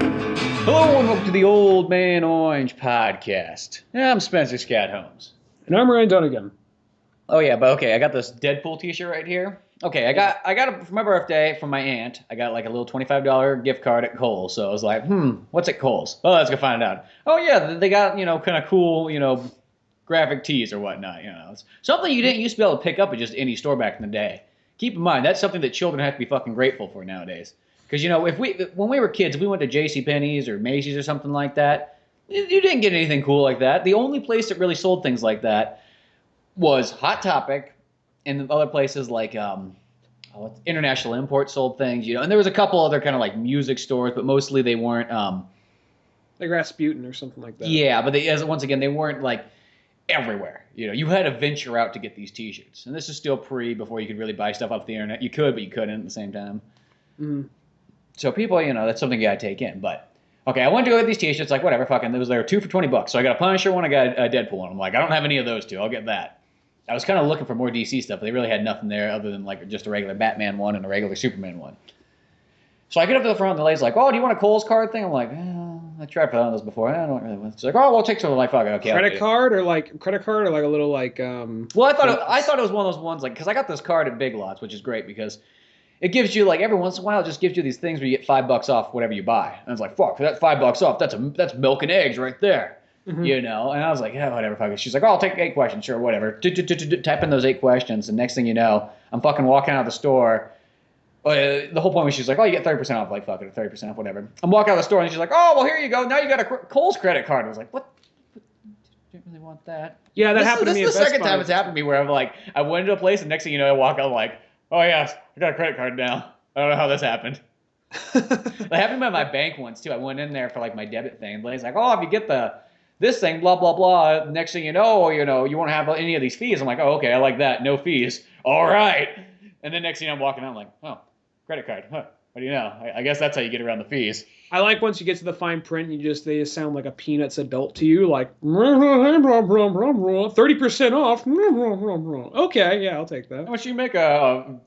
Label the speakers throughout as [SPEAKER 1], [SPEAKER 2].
[SPEAKER 1] Hello and welcome to the Old Man Orange Podcast. I'm Spencer Scott Holmes.
[SPEAKER 2] And I'm Ryan Dunigan.
[SPEAKER 1] Oh yeah, but okay, I got this Deadpool t-shirt right here. Okay, I got it for my birthday from my aunt. I got like a little $25 gift card at Kohl's. So I was like, what's at Kohl's? Oh, let's go find out. Oh yeah, they got, kind of cool, graphic tees or whatnot, It's something you didn't used to be able to pick up at just any store back in the day. Keep in mind, that's something that children have to be fucking grateful for nowadays. Because, when we were kids, if we went to JCPenney's or Macy's or something like that, you didn't get anything cool like that. The only place that really sold things like that was Hot Topic, and other places like International Import sold things, and there was a couple other kind of like music stores, but mostly they weren't.
[SPEAKER 2] Like Rasputin or something like that.
[SPEAKER 1] Yeah, but once again, they weren't like everywhere. You had to venture out to get these T-shirts, and this is still before you could really buy stuff off the internet. You could, but you couldn't at the same time. Mm-hmm. So people, that's something you gotta take in. But okay, I went to go get these T-shirts, like whatever, fucking. There was 2 for $20. So I got a Punisher one, I got a Deadpool one. I'm like, I don't have any of those two. I'll get that. I was kind of looking for more DC stuff, but they really had nothing there other than like just a regular Batman one and a regular Superman one. So I get up to the front, and the lady's like, "Oh, do you want a Kohl's card thing?" I'm like, I tried filling those before. I don't really want. She's like, "Oh, we'll take some." Like, fuck it, okay.
[SPEAKER 2] Credit card or like a little like.
[SPEAKER 1] Well, I thought it was one of those ones like because I got this card at Big Lots, which is great because it gives you like every once in a while it just gives you these things where you get $5 off whatever you buy. And I was like, fuck, for that $5 off, that's milk and eggs right there. Mm-hmm. And I was like, yeah, whatever, fuck it. She's like, oh, I'll take 8 questions, sure, whatever. Type in those 8 questions, and next thing you know, I'm fucking walking out of the store. The whole point was she's like, oh, you get 30% off, like fuck it, 30% off, whatever. I'm walking out of the store, and she's like, oh, well, here you go. Now you got a Kohl's credit card. I was like, what? Didn't really want that.
[SPEAKER 2] Yeah, that happened to me.
[SPEAKER 1] This is the second time it's happened to me where I'm like, I went into a place, and next thing you know, I walk out, I'm like, oh yes, I got a credit card now. I don't know how this happened. That happened by my bank once too. I went in there for like my debit thing. And Blade's like, oh, if you get this thing, blah blah blah. Next thing you know, you won't have any of these fees. I'm like, oh, okay, I like that. No fees. All right. And then next thing I'm walking out, I'm like, oh, credit card. Huh. What do you know? I guess that's how you get around the fees.
[SPEAKER 2] I like once you get to the fine print, they just sound like a Peanuts adult to you, like 30% off. Okay, yeah, I'll take that.
[SPEAKER 1] How much you make? Gotta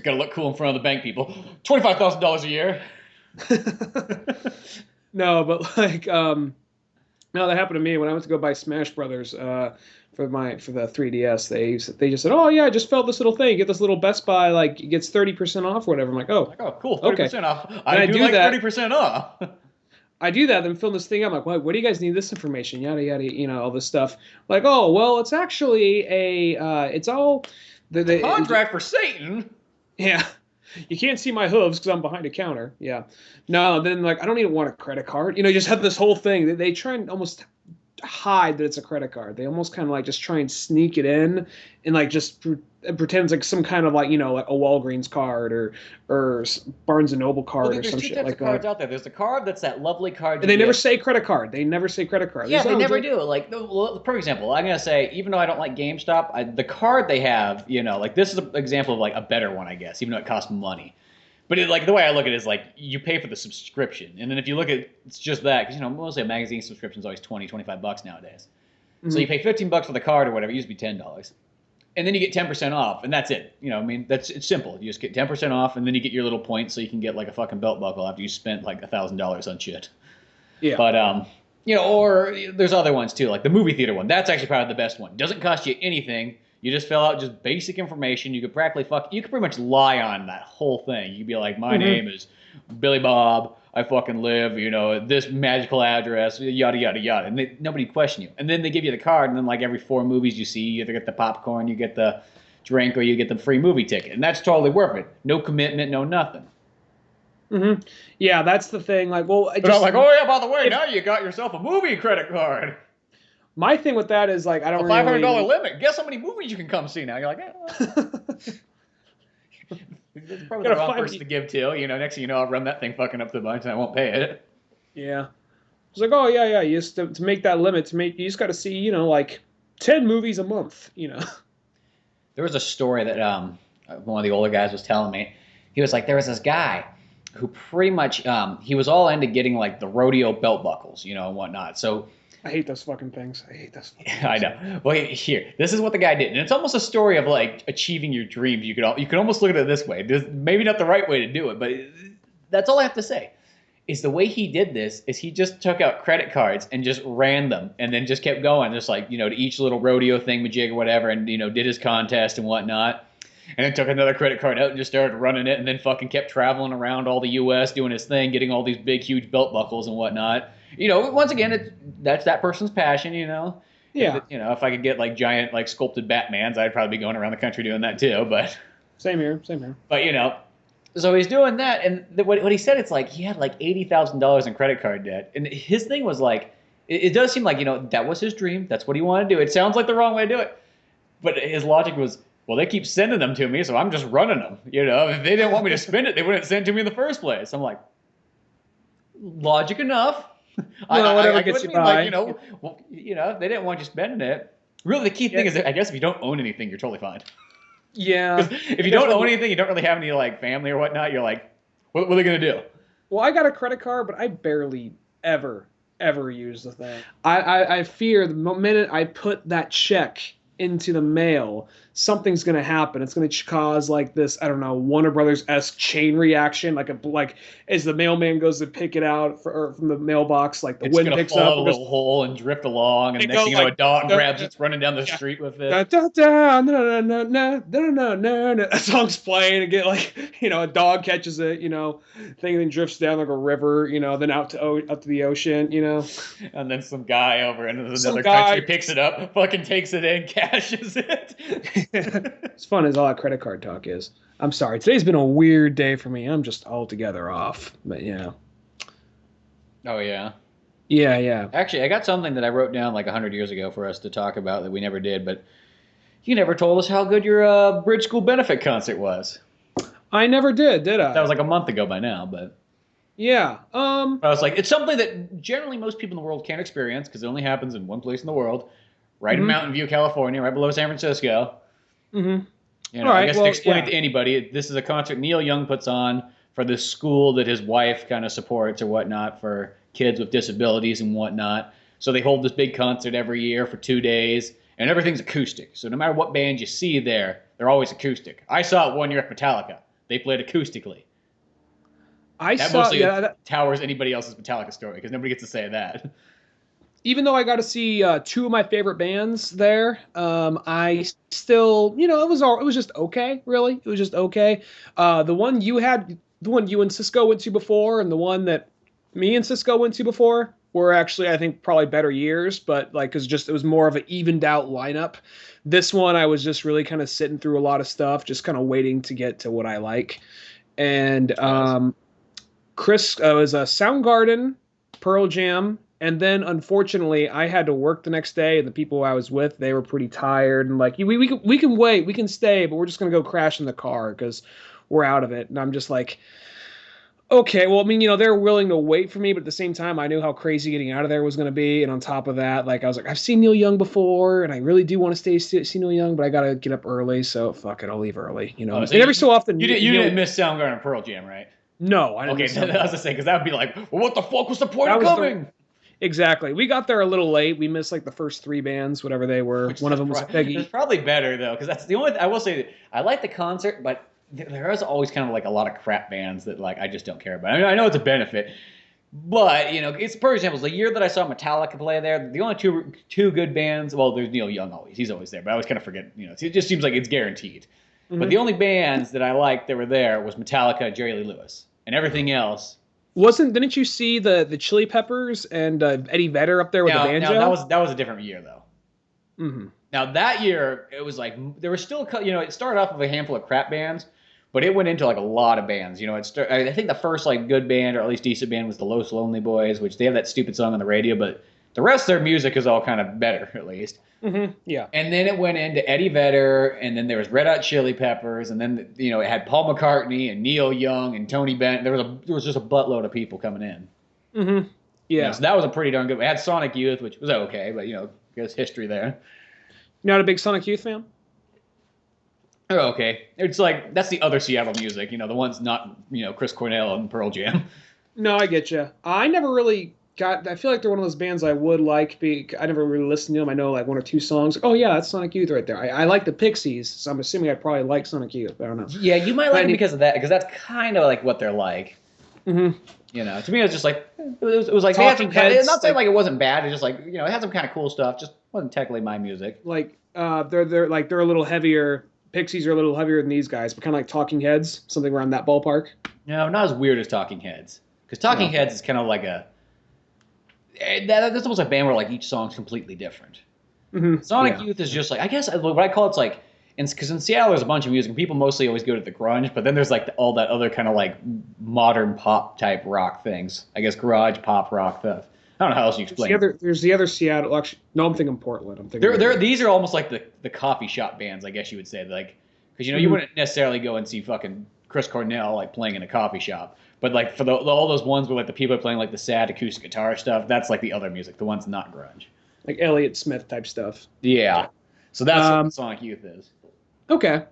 [SPEAKER 1] look cool in front of the bank people. $25,000 a year.
[SPEAKER 2] No, but like, no, that happened to me when I went to go buy Smash Brothers for the 3DS. They just said, oh yeah, I just felt this little thing. You get this little Best Buy, like it gets 30% off or whatever. I'm like, oh,
[SPEAKER 1] cool, 30% off. I do like that. 30% off.
[SPEAKER 2] I do that, then fill this thing out. I'm like, what do you guys need this information? Yada yada, all this stuff. Like, oh well, it's actually it's all
[SPEAKER 1] the contract for Satan.
[SPEAKER 2] Yeah. You can't see my hooves because I'm behind a counter. Yeah. No, then like I don't even want a credit card. You just have this whole thing. They try and almost hide that it's a credit card. They almost kind of like just try and sneak it in and like just pretends like some kind of like like a Walgreens card or Barnes and Noble card or some shit like that. There's 2 types of
[SPEAKER 1] cards out there. There's the card that's that lovely card.
[SPEAKER 2] And they never say credit card. They never say credit card.
[SPEAKER 1] Yeah, they never do. Like, for example, I'm gonna say even though I don't like GameStop, the card they have, like this is an example of like a better one, I guess, even though it costs money. But the way I look at it is like you pay for the subscription, and then if you look at it's just that because mostly a magazine subscription is always $20-$25 nowadays. Mm-hmm. So you pay $15 for the card or whatever. It used to be $10, and then you get 10% off, and that's it. It's simple. You just get 10% off, and then you get your little points, so you can get like a fucking belt buckle after you spent like $1,000 on shit. Yeah. But or there's other ones too, like the movie theater one. That's actually probably the best one. Doesn't cost you anything. You just fill out just basic information. You could pretty much lie on that whole thing. You could be like, my name is Billy Bob. I fucking live, this magical address, yada, yada, yada. And nobody question you. And then they give you the card, and then like every 4 movies you see, you either get the popcorn, you get the drink, or you get the free movie ticket. And that's totally worth it. No commitment, no nothing.
[SPEAKER 2] Mm-hmm. Yeah, that's the thing. Like, well,
[SPEAKER 1] but I'm like, oh yeah, by the way, now you got yourself a movie credit card.
[SPEAKER 2] My thing with that is like I don't
[SPEAKER 1] a $500 limit. Guess how many movies you can come see now? You're like, it's probably the wrong person to give to. Next thing you know, I'll run that thing fucking up to the bunch and I won't pay it.
[SPEAKER 2] Yeah, it's like, oh yeah. You just to make that limit you just got to see like 10 movies a month.
[SPEAKER 1] There was a story that one of the older guys was telling me. He was like, there was this guy who pretty much he was all into getting like the rodeo belt buckles, and whatnot. So.
[SPEAKER 2] I hate those fucking things.
[SPEAKER 1] I know. Well, here, this is what the guy did, and it's almost a story of like achieving your dreams. You could almost look at it this way. Maybe not the right way to do it, but that's all I have to say. is the way he did this is he just took out credit cards and just ran them and then just kept going, just like, to each little rodeo thingamajig or whatever, and, did his contest and whatnot. And then took another credit card out and just started running it, and then fucking kept traveling around all the U.S. doing his thing, getting all these big, huge belt buckles and whatnot. Once again, that's that person's passion,
[SPEAKER 2] Yeah.
[SPEAKER 1] If I could get like giant, like sculpted Batmans, I'd probably be going around the country doing that too. But
[SPEAKER 2] Same here.
[SPEAKER 1] But so he's doing that, and what he said, it's like he had like $80,000 in credit card debt, and his thing was like, it does seem like that was his dream. That's what he wanted to do. It sounds like the wrong way to do it, but his logic was, well, they keep sending them to me, so I'm just running them. If they didn't want me to spend it, they wouldn't send it to me in the first place. I'm like, logic enough.
[SPEAKER 2] Whatever gets you by.
[SPEAKER 1] If they didn't want you spending it. Really, the key thing is that I guess if you don't own anything, you're totally fine.
[SPEAKER 2] Yeah.
[SPEAKER 1] If you don't own anything, you don't really have any like family or whatnot, you're like, what are they gonna do?
[SPEAKER 2] Well, I got a credit card, but I barely ever use the thing. I fear the minute I put that check into the mail, something's going to happen. It's going to cause like this, I don't know, Warner Brothers-esque chain reaction, like as the mailman goes to pick it out from the mailbox, like the wind picks up. It's going to fall
[SPEAKER 1] a little hole and drift along, and next thing you know, a dog grabs it, it's running down the street with it.
[SPEAKER 2] That song's playing, and get like, a dog catches it, thing then drifts down like a river, then out to the ocean,
[SPEAKER 1] And then some guy over in another country picks it up, fucking takes it in, cashes it.
[SPEAKER 2] As fun as all that credit card talk is. I'm sorry. Today's been a weird day for me. I'm just altogether off. But
[SPEAKER 1] Oh, yeah.
[SPEAKER 2] Yeah.
[SPEAKER 1] Actually, I got something that I wrote down like 100 years ago for us to talk about that we never did, but you never told us how good your bridge school benefit concert was.
[SPEAKER 2] I never did I?
[SPEAKER 1] That was like a month ago by now, but...
[SPEAKER 2] Yeah.
[SPEAKER 1] I was like, it's something that generally most people in the world can't experience because it only happens in one place in the world. Right in Mountain View, California, right below San Francisco.
[SPEAKER 2] Mm-hmm.
[SPEAKER 1] I guess to explain it to anybody, this is a concert Neil Young puts on for this school that his wife kind of supports or whatnot for kids with disabilities and whatnot. So they hold this big concert every year for 2 days, and everything's acoustic. So no matter what band you see there, they're always acoustic. I saw it one year at Metallica. They played acoustically. That towers anybody else's Metallica story because nobody gets to say that.
[SPEAKER 2] Even though I got to see two of my favorite bands there, I still, it was just okay, really. It was just okay. The one you and Cisco went to before, and the one that me and Cisco went to before were actually, I think, probably better years, but like, it was more of an evened out lineup. This one, I was just really kind of sitting through a lot of stuff, just kind of waiting to get to what I like. And Chris was a Soundgarden, Pearl Jam. And then, unfortunately, I had to work the next day, and the people I was with, they were pretty tired. And like, we can wait, we can stay, but we're just going to go crash in the car because we're out of it. And I'm just like, okay, well, I mean, they're willing to wait for me, but at the same time, I knew how crazy getting out of there was going to be. And on top of that, like, I was like, I've seen Neil Young before, and I really do want to see Neil Young, but I got to get up early, so fuck it, I'll leave early.
[SPEAKER 1] So
[SPEAKER 2] and every so often,
[SPEAKER 1] you didn't miss Soundgarden and Pearl Jam, right?
[SPEAKER 2] No, I didn't.
[SPEAKER 1] Okay, that was the thing, because that would be like, well, what the fuck was the point of coming?
[SPEAKER 2] Exactly. We got there a little late. We missed like the first three bands, whatever they were. One of them was Peggy.
[SPEAKER 1] It's probably better though, because that's the only. I will say I like the concert, but there is always kind of like a lot of crap bands that like I just don't care about. I know it's a benefit, but it's, for example, the year that I saw Metallica play there, the only two good bands. Well, there's Neil Young always. He's always there, but I always kind of forget. It just seems like it's guaranteed. Mm-hmm. But the only bands that I liked that were there was Metallica, Jerry Lee Lewis, and everything else.
[SPEAKER 2] Didn't you see the Chili Peppers and Eddie Vedder up there with the banjo?
[SPEAKER 1] No, that was a different year though.
[SPEAKER 2] Mm-hmm.
[SPEAKER 1] Now that year it was like there was still it started off with a handful of crap bands, but it went into like a lot of bands. I think the first like good band or at least decent band was the Los Lonely Boys, which they have that stupid song on the radio, but the rest of their music is all kind of better at least.
[SPEAKER 2] Mm-hmm. Yeah.
[SPEAKER 1] And then it went into Eddie Vedder, and then there was Red Hot Chili Peppers, and then it had Paul McCartney and Neil Young and Tony Bennett. There was just a buttload of people coming in.
[SPEAKER 2] Mm-hmm. Yeah.
[SPEAKER 1] So that was a pretty darn good. We had Sonic Youth, which was okay, but there's history there.
[SPEAKER 2] You're not a big Sonic Youth fan?
[SPEAKER 1] Oh, okay. It's like that's the other Seattle music, the ones not Chris Cornell and Pearl Jam.
[SPEAKER 2] No, I get you. I never really. I feel like they're one of those bands I would like. I never really listened to them. I know like one or two songs. Oh yeah, that's Sonic Youth right there. I like the Pixies, so I'm assuming I'd probably like Sonic Youth. But I don't know.
[SPEAKER 1] Yeah, you might like them because of that, because that's kind of like what they're like.
[SPEAKER 2] Mm-hmm.
[SPEAKER 1] You know, to me, it was just like it was like they had some
[SPEAKER 2] Talking
[SPEAKER 1] kind of,
[SPEAKER 2] Heads,
[SPEAKER 1] not saying like it wasn't bad. It's just like it had some kind of cool stuff. Just wasn't technically my music.
[SPEAKER 2] Like they're a little heavier. Pixies are a little heavier than these guys, but kind of like Talking Heads, something around that ballpark.
[SPEAKER 1] No, not as weird as Talking Heads, because Talking Heads is kind of like that's almost a band where like each song's completely different.
[SPEAKER 2] Mm-hmm.
[SPEAKER 1] Sonic Youth is just like, I guess what I call it's like, because in Seattle there's a bunch of music and people mostly always go to the grunge, but then there's like all that other kind of like modern pop type rock things. I guess garage pop rock stuff. I don't know how else you explain.
[SPEAKER 2] There's the other Seattle. Actually, no, I'm thinking Portland. I'm thinking.
[SPEAKER 1] These are almost like the coffee shop bands, I guess you would say, like, because you wouldn't necessarily go and see fucking Chris Cornell like playing in a coffee shop, but like for all those ones where like the people are playing like the sad acoustic guitar stuff, that's like the other music, the ones not grunge,
[SPEAKER 2] like Elliott Smith type stuff.
[SPEAKER 1] Yeah, so that's what Sonic Youth is.
[SPEAKER 2] Okay.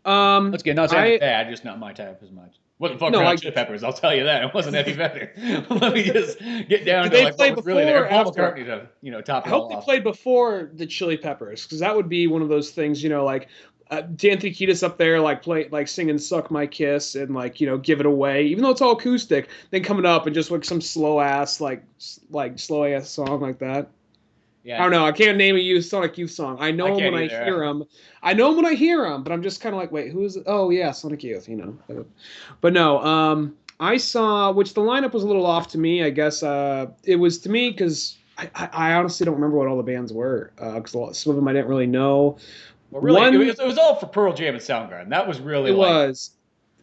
[SPEAKER 1] Let's get not saying it's bad, just not my type as much. Wasn't fucking Red Hot Chili Peppers, I'll tell you that. It wasn't Eddie Vedder. Let me just get down to like what was really there. Paul McCartney to top it all off.
[SPEAKER 2] I hope they played before the Chili Peppers, because that would be one of those things, like D'Anthony Kiedis up there like singing "Suck My Kiss" and like "Give It Away," even though it's all acoustic. Then coming up and just like some slow ass song like that. Yeah, I don't know. I can't name a Sonic Youth song. I know them when I hear them. I know them when I hear them, but I'm just kind of like, wait, who is it? Oh yeah, Sonic Youth. But no. I saw, which the lineup was a little off to me. I guess it was to me because I honestly don't remember what all the bands were, because some of them I didn't really know.
[SPEAKER 1] Well, really, it was all for Pearl Jam and Soundgarden. That was really. It was.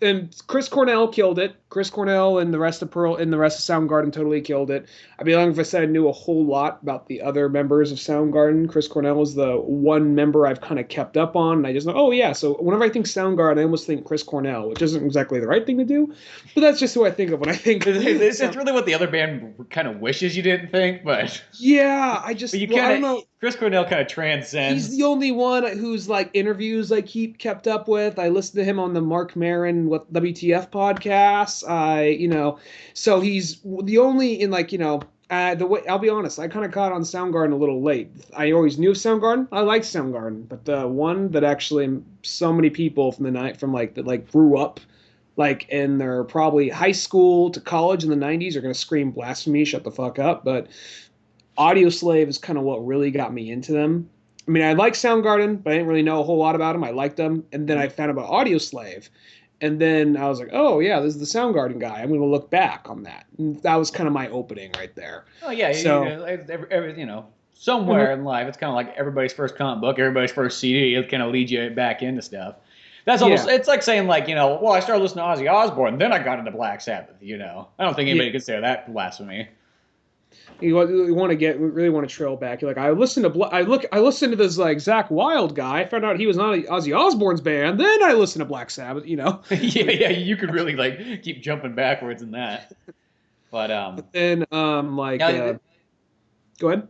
[SPEAKER 2] And Chris Cornell killed it. Chris Cornell and the rest of Soundgarden totally killed it. I'd be lying if I said I knew a whole lot about the other members of Soundgarden. Chris Cornell was the one member I've kind of kept up on, and I just know, oh yeah. So whenever I think Soundgarden, I almost think Chris Cornell, which isn't exactly the right thing to do, but that's just who I think of when I think.
[SPEAKER 1] It's really what the other band kind of wishes you didn't think, but
[SPEAKER 2] yeah, I don't know.
[SPEAKER 1] Chris Cornell kind of transcends.
[SPEAKER 2] He's the only one whose like interviews I kept up with. I listened to him on the Mark Maron WTF podcast. So he's the only in the way. I'll be honest, I kind of caught on Soundgarden a little late. I always knew of Soundgarden. I liked Soundgarden, but the one that actually so many people grew up like in their probably high school to college in the 90s are gonna scream blasphemy, shut the fuck up, but Audioslave is kind of what really got me into them. I mean, I like Soundgarden, but I didn't really know a whole lot about them. I liked them, and then I found out about Audioslave, and then I was like, oh yeah, this is the Soundgarden guy. I'm going to look back on that. And that was kind of my opening right there.
[SPEAKER 1] Oh yeah, so somewhere in life, it's kind of like everybody's first comic book, everybody's first CD. It kind of leads you back into stuff. That's almost. It's like saying I started listening to Ozzy Osbourne, then I got into Black Sabbath. I don't think anybody could say that blasphemy.
[SPEAKER 2] You really want to trail back. You're like, I listened to this like Zakk Wylde guy. I found out he was not Ozzy Osbourne's band. Then I listened to Black Sabbath.
[SPEAKER 1] yeah, you could really keep jumping backwards in that. But
[SPEAKER 2] then go ahead.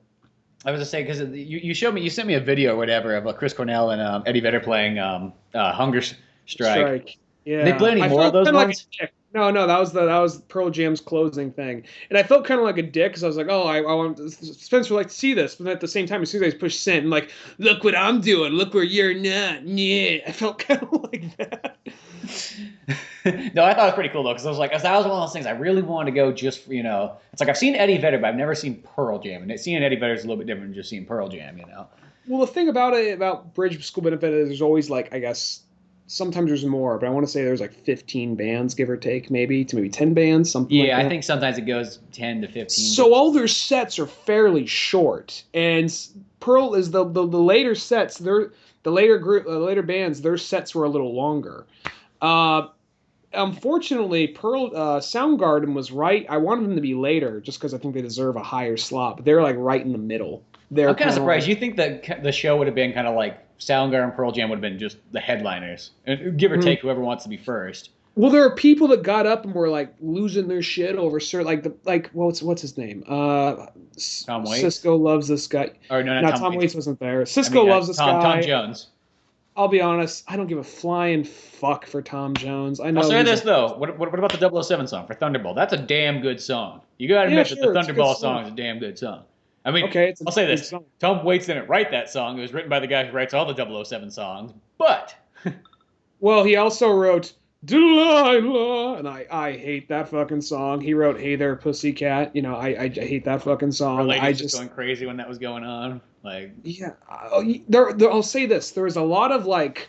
[SPEAKER 1] I was just saying because you sent me a video or whatever of Chris Cornell and Eddie Vedder playing Hunger Strike. Yeah, they play any more of those ones?
[SPEAKER 2] No, that was Pearl Jam's closing thing, and I felt kind of like a dick because I was like, oh, I want Spencer would like to see this, but at the same time, as soon as I push send, I'm like, look what I'm doing, look where you're not. Yeah, I felt kind of like that.
[SPEAKER 1] No, I thought it was pretty cool though, because I was like, that was one of those things I really wanted to go just for, it's like I've seen Eddie Vedder, but I've never seen Pearl Jam, and seeing Eddie Vedder is a little bit different than just seeing Pearl Jam,
[SPEAKER 2] Well, the thing about Bridge School Benefit is there's always I guess. Sometimes there's more, but I want to say there's 15 bands, give or take, maybe 10 bands, something like that.
[SPEAKER 1] Yeah, I think sometimes it goes 10 to 15.
[SPEAKER 2] So all their sets are fairly short, and Pearl is the later sets. The later bands, their sets were a little longer. Unfortunately, Soundgarden was right. I wanted them to be later, just because I think they deserve a higher slot. But they're right in the middle. I'm
[SPEAKER 1] kind of surprised. You think that the show would have been kind of like Soundgarden and Pearl Jam would have been just the headliners, give or take whoever wants to be first.
[SPEAKER 2] Well, there are people that got up and were losing their shit over what's his name?
[SPEAKER 1] Tom Waits.
[SPEAKER 2] Cisco Loves This Guy.
[SPEAKER 1] Or no,
[SPEAKER 2] Tom Waits wasn't there. Cisco Loves This Guy.
[SPEAKER 1] Tom Jones.
[SPEAKER 2] I'll be honest, I don't give a flying fuck for Tom Jones. I know.
[SPEAKER 1] I'll say this though. What about the 007 song for Thunderball? That's a damn good song. You got to admit that the Thunderball song is a damn good song. I mean, I'll say this. Tom Waits didn't write that song. It was written by the guy who writes all the 007 songs. But
[SPEAKER 2] well, he also wrote Delilah, and I hate that fucking song. He wrote "Hey There, Pussycat." You know, I hate that fucking
[SPEAKER 1] Her
[SPEAKER 2] song.
[SPEAKER 1] lady
[SPEAKER 2] I
[SPEAKER 1] was just
[SPEAKER 2] just
[SPEAKER 1] going crazy when that was going on. Like,
[SPEAKER 2] yeah. I'll say this: there was a lot of like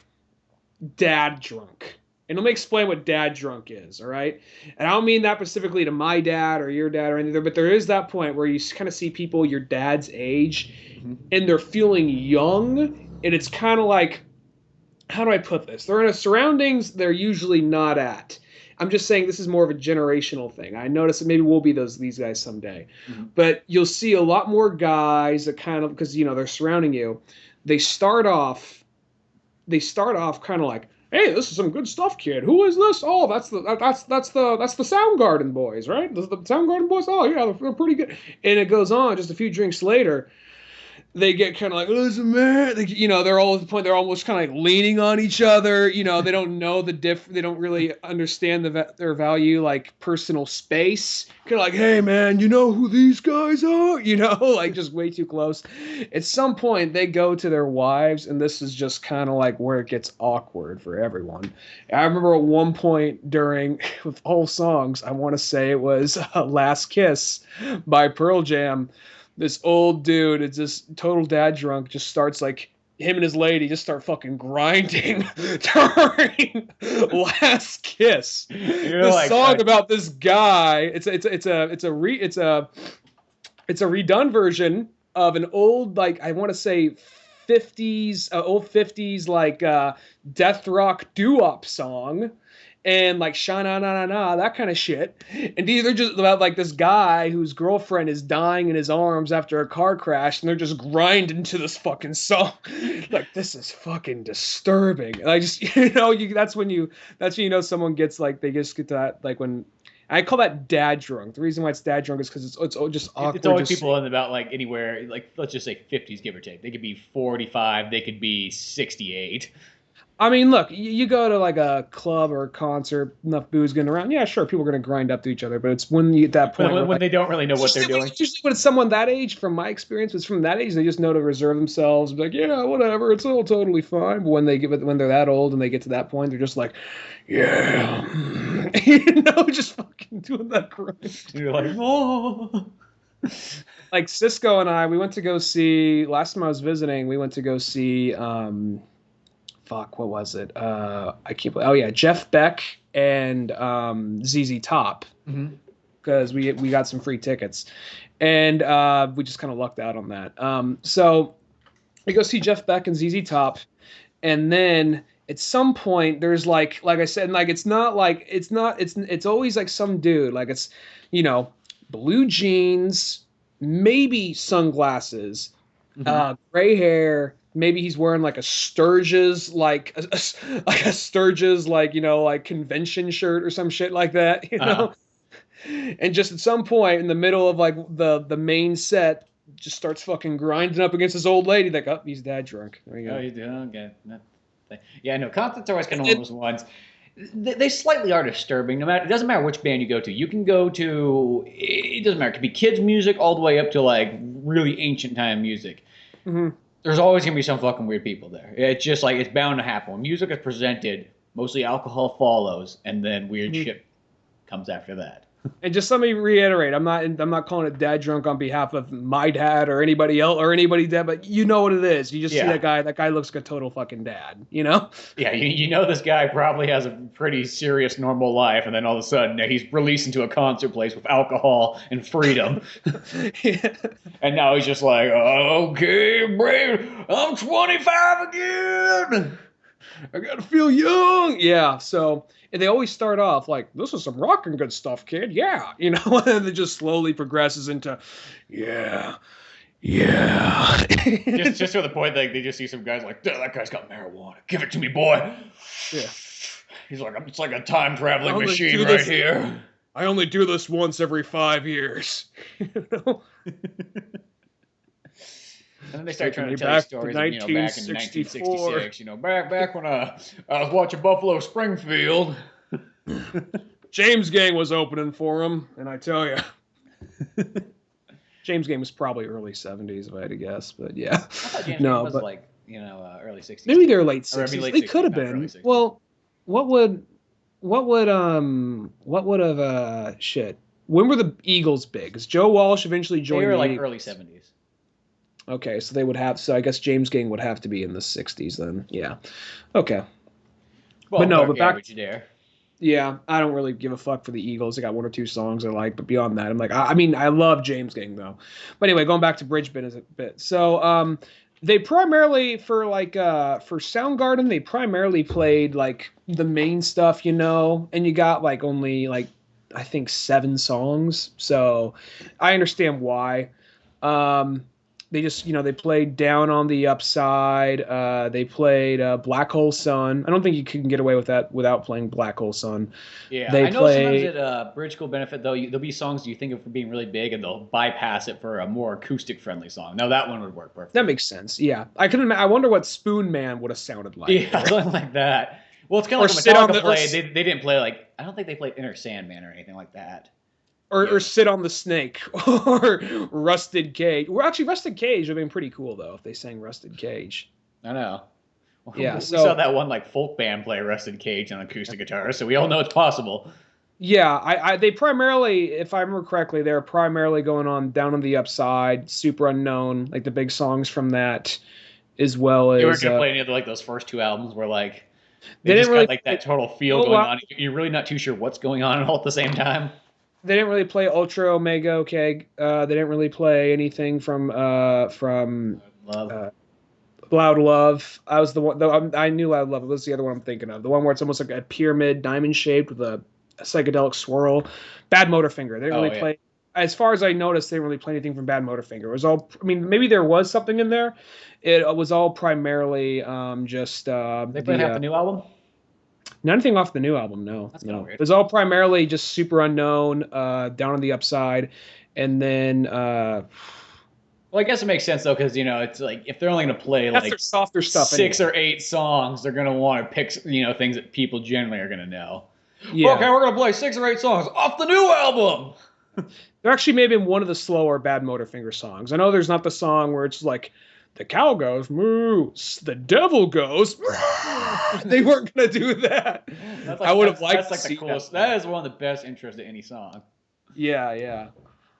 [SPEAKER 2] dad drunk. And let me explain what dad drunk is, all right? And I don't mean that specifically to my dad or your dad or anything, but there is that point where you kind of see people your dad's age
[SPEAKER 1] mhm.
[SPEAKER 2] and they're feeling young, and it's kind of like, how do I put this? They're in a surroundings they're usually not at. I'm just saying this is more of a generational thing. I notice that maybe we'll be these guys someday.
[SPEAKER 1] Mhm.
[SPEAKER 2] But you'll see a lot more guys that kind of, because you know they're surrounding you, they start off kind of like, hey, this is some good stuff, kid. Who is this? Oh, that's the Soundgarden boys, right? The Soundgarden boys. Oh yeah, they're pretty good. And it goes on. Just a few drinks later, they get kind of like, listen, man. You know, they're all at the point they're almost kind of like leaning on each other. You know, they don't know they don't really understand their value, like personal space. Kind of like, hey, man, you know who these guys are? You know, like just way too close. At some point, they go to their wives, and this is just kind of like where it gets awkward for everyone. I remember at one point during with all songs, I want to say it was "Last Kiss" by Pearl Jam. This old dude, it's just total dad drunk, just starts like him and his lady just start fucking grinding during Last Kiss.
[SPEAKER 1] You're
[SPEAKER 2] This
[SPEAKER 1] like,
[SPEAKER 2] song about this guy. It's a redone version of an old, like I want to say 50s old 50s like death rock doo-wop song, and like sha na na na na, that kind of shit. And they're just about like this guy whose girlfriend is dying in his arms after a car crash, and they're just grinding to this fucking song. Like, this is fucking disturbing. And I just that's when you know someone gets like, they just get to that, like when I call that dad drunk. The reason why it's dad drunk is because it's just awkward.
[SPEAKER 1] it's always people in about like anywhere, like let's just say 50s, give or take. They could be 45, they could be 68.
[SPEAKER 2] I mean, look, you go to like a club or a concert, enough booze getting around. Yeah, sure, people are going to grind up to each other, but it's when you get that point
[SPEAKER 1] When,
[SPEAKER 2] where
[SPEAKER 1] when
[SPEAKER 2] like,
[SPEAKER 1] they don't really know what they're doing.
[SPEAKER 2] usually when it's someone that age, from my experience, it's from that age, they just know to reserve themselves. Be like, yeah, whatever, it's all totally fine. But when they're that old and they get to that point, they're just like, yeah, just fucking doing that grind.
[SPEAKER 1] And you're like, oh.
[SPEAKER 2] Like Cisco and I, we went to go see, last time I was visiting, we went to go see fuck, what was it? I keep. Oh yeah, Jeff Beck and ZZ Top, because we got some free tickets, and we just kind of lucked out on that. So we go see Jeff Beck and ZZ Top, and then at some point there's like I said, and like it's always like some dude, like it's blue jeans, maybe sunglasses, gray hair. Maybe he's wearing like a Sturgis, like a Sturgis, like like convention shirt or some shit like that, And just at some point in the middle of like the main set, just starts fucking grinding up against this old lady. Like, oh, he's dad drunk. There you go.
[SPEAKER 1] Oh, you do? Okay. Yeah, no, concerts are always kind of one of those ones. They slightly are disturbing. It doesn't matter which band you go to. You can go to, it doesn't matter. It could be kids music all the way up to like really ancient time music.
[SPEAKER 2] Mm-hmm.
[SPEAKER 1] There's always gonna be some fucking weird people there. It's just like, it's bound to happen. When music is presented, mostly alcohol follows, and then weird shit comes after that.
[SPEAKER 2] And just let me reiterate, I'm not calling it dad drunk on behalf of my dad or anybody else or anybody dead, but you know what it is. You just see that guy. That guy looks like a total fucking dad,
[SPEAKER 1] Yeah, you know this guy probably has a pretty serious normal life, and then all of a sudden he's released into a concert place with alcohol and freedom.
[SPEAKER 2] Yeah.
[SPEAKER 1] And now he's just like, okay, babe, I'm 25 again.
[SPEAKER 2] I gotta feel young. Yeah. So, and they always start off like, this is some rockin' good stuff, kid. Yeah. And then it just slowly progresses into, yeah.
[SPEAKER 1] just to the point, like they just see some guys like, that guy's got marijuana. Give it to me, boy.
[SPEAKER 2] Yeah.
[SPEAKER 1] He's like, it's like a time traveling machine right here.
[SPEAKER 2] I only do this once every 5 years.
[SPEAKER 1] And then they start trying to tell you stories of, back in 1966, back when I was watching Buffalo Springfield.
[SPEAKER 2] James Gang was opening for him, and I tell you, James Gang was probably early 70s, if I had to guess, but yeah.
[SPEAKER 1] I thought James Gang was like, early 60s.
[SPEAKER 2] Maybe they're late 60s. They could have been. Well, what would what would have shit? When were the Eagles big? Because Joe Walsh eventually
[SPEAKER 1] They
[SPEAKER 2] joined
[SPEAKER 1] were
[SPEAKER 2] the
[SPEAKER 1] like
[SPEAKER 2] Eagles.
[SPEAKER 1] early 70s.
[SPEAKER 2] Okay, so they would have. So I guess James Gang would have to be in the '60s then. Yeah. Okay. But no, but
[SPEAKER 1] Ballpark
[SPEAKER 2] back.
[SPEAKER 1] average there.
[SPEAKER 2] Yeah, I don't really give a fuck for the Eagles. They got one or two songs I like, but beyond that, I'm like, I mean, I love James Gang though. But anyway, going back to Bridgebit as a bit. So, they primarily for Soundgarden, they primarily played like the main stuff, and you got like only like I think 7 songs. So, I understand why. Um, they just, they played Down on the Upside. They played Black Hole Sun. I don't think you can get away with that without playing Black Hole Sun.
[SPEAKER 1] Yeah,
[SPEAKER 2] They
[SPEAKER 1] I know sometimes
[SPEAKER 2] play.
[SPEAKER 1] at Bridge School Benefit, though, there'll be songs you think of for being really big, and they'll bypass it for a more acoustic-friendly song. Now, that one would work
[SPEAKER 2] That
[SPEAKER 1] perfectly.
[SPEAKER 2] makes sense. Yeah, I wonder what Spoon Man would have sounded like,
[SPEAKER 1] Yeah, something like that. Well, it's kind
[SPEAKER 2] or
[SPEAKER 1] of like
[SPEAKER 2] sit
[SPEAKER 1] when
[SPEAKER 2] on
[SPEAKER 1] Metallica
[SPEAKER 2] the or,
[SPEAKER 1] played. They didn't play, like, I don't think they played Inner Sandman or anything like that. Yeah,
[SPEAKER 2] or sit on the snake, or Rusted Cage. Well, actually, Rusted Cage would have been pretty cool though if they sang Rusted Cage.
[SPEAKER 1] I know.
[SPEAKER 2] Yeah.
[SPEAKER 1] We saw
[SPEAKER 2] So
[SPEAKER 1] that one, like, folk band play Rusted Cage on acoustic guitar, so we all know it's possible.
[SPEAKER 2] yeah, they primarily, if I remember correctly, they're primarily going on Down on the Upside, Super Unknown, like the big songs from that, as well
[SPEAKER 1] They weren't
[SPEAKER 2] as
[SPEAKER 1] going to play any of the, like, those first two albums where, like, they
[SPEAKER 2] they didn't
[SPEAKER 1] just
[SPEAKER 2] really
[SPEAKER 1] got, like,
[SPEAKER 2] play.
[SPEAKER 1] that total feel
[SPEAKER 2] Oh
[SPEAKER 1] going
[SPEAKER 2] wow.
[SPEAKER 1] on. You're really not too sure what's going on all at the same time.
[SPEAKER 2] They didn't really play Ultra Omega. Okay, they didn't really play anything from
[SPEAKER 1] Love.
[SPEAKER 2] uh, Loud Love. I was the one. Though I knew Loud Love. It was the other one I'm thinking of. The one where it's almost like a pyramid, diamond shaped with a psychedelic swirl. Bad Motorfinger. They didn't
[SPEAKER 1] Oh,
[SPEAKER 2] really
[SPEAKER 1] yeah.
[SPEAKER 2] play. As far as I noticed, they didn't really play anything from Bad Motorfinger. It was all. I mean, maybe there was something in there. It was all primarily just
[SPEAKER 1] They played half the new album?
[SPEAKER 2] nothing off the new album. No,
[SPEAKER 1] That's kind of
[SPEAKER 2] no.
[SPEAKER 1] weird.
[SPEAKER 2] It was all primarily just Super Unknown, Down on the Upside, and then
[SPEAKER 1] Well, I guess it makes sense though, because it's like if they're only going to play
[SPEAKER 2] that's their
[SPEAKER 1] like
[SPEAKER 2] softer stuff.
[SPEAKER 1] six
[SPEAKER 2] Anyway.
[SPEAKER 1] or eight songs, they're going to want to pick things that people generally are going to know.
[SPEAKER 2] Yeah.
[SPEAKER 1] Okay, we're going to play 6 or 8 songs off the new album.
[SPEAKER 2] There actually may have been one of the slower Bad Motorfinger songs. I know there's not the song where it's like the cow goes moo, the devil goes. They weren't gonna do that.
[SPEAKER 1] That's
[SPEAKER 2] I would have liked
[SPEAKER 1] that's
[SPEAKER 2] to
[SPEAKER 1] like the
[SPEAKER 2] see
[SPEAKER 1] coolest.
[SPEAKER 2] that.
[SPEAKER 1] That is one of the best intros to any song.
[SPEAKER 2] Yeah, yeah.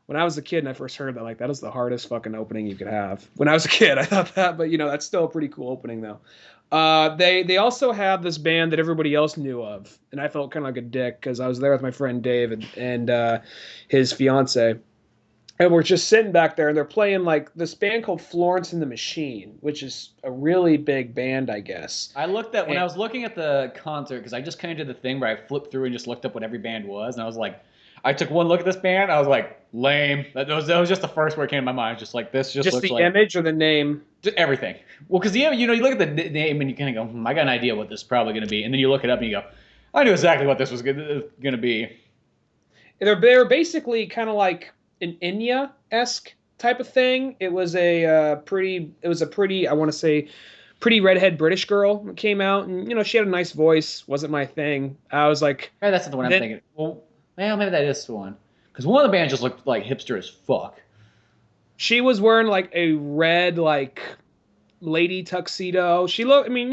[SPEAKER 2] When I was a kid and I first heard that, like that is the hardest fucking opening you could have. When I was a kid, I thought that, but that's still a pretty cool opening though. They also have this band that everybody else knew of, and I felt kind of like a dick because I was there with my friend Dave and his fiance, and we're just sitting back there, and they're playing like this band called Florence and the Machine, which is a really big band, I guess.
[SPEAKER 1] I looked at when
[SPEAKER 2] And
[SPEAKER 1] I was looking at the concert because I just kind of did the thing where I flipped through and just looked up what every band was, and I was like, I took one look at this band, I was like, lame. That was just the first word that came to my mind. Just like this, just
[SPEAKER 2] just
[SPEAKER 1] looks
[SPEAKER 2] the
[SPEAKER 1] like
[SPEAKER 2] image or the name.
[SPEAKER 1] just everything. Well, because you look at the name and you kind of go, I got an idea what this is probably going to be, and then you look it up and you go, I knew exactly what this was going to be.
[SPEAKER 2] They're basically kind of like an Enya-esque type of thing. It was a pretty, I want to say, pretty redhead British girl that came out, and she had a nice voice. Wasn't my thing. I was like,
[SPEAKER 1] Right, that's not the one I'm
[SPEAKER 2] then,
[SPEAKER 1] thinking. Well, maybe that is the one. Because one of the bands just looked like hipster as fuck.
[SPEAKER 2] she was wearing like a red like lady tuxedo. She looked, I mean,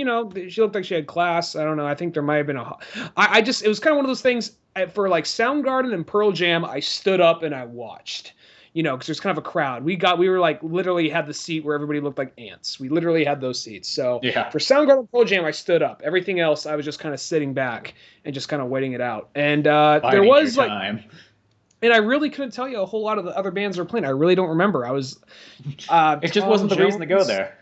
[SPEAKER 2] she looked like she had class. I don't know. I think there might have been it was kind of one of those things for like Soundgarden and Pearl Jam. I stood up and I watched, because there's kind of a crowd. We were like literally had the seat where everybody looked like ants. We literally had those seats. So
[SPEAKER 1] Yeah.
[SPEAKER 2] for Soundgarden and Pearl Jam, I stood up. Everything else, I was just kind of sitting back and just kind of waiting it out. And there
[SPEAKER 1] Biding
[SPEAKER 2] was
[SPEAKER 1] your
[SPEAKER 2] like,
[SPEAKER 1] time.
[SPEAKER 2] and I really couldn't tell you a whole lot of the other bands that were playing. I really don't remember. I was,
[SPEAKER 1] It just wasn't the reason to go there.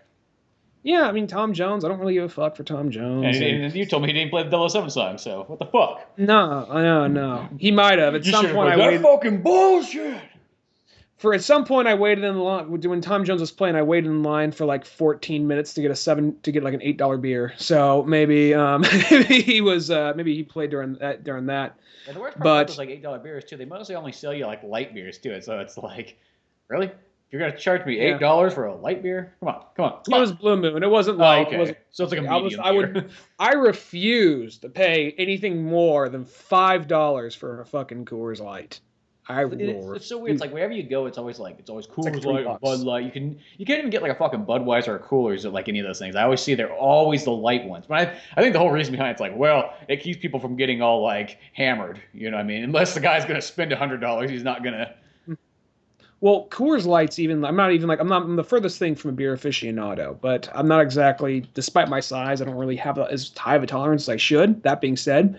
[SPEAKER 2] Yeah, I mean, Tom Jones. I don't really give a fuck for Tom Jones.
[SPEAKER 1] And you told me he didn't play the 007 song, so what the fuck?
[SPEAKER 2] No. He might have. At
[SPEAKER 1] You
[SPEAKER 2] some
[SPEAKER 1] should have
[SPEAKER 2] point, I
[SPEAKER 1] that
[SPEAKER 2] waited.
[SPEAKER 1] fucking bullshit.
[SPEAKER 2] At some point, I waited in line when Tom Jones was playing. I waited in line for like 14 minutes to get like an $8 beer. So maybe, maybe he played during that.
[SPEAKER 1] And the worst part about
[SPEAKER 2] But
[SPEAKER 1] those like $8 beers too, they mostly only sell you like light beers too. So it's like, really? You're gonna charge me
[SPEAKER 2] Yeah.
[SPEAKER 1] $8 for a light beer? Come on.
[SPEAKER 2] it was Blue Moon. It wasn't
[SPEAKER 1] Oh,
[SPEAKER 2] like
[SPEAKER 1] okay.
[SPEAKER 2] it wasn't.
[SPEAKER 1] So it's like a medium beer.
[SPEAKER 2] I refuse to pay anything more than $5 for a fucking Coors Light. I roar.
[SPEAKER 1] It's so weird. It's like wherever you go, it's always Coors
[SPEAKER 2] like
[SPEAKER 1] Light or Bud Light. You can't even get like a fucking Budweiser or Coolers at like any of those things. I always see they're always the light ones. But I think the whole reason behind it's like, well, it keeps people from getting all like hammered. You know what I mean? Unless the guy's gonna spend $100, he's not gonna.
[SPEAKER 2] Well, Coors Light's I'm the furthest thing from a beer aficionado, but I'm not exactly, despite my size, I don't really have as high of a tolerance as I should. That being said,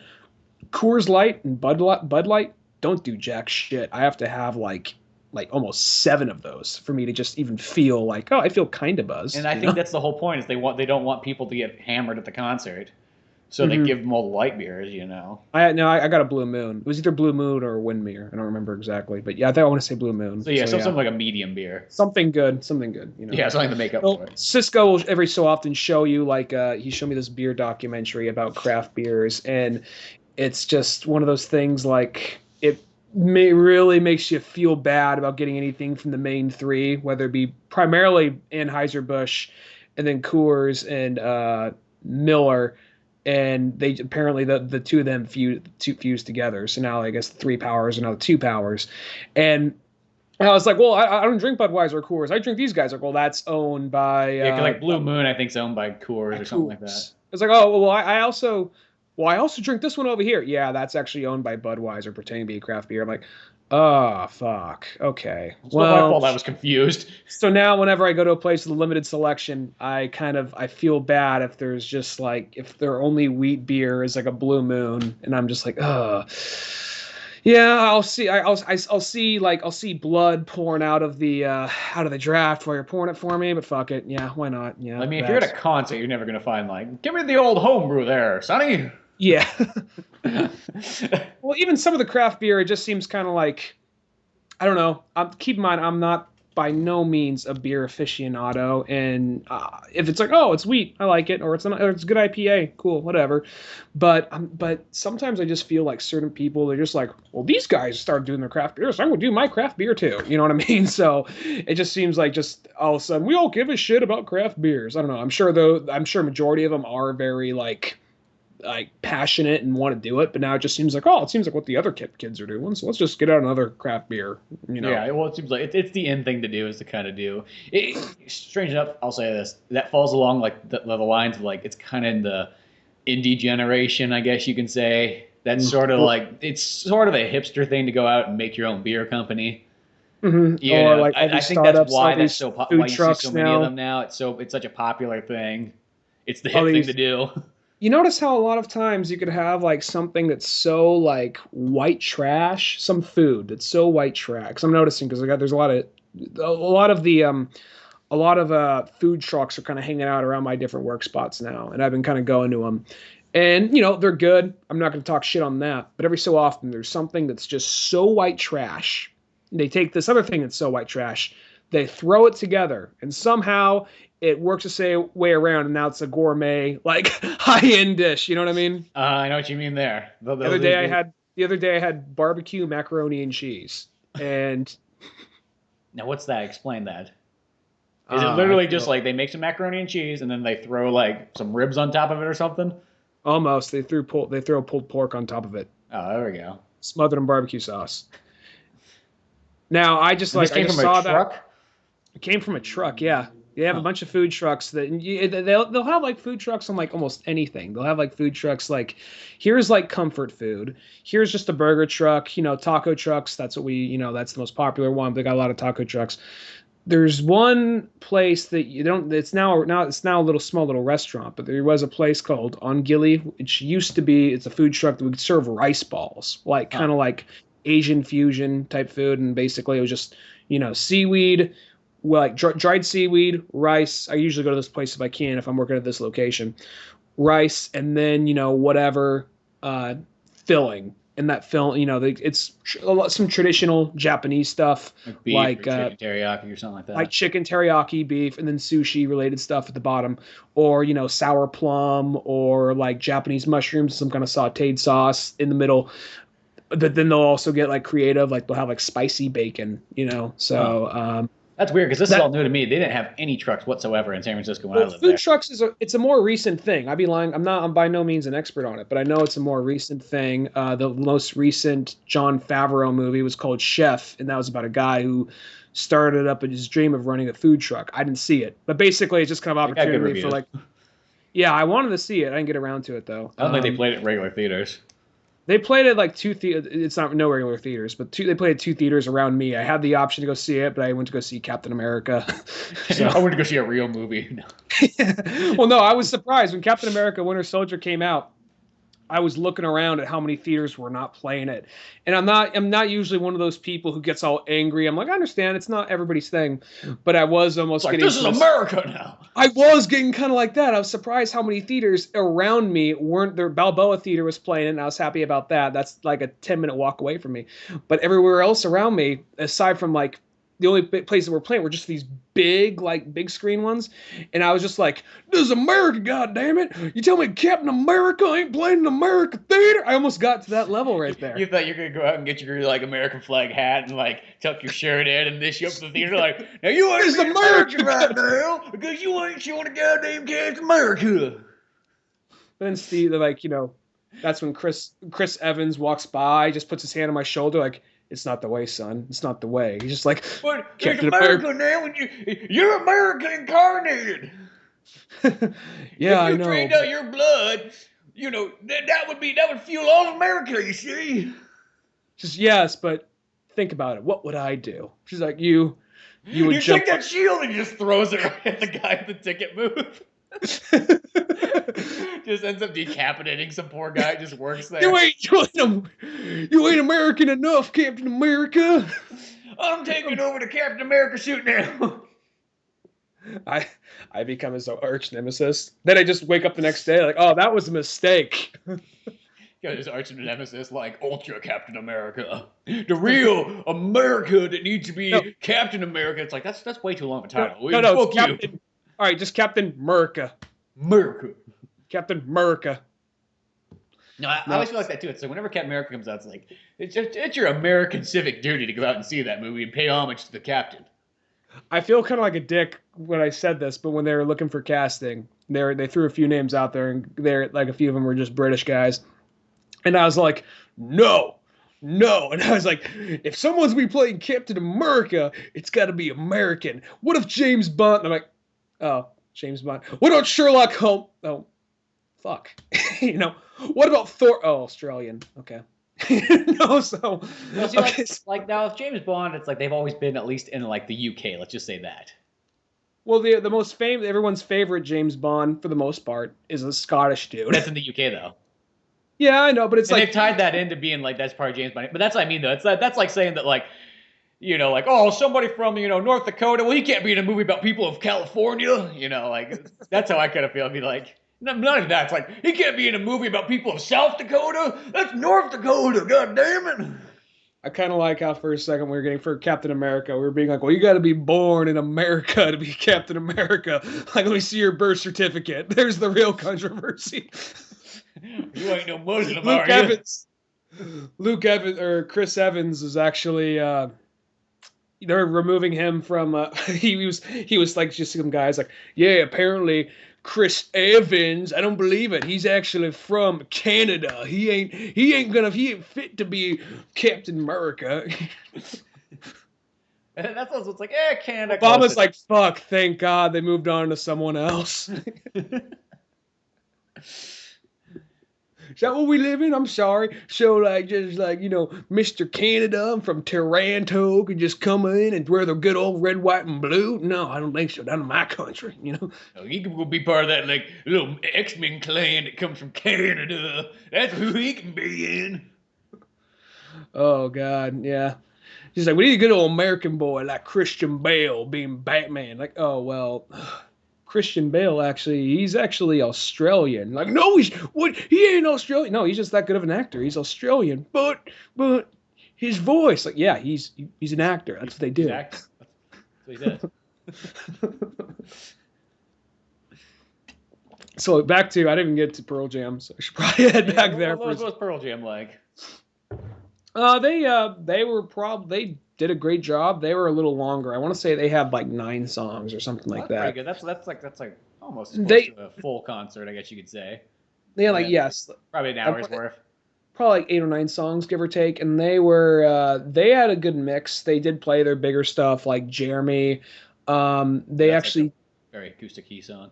[SPEAKER 2] Coors Light and Bud Light don't do jack shit. I have to have like almost 7 of those for me to just even feel like, oh, I feel kind of buzzed.
[SPEAKER 1] And I think that's the whole point is they don't want people to get hammered at the concert. So they give them all the light beers, you know.
[SPEAKER 2] I got a Blue Moon. It was either Blue Moon or Windmere. I don't remember exactly, but yeah, I think I want to say Blue Moon.
[SPEAKER 1] So yeah, something like a medium beer.
[SPEAKER 2] Something good, you know.
[SPEAKER 1] Yeah, something to make up for it.
[SPEAKER 2] Cisco will every so often show you he showed me this beer documentary about craft beers, and it's just one of those things like it really makes you feel bad about getting anything from the main 3, whether it be primarily Anheuser-Busch and then Coors and Miller. And they apparently the 2 of them fused together. So now I guess 3 powers and now 2 powers. And I was like, well, I don't drink Budweiser or Coors. I drink these guys. Like, well, that's owned by
[SPEAKER 1] like Blue Moon, I think is owned by Coors or something like that.
[SPEAKER 2] It's like, oh well, I also drink this one over here. Yeah, that's actually owned by Budweiser, pretending to be a craft beer. I'm like, oh fuck. Okay.
[SPEAKER 1] It's not my fault I was confused.
[SPEAKER 2] So now whenever I go to a place with a limited selection, I feel bad if there's just like if their only wheat beer is like a Blue Moon, and I'm just like, yeah, I'll see blood pouring out of the draft while you're pouring it for me, but fuck it. Yeah, why not? Yeah.
[SPEAKER 1] I mean, if you're at a concert, you're never gonna find like, give me the old homebrew there, Sonny.
[SPEAKER 2] Yeah. Well, even some of the craft beer, it just seems kind of like, I don't know. Keep in mind, I'm not by no means a beer aficionado, and if it's like, oh, it's wheat, I like it, or it's a good IPA, cool, whatever. But sometimes I just feel like certain people, they're just like, well, these guys started doing their craft beers, so I'm gonna do my craft beer too. You know what I mean? So it just seems like just all of a sudden we all give a shit about craft beers. I don't know. I'm sure majority of them are very like passionate and want to do it, but now it just seems like, what the other kids are doing, so let's just get out another craft beer, you know. Yeah,
[SPEAKER 1] well, it seems like it's the end thing to do, is to kind of do it. Strange enough, I'll say this, that falls along like the lines of like, it's kind of in the indie generation, I guess you can say. That's sort of like, it's sort of a hipster thing to go out and make your own beer company.
[SPEAKER 2] Mm-hmm.
[SPEAKER 1] You know, like I think that's why that's so popular. Why you see so many of them now. It's such a popular thing. It's the hip thing to do.
[SPEAKER 2] You notice how a lot of times you could have like something that's so like white trash, some food that's so white trash. Because I'm noticing, because there's a lot of food trucks are kind of hanging out around my different work spots now, and I've been kind of going to them. And, you know, they're good. I'm not going to talk shit on that. But every so often there's something that's just so white trash. They take this other thing that's so white trash, they throw it together, and somehow it works the same way around, and now it's a gourmet, like high-end dish. You know what I mean?
[SPEAKER 1] I know what you mean there.
[SPEAKER 2] The other day I had barbecue macaroni and cheese, and
[SPEAKER 1] now what's that? Explain that. Is it literally just like they make some macaroni and cheese, and then they throw like some ribs on top of it or something?
[SPEAKER 2] Almost. They throw pulled pork on top of it.
[SPEAKER 1] Oh, there we go.
[SPEAKER 2] Smothered in barbecue sauce. Now I just
[SPEAKER 1] like, I just saw that.
[SPEAKER 2] It came from a truck, yeah. They have a bunch of food trucks that they'll have like food trucks on like almost anything. They'll have like food trucks like, here's like comfort food. Here's just a burger truck, you know, taco trucks. That's what that's the most popular one. They got a lot of taco trucks. There's one place that it's now a little small little restaurant, but there was a place called On Gilly, which used to be, it's a food truck that would serve rice balls, like kind of like Asian fusion type food. And basically it was just, you know, seaweed, like dried seaweed, rice. I usually go to this place if I can, if I'm working at this location, rice, and then, you know, whatever filling. And that film, you know, it's some traditional Japanese stuff,
[SPEAKER 1] like beef, like chicken teriyaki or something like that.
[SPEAKER 2] Like chicken teriyaki, beef, and then sushi related stuff at the bottom, or, you know, sour plum, or like Japanese mushrooms, some kind of sautéed sauce in the middle. But then they'll also get like creative, like they'll have like spicy bacon, you know. So
[SPEAKER 1] That's weird because this is all new to me. They didn't have any trucks whatsoever in San Francisco when I lived
[SPEAKER 2] food
[SPEAKER 1] there.
[SPEAKER 2] trucks it's a more recent thing. I'd be lying. I'm by no means an expert on it, but I know it's a more recent thing. The most recent Jon Favreau movie was called Chef, and that was about a guy who started up his dream of running a food truck. I didn't see it, but basically it's just kind of opportunity for like. Yeah, I wanted to see it. I didn't get around to it though.
[SPEAKER 1] I don't think they played it in regular theaters.
[SPEAKER 2] They played it like it's not no regular theaters, but they played at 2 theaters around me. I had the option to go see it, but I went to go see Captain America.
[SPEAKER 1] So. I went to go see a real movie.
[SPEAKER 2] No. Well, no, I was surprised when Captain America Winter Soldier came out. I was looking around at how many theaters were not playing it. And I'm not usually one of those people who gets all angry. I'm like, I understand it's not everybody's thing, but I was almost getting
[SPEAKER 1] this is America now.
[SPEAKER 2] I was getting kind of like that. I was surprised how many theaters around me weren't there. Balboa Theater was playing it, and I was happy about that. That's like a 10-minute walk away from me. But everywhere else around me, aside from like the only places that were playing were just these big screen ones. And I was just like, this is America, goddammit. You tell me Captain America ain't playing in America theater? I almost got to that level right there.
[SPEAKER 1] You thought you were going to go out and get your like American flag hat and like tuck your shirt in and this you up to the theater like, now you ain't America right now because you ain't showing a goddamn Captain America.
[SPEAKER 2] But then Steve, like, that's when Chris Evans walks by, just puts his hand on my shoulder like, it's not the way, son. It's not the way. He's just like,
[SPEAKER 1] but there's America now, and you're America incarnated.
[SPEAKER 2] Yeah, I know.
[SPEAKER 1] If you drained out your blood, that would fuel all of America. You see?
[SPEAKER 2] Just yes, but think about it. What would I do? She's like, you would
[SPEAKER 1] take that shield and just throws it right at the guy at the ticket booth. Just ends up decapitating some poor guy. Just works there.
[SPEAKER 2] You ain't American enough, Captain America.
[SPEAKER 1] I'm taking over the Captain America suit now.
[SPEAKER 2] I become his arch nemesis. Then I just wake up the next day like, oh, that was a mistake.
[SPEAKER 1] Got his arch nemesis like Ultra Captain America, the real America that needs to be Captain America. It's like that's way too long of a title.
[SPEAKER 2] No, Captain. All right, just Captain America. Captain America.
[SPEAKER 1] No, I always feel like that too. It's like whenever Captain America comes out, it's like it's your American civic duty to go out and see that movie and pay homage to the captain.
[SPEAKER 2] I feel kind of like a dick when I said this, but when they were looking for casting, they threw a few names out there, and a few of them were just British guys, and I was like, no. And I was like, if someone's be playing Captain America, it's got to be American. What if James Bond? And I'm like, oh, James Bond. What about Sherlock Holmes? Oh, fuck. What about Thor? Oh, Australian. Okay. So
[SPEAKER 1] okay. Like now, if James Bond, it's like they've always been at least in like the UK. Let's just say that.
[SPEAKER 2] Well, the most famous, everyone's favorite James Bond for the most part is a Scottish dude.
[SPEAKER 1] That's in the UK though.
[SPEAKER 2] Yeah, I know, but it's
[SPEAKER 1] they've tied that into being like that's part of James Bond. But that's what I mean though. That's like saying that like. Somebody from, North Dakota, well, he can't be in a movie about people of California, that's how I kind of feel. I'd be like, none of that. It's like, he can't be in a movie about people of South Dakota. That's North Dakota, god damn it.
[SPEAKER 2] I kind of like how for a second we were getting for Captain America, we were being like, well, you got to be born in America to be Captain America. Like, let me see your birth certificate. There's the real controversy.
[SPEAKER 1] You ain't no Muslim, are you?
[SPEAKER 2] Luke Evans, or Chris Evans is actually... they're removing him from he was like just some guys like, yeah, apparently Chris Evans, I don't believe it, he's actually from Canada, he ain't fit to be Captain America.
[SPEAKER 1] That's also, it's like, Canada.
[SPEAKER 2] Obama's like, fuck, thank God they moved on to someone else. Is that what we live in? I'm sorry. So, Mr. Canada, I'm from Toronto, could just come in and wear the good old red, white, and blue? No, I don't think so. Not in my country,
[SPEAKER 1] No, he can be part of that, little X-Men clan that comes from Canada. That's who he can be in.
[SPEAKER 2] Oh, God, yeah. He's like, we need a good old American boy like Christian Bale being Batman. Like, oh, well... Christian Bale he's actually Australian. Like, no, he ain't Australian. No, he's just that good of an actor. He's Australian, but his voice, like, yeah, he's an actor. That's what they do.
[SPEAKER 1] That's what he did.
[SPEAKER 2] So back to, I didn't even get to Pearl Jam, so I should probably head back there.
[SPEAKER 1] What was Pearl Jam like?
[SPEAKER 2] They did a great job. They were a little longer. I want to say they had like 9 songs or something like
[SPEAKER 1] That's
[SPEAKER 2] that.
[SPEAKER 1] pretty good. That's like almost as close to a full concert, I guess you could say.
[SPEAKER 2] They had like yes,
[SPEAKER 1] probably an hour's worth.
[SPEAKER 2] Probably like 8 or 9 songs, give or take. And they had a good mix. They did play their bigger stuff like Jeremy. They actually
[SPEAKER 1] like very acoustic key song.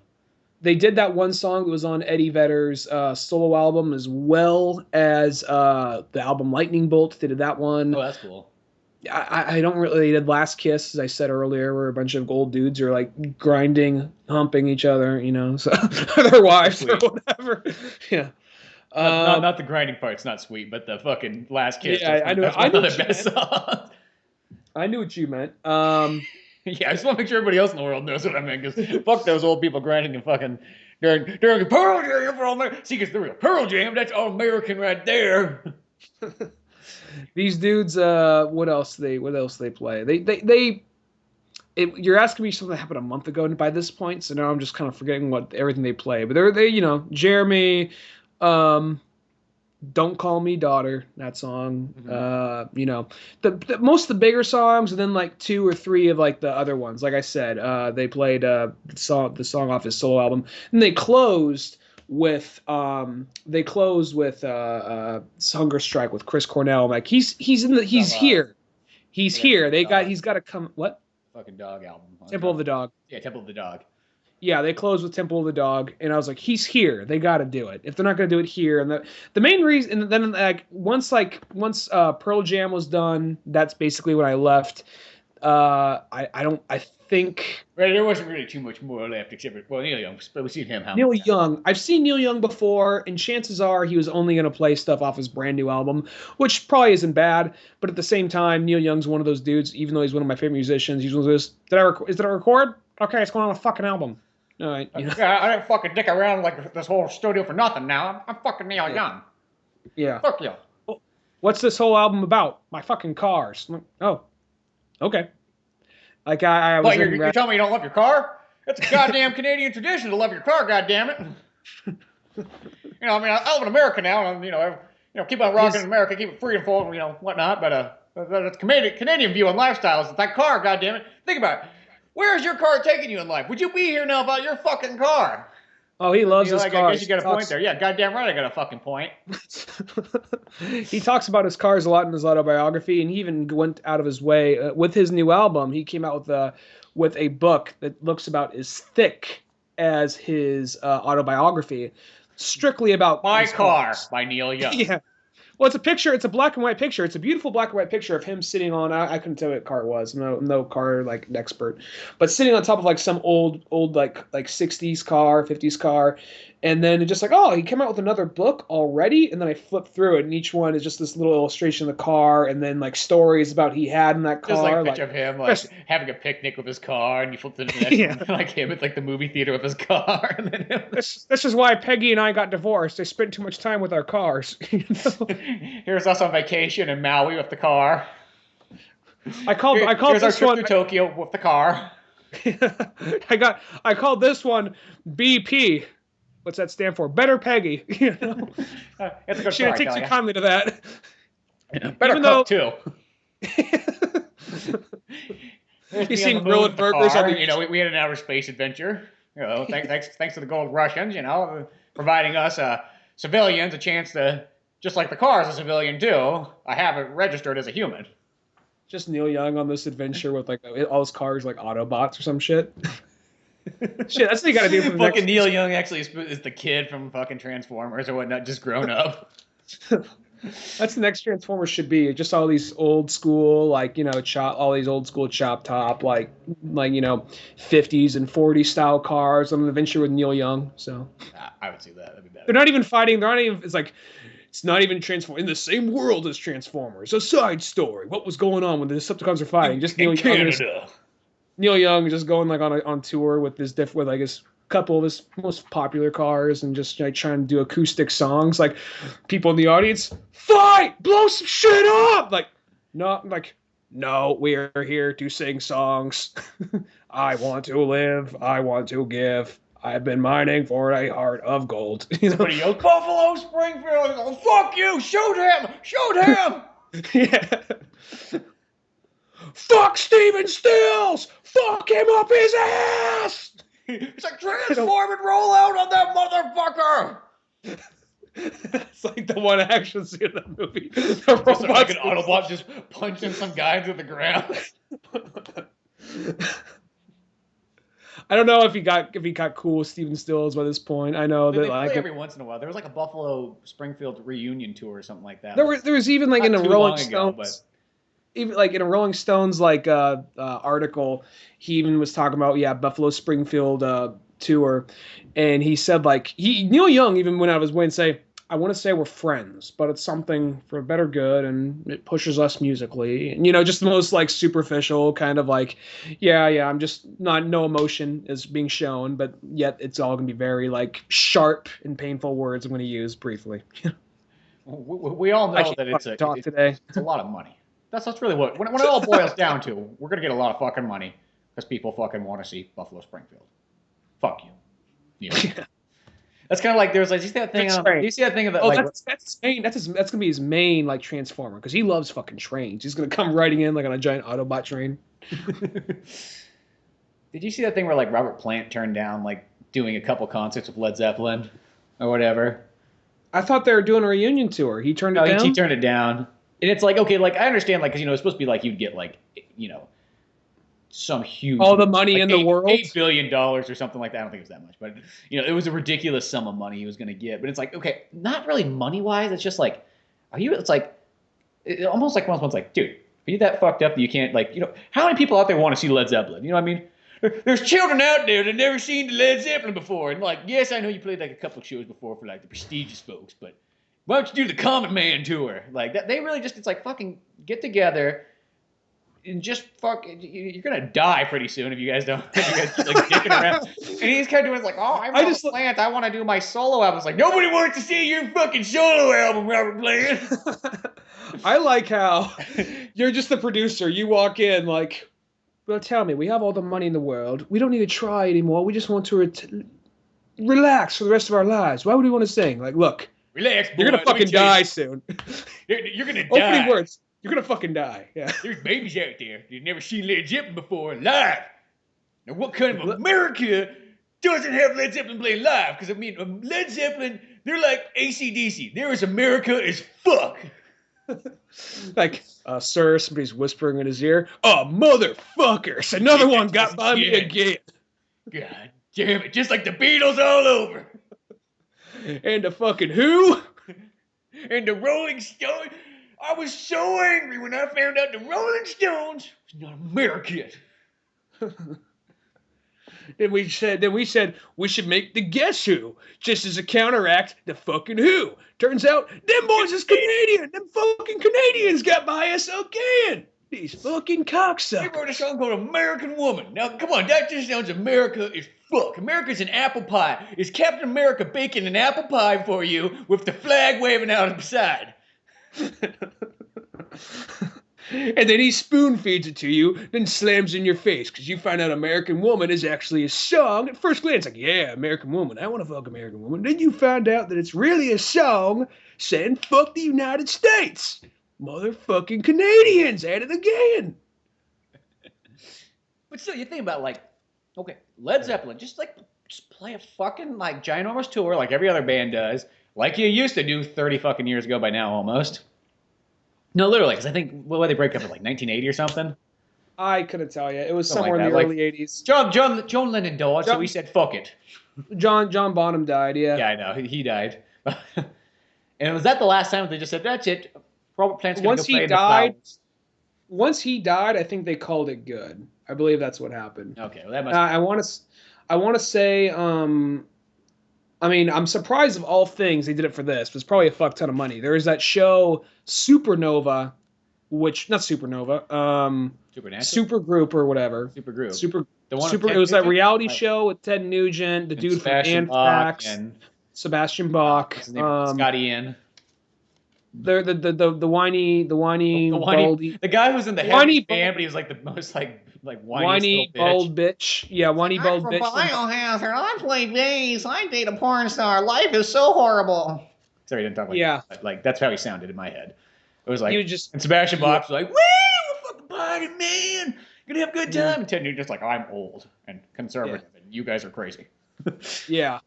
[SPEAKER 2] They did that one song that was on Eddie Vedder's solo album, as well as the album Lightning Bolt. They did that one.
[SPEAKER 1] Oh, that's cool.
[SPEAKER 2] I don't really. They did Last Kiss, as I said earlier, where a bunch of old dudes are like grinding, humping each other, so their wives or whatever. Yeah.
[SPEAKER 1] Not the grinding part's not sweet, but the fucking Last Kiss.
[SPEAKER 2] Yeah, I know.
[SPEAKER 1] One of the best songs.
[SPEAKER 2] I knew what you meant.
[SPEAKER 1] Yeah, I just want to make sure everybody else in the world knows what I meant, because fuck those old people grinding and fucking during Pearl Jam for all American. See, because the real Pearl Jam, that's all American right there.
[SPEAKER 2] These dudes, what else they play? You're asking me something that happened a month ago by this point, so now I'm just kind of forgetting everything they play. But they Jeremy, Don't Call Me Daughter, that song. The most of the bigger songs, and then like 2 or 3 of like the other ones. Like I said, they played the song off his solo album, and they closed with Hunger Strike with Chris Cornell. Like he's here. He's here. He's got to come. What?
[SPEAKER 1] Fucking Dog album.
[SPEAKER 2] Temple of the Dog.
[SPEAKER 1] Yeah, Temple of the Dog.
[SPEAKER 2] Yeah, they closed with Temple of the Dog, and I was like, he's here. They got to do it. If they're not going to do it here, and the main reason, and then once Pearl Jam was done, that's basically when I left. I think
[SPEAKER 1] there wasn't really too much more left except for Neil Young, but we've seen him.
[SPEAKER 2] Neil Young. I've seen Neil Young before, and chances are he was only going to play stuff off his brand new album, which probably isn't bad. But at the same time, Neil Young's one of those dudes. Even though he's one of my favorite musicians, he's one of those. Is it a record? Okay, it's going on a fucking album. All right.
[SPEAKER 1] Yeah, I don't fucking dick around like this whole studio for nothing now. I'm fucking Neil Young.
[SPEAKER 2] Yeah.
[SPEAKER 1] Fuck you.
[SPEAKER 2] What's this whole album about? My fucking cars. Oh. Okay. Like I was.
[SPEAKER 1] You're telling me you don't love your car? It's a goddamn Canadian tradition to love your car. Goddamn it. I mean, I live in America now, and keep on rocking in America, keep it free and full, whatnot. But that's Canadian view on lifestyle is that car. Goddamn it. Think about it. Where's your car taking you in life? Would you be here now about your fucking car?
[SPEAKER 2] Oh, he loves his cars.
[SPEAKER 1] I guess you got a point there. Yeah, goddamn right I got a fucking point.
[SPEAKER 2] He talks about his cars a lot in his autobiography, and he even went out of his way. With his new album, he came out with a book that looks about as thick as his autobiography, strictly about
[SPEAKER 1] My Car by Neil Young.
[SPEAKER 2] Yeah. Well, it's a picture. It's a black and white picture. It's a beautiful black and white picture of him sitting on. I couldn't tell what car it was. No car like expert, but sitting on top of like some old like 60s car, 50s car, and then it just like, oh, he came out with another book already, and then I flipped through it, and each one is just this little illustration of the car, and then like stories about he had in that car.
[SPEAKER 1] Just like a picture of him like having a picnic with his car, and you flip to the next one, like him at like the movie theater with his car. And then
[SPEAKER 2] this is why Peggy and I got divorced. They spent too much time with our cars.
[SPEAKER 1] Here's us on vacation in Maui with the car.
[SPEAKER 2] I called
[SPEAKER 1] here's
[SPEAKER 2] this
[SPEAKER 1] our
[SPEAKER 2] one
[SPEAKER 1] trip to Tokyo with the car.
[SPEAKER 2] I called this one BP. What's that stand for? Better Peggy.
[SPEAKER 1] It's a good
[SPEAKER 2] she didn't take too kindly to that.
[SPEAKER 1] Yeah, better cook too.
[SPEAKER 2] You seen grilled burgers on
[SPEAKER 1] the we had an outer space adventure. Thanks to the gold Russians, providing us civilians a chance to, just like the car is a civilian too, I have it registered as a human.
[SPEAKER 2] Just Neil Young on this adventure with like all his cars like Autobots or some shit. Shit, that's what you gotta do for the
[SPEAKER 1] fucking Neil Young actually is the kid from fucking Transformers or whatnot, just grown up.
[SPEAKER 2] That's the next Transformers should be. Just all these old school, all these old school chop top, 50s and 40s style cars on an adventure with Neil Young. So
[SPEAKER 1] I would see that. That'd be better.
[SPEAKER 2] They're not even fighting. They're not even. It's not even in the same world as Transformers. A side story. What was going on when the Decepticons are fighting? Just Neil Young. Neil Young just going on tour with his couple of his most popular cars and just trying to do acoustic songs. Like people in the audience, fight, blow some shit up. No, we are here to sing songs. I want to live. I want to give. I've been mining for a heart of gold.
[SPEAKER 1] But he yells, Buffalo Springfield. Oh, fuck you! Shoot him! Shoot him!
[SPEAKER 2] Yeah. fuck Steven Stills! Fuck him up his ass!
[SPEAKER 1] It's like, transform and roll out on that motherfucker!
[SPEAKER 2] It's like the one action scene of the movie. The
[SPEAKER 1] just like an Autobot just punching some guy into the ground.
[SPEAKER 2] I don't know if he got cool with Steven Stills by this point. I know
[SPEAKER 1] they play every once in a while. There was like a Buffalo Springfield reunion tour or something like that.
[SPEAKER 2] There was even like in a Rolling Stones, even like in a Rolling Stones like article, he even was talking about Buffalo Springfield tour, and he said like Neil Young even went out of his way and say, I want to say we're friends, but it's something for a better good, and it pushes us musically. And, just the most, like, superficial kind of, like, I'm just no emotion is being shown, but yet it's all going to be very, like, sharp and painful words I'm going to use briefly.
[SPEAKER 1] We all know that it's a lot of money. That's really what, when it all boils down to, we're going to get a lot of fucking money because people fucking want to see Buffalo Springfield. Fuck you. Yeah. That's kind of like there's like you see that thing of that
[SPEAKER 2] that's gonna be his main like transformer because he loves fucking trains. He's gonna come riding in like on a giant Autobot train.
[SPEAKER 1] Did you see that thing where like Robert Plant turned down like doing a couple concerts with Led Zeppelin or whatever?
[SPEAKER 2] I thought they were doing a reunion tour. He turned it down.
[SPEAKER 1] He turned it down, and it's like okay, like I understand like because it's supposed to be like you'd get like some huge
[SPEAKER 2] all the money in the world,
[SPEAKER 1] $8 billion or something like that. I don't think it was that much, but it was a ridiculous sum of money he was going to get. But it's like, okay, not really money wise. It's just like, it's like, almost like one's like, dude, are you that fucked up that you can't how many people out there want to see Led Zeppelin? You know what I mean? There's children out there that never seen Led Zeppelin before. And like, yes, I know you played like a couple of shows before for like the prestigious folks, but why don't you do the Common Man tour? Like that, they really just, it's like fucking get together. And just you're gonna die pretty soon if you guys don't. If you guys like dicking around. And he's kind of doing like, oh, I'm Robert Plant. I want to do my solo album. It's like nobody wants to see your fucking solo album, Robert Plant.
[SPEAKER 2] I like how you're just the producer. You walk in like, well, tell me, we have all the money in the world. We don't need to try anymore. We just want to relax for the rest of our lives. Why would we want to sing? Like, look,
[SPEAKER 1] relax, boy.
[SPEAKER 2] You're gonna fucking die soon.
[SPEAKER 1] You're gonna die.
[SPEAKER 2] Opening words. You're gonna fucking die. Yeah.
[SPEAKER 1] There's babies out there you've never seen Led Zeppelin before live. Now, what kind of America doesn't have Led Zeppelin playing live? Because I mean, Led Zeppelin, they're like AC/DC. They're as America as fuck.
[SPEAKER 2] Like, sir, somebody's whispering in his ear. Oh, motherfuckers! Another one got by me again.
[SPEAKER 1] God damn it! Just like the Beatles all over.
[SPEAKER 2] And the fucking who?
[SPEAKER 1] And the Rolling Stones. I was so angry when I found out the Rolling Stones was not American.
[SPEAKER 2] Then we said we should make the Guess Who just as a counteract to fucking Who. Turns out them boys is Canadian. Them fucking Canadians got by us again. These fucking cocksuckers.
[SPEAKER 1] They wrote a song called American Woman. Now, come on, that just sounds America is fuck. America's an apple pie. Is Captain America baking an apple pie for you with the flag waving out of the side?
[SPEAKER 2] And then he spoon feeds it to you, then slams in your face because you find out American Woman is actually a song. At first glance, like, yeah, American Woman. I want to fuck American Woman. Then you find out that it's really a song saying fuck the United States. Motherfucking Canadians at it again.
[SPEAKER 1] But still, you think about like, okay, Led Zeppelin, just play a fucking like ginormous tour like every other band does. Like you used to do 30 fucking years ago by now, almost. No, literally, because I think, what did they break up in, like 1980 or something?
[SPEAKER 2] I couldn't tell you. It was
[SPEAKER 1] something
[SPEAKER 2] somewhere
[SPEAKER 1] like
[SPEAKER 2] in the early 80s.
[SPEAKER 1] John Lennon died, so we said, fuck it.
[SPEAKER 2] John Bonham died, yeah.
[SPEAKER 1] Yeah, I know. He died. And was that the last time they just said, that's it? Robert Plant's going to go play in the flowers?
[SPEAKER 2] Once he died, I think they called it good. I believe that's what happened.
[SPEAKER 1] Okay, well, that must
[SPEAKER 2] I want to say, I mean, I'm surprised of all things they did it for this. But it's probably a fuck ton of money. There is that show Supernova, not Supernova, Supergroup or whatever.
[SPEAKER 1] Supergroup.
[SPEAKER 2] It was that reality show with Ted Nugent, the dude from Anthrax, and Sebastian Bach,
[SPEAKER 1] Scotty Ian.
[SPEAKER 2] The whiny baldy.
[SPEAKER 1] The guy who's in the heavy band, but he was like the most like whiny
[SPEAKER 2] bald bitch. Yeah, whiny bald bitch.
[SPEAKER 3] Biohazard. I play bass. I date a porn star. Life is so horrible.
[SPEAKER 1] Sorry, he didn't talk like that. Like that's how he sounded in my head. It was like
[SPEAKER 2] and
[SPEAKER 1] Sebastian Bach was like, "Woo, we'll fucking excited, man. Gonna have a good time. And 10 you're just like, oh, I'm old and conservative, and you guys are crazy.
[SPEAKER 2] Yeah.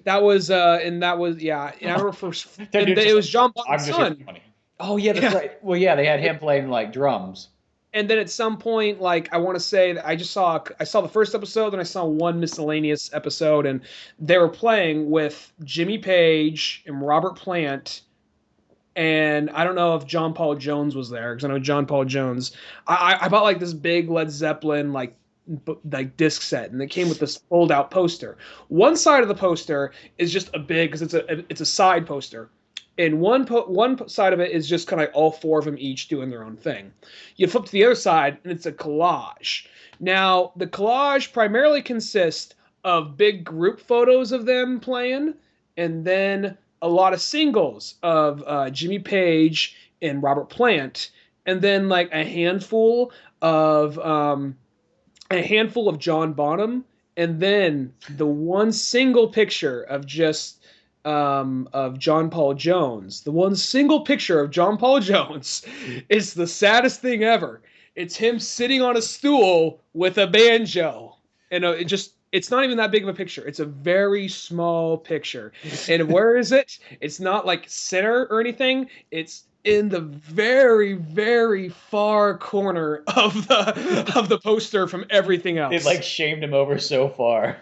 [SPEAKER 2] That was and I remember first and it
[SPEAKER 1] just
[SPEAKER 2] was John
[SPEAKER 1] I'm
[SPEAKER 2] Bottom's
[SPEAKER 1] just here
[SPEAKER 2] son.
[SPEAKER 1] for money. Oh yeah, that's right. Well, yeah, they had him playing like drums.
[SPEAKER 2] And then at some point, like I want to say that I saw the first episode, and I saw one miscellaneous episode, and they were playing with Jimmy Page and Robert Plant, and I don't know if John Paul Jones was there because I know John Paul Jones. I bought like this big Led Zeppelin like disc set, and it came with this fold out poster. One side of the poster is just a big because it's a side poster. And one side of it is just kind of like all four of them each doing their own thing. You flip to the other side, and it's a collage. Now, the collage primarily consists of big group photos of them playing, and then a lot of singles of Jimmy Page and Robert Plant, and then like a handful of John Bonham, and then the one single picture of just of John Paul Jones. The one single picture of John Paul Jones is the saddest thing ever. It's him sitting on a stool with a banjo. And it's not even that big of a picture. It's a very small picture. And where is it? It's not like center or anything. It's in the very, very far corner of the poster from everything else.
[SPEAKER 1] It like shamed him over so far.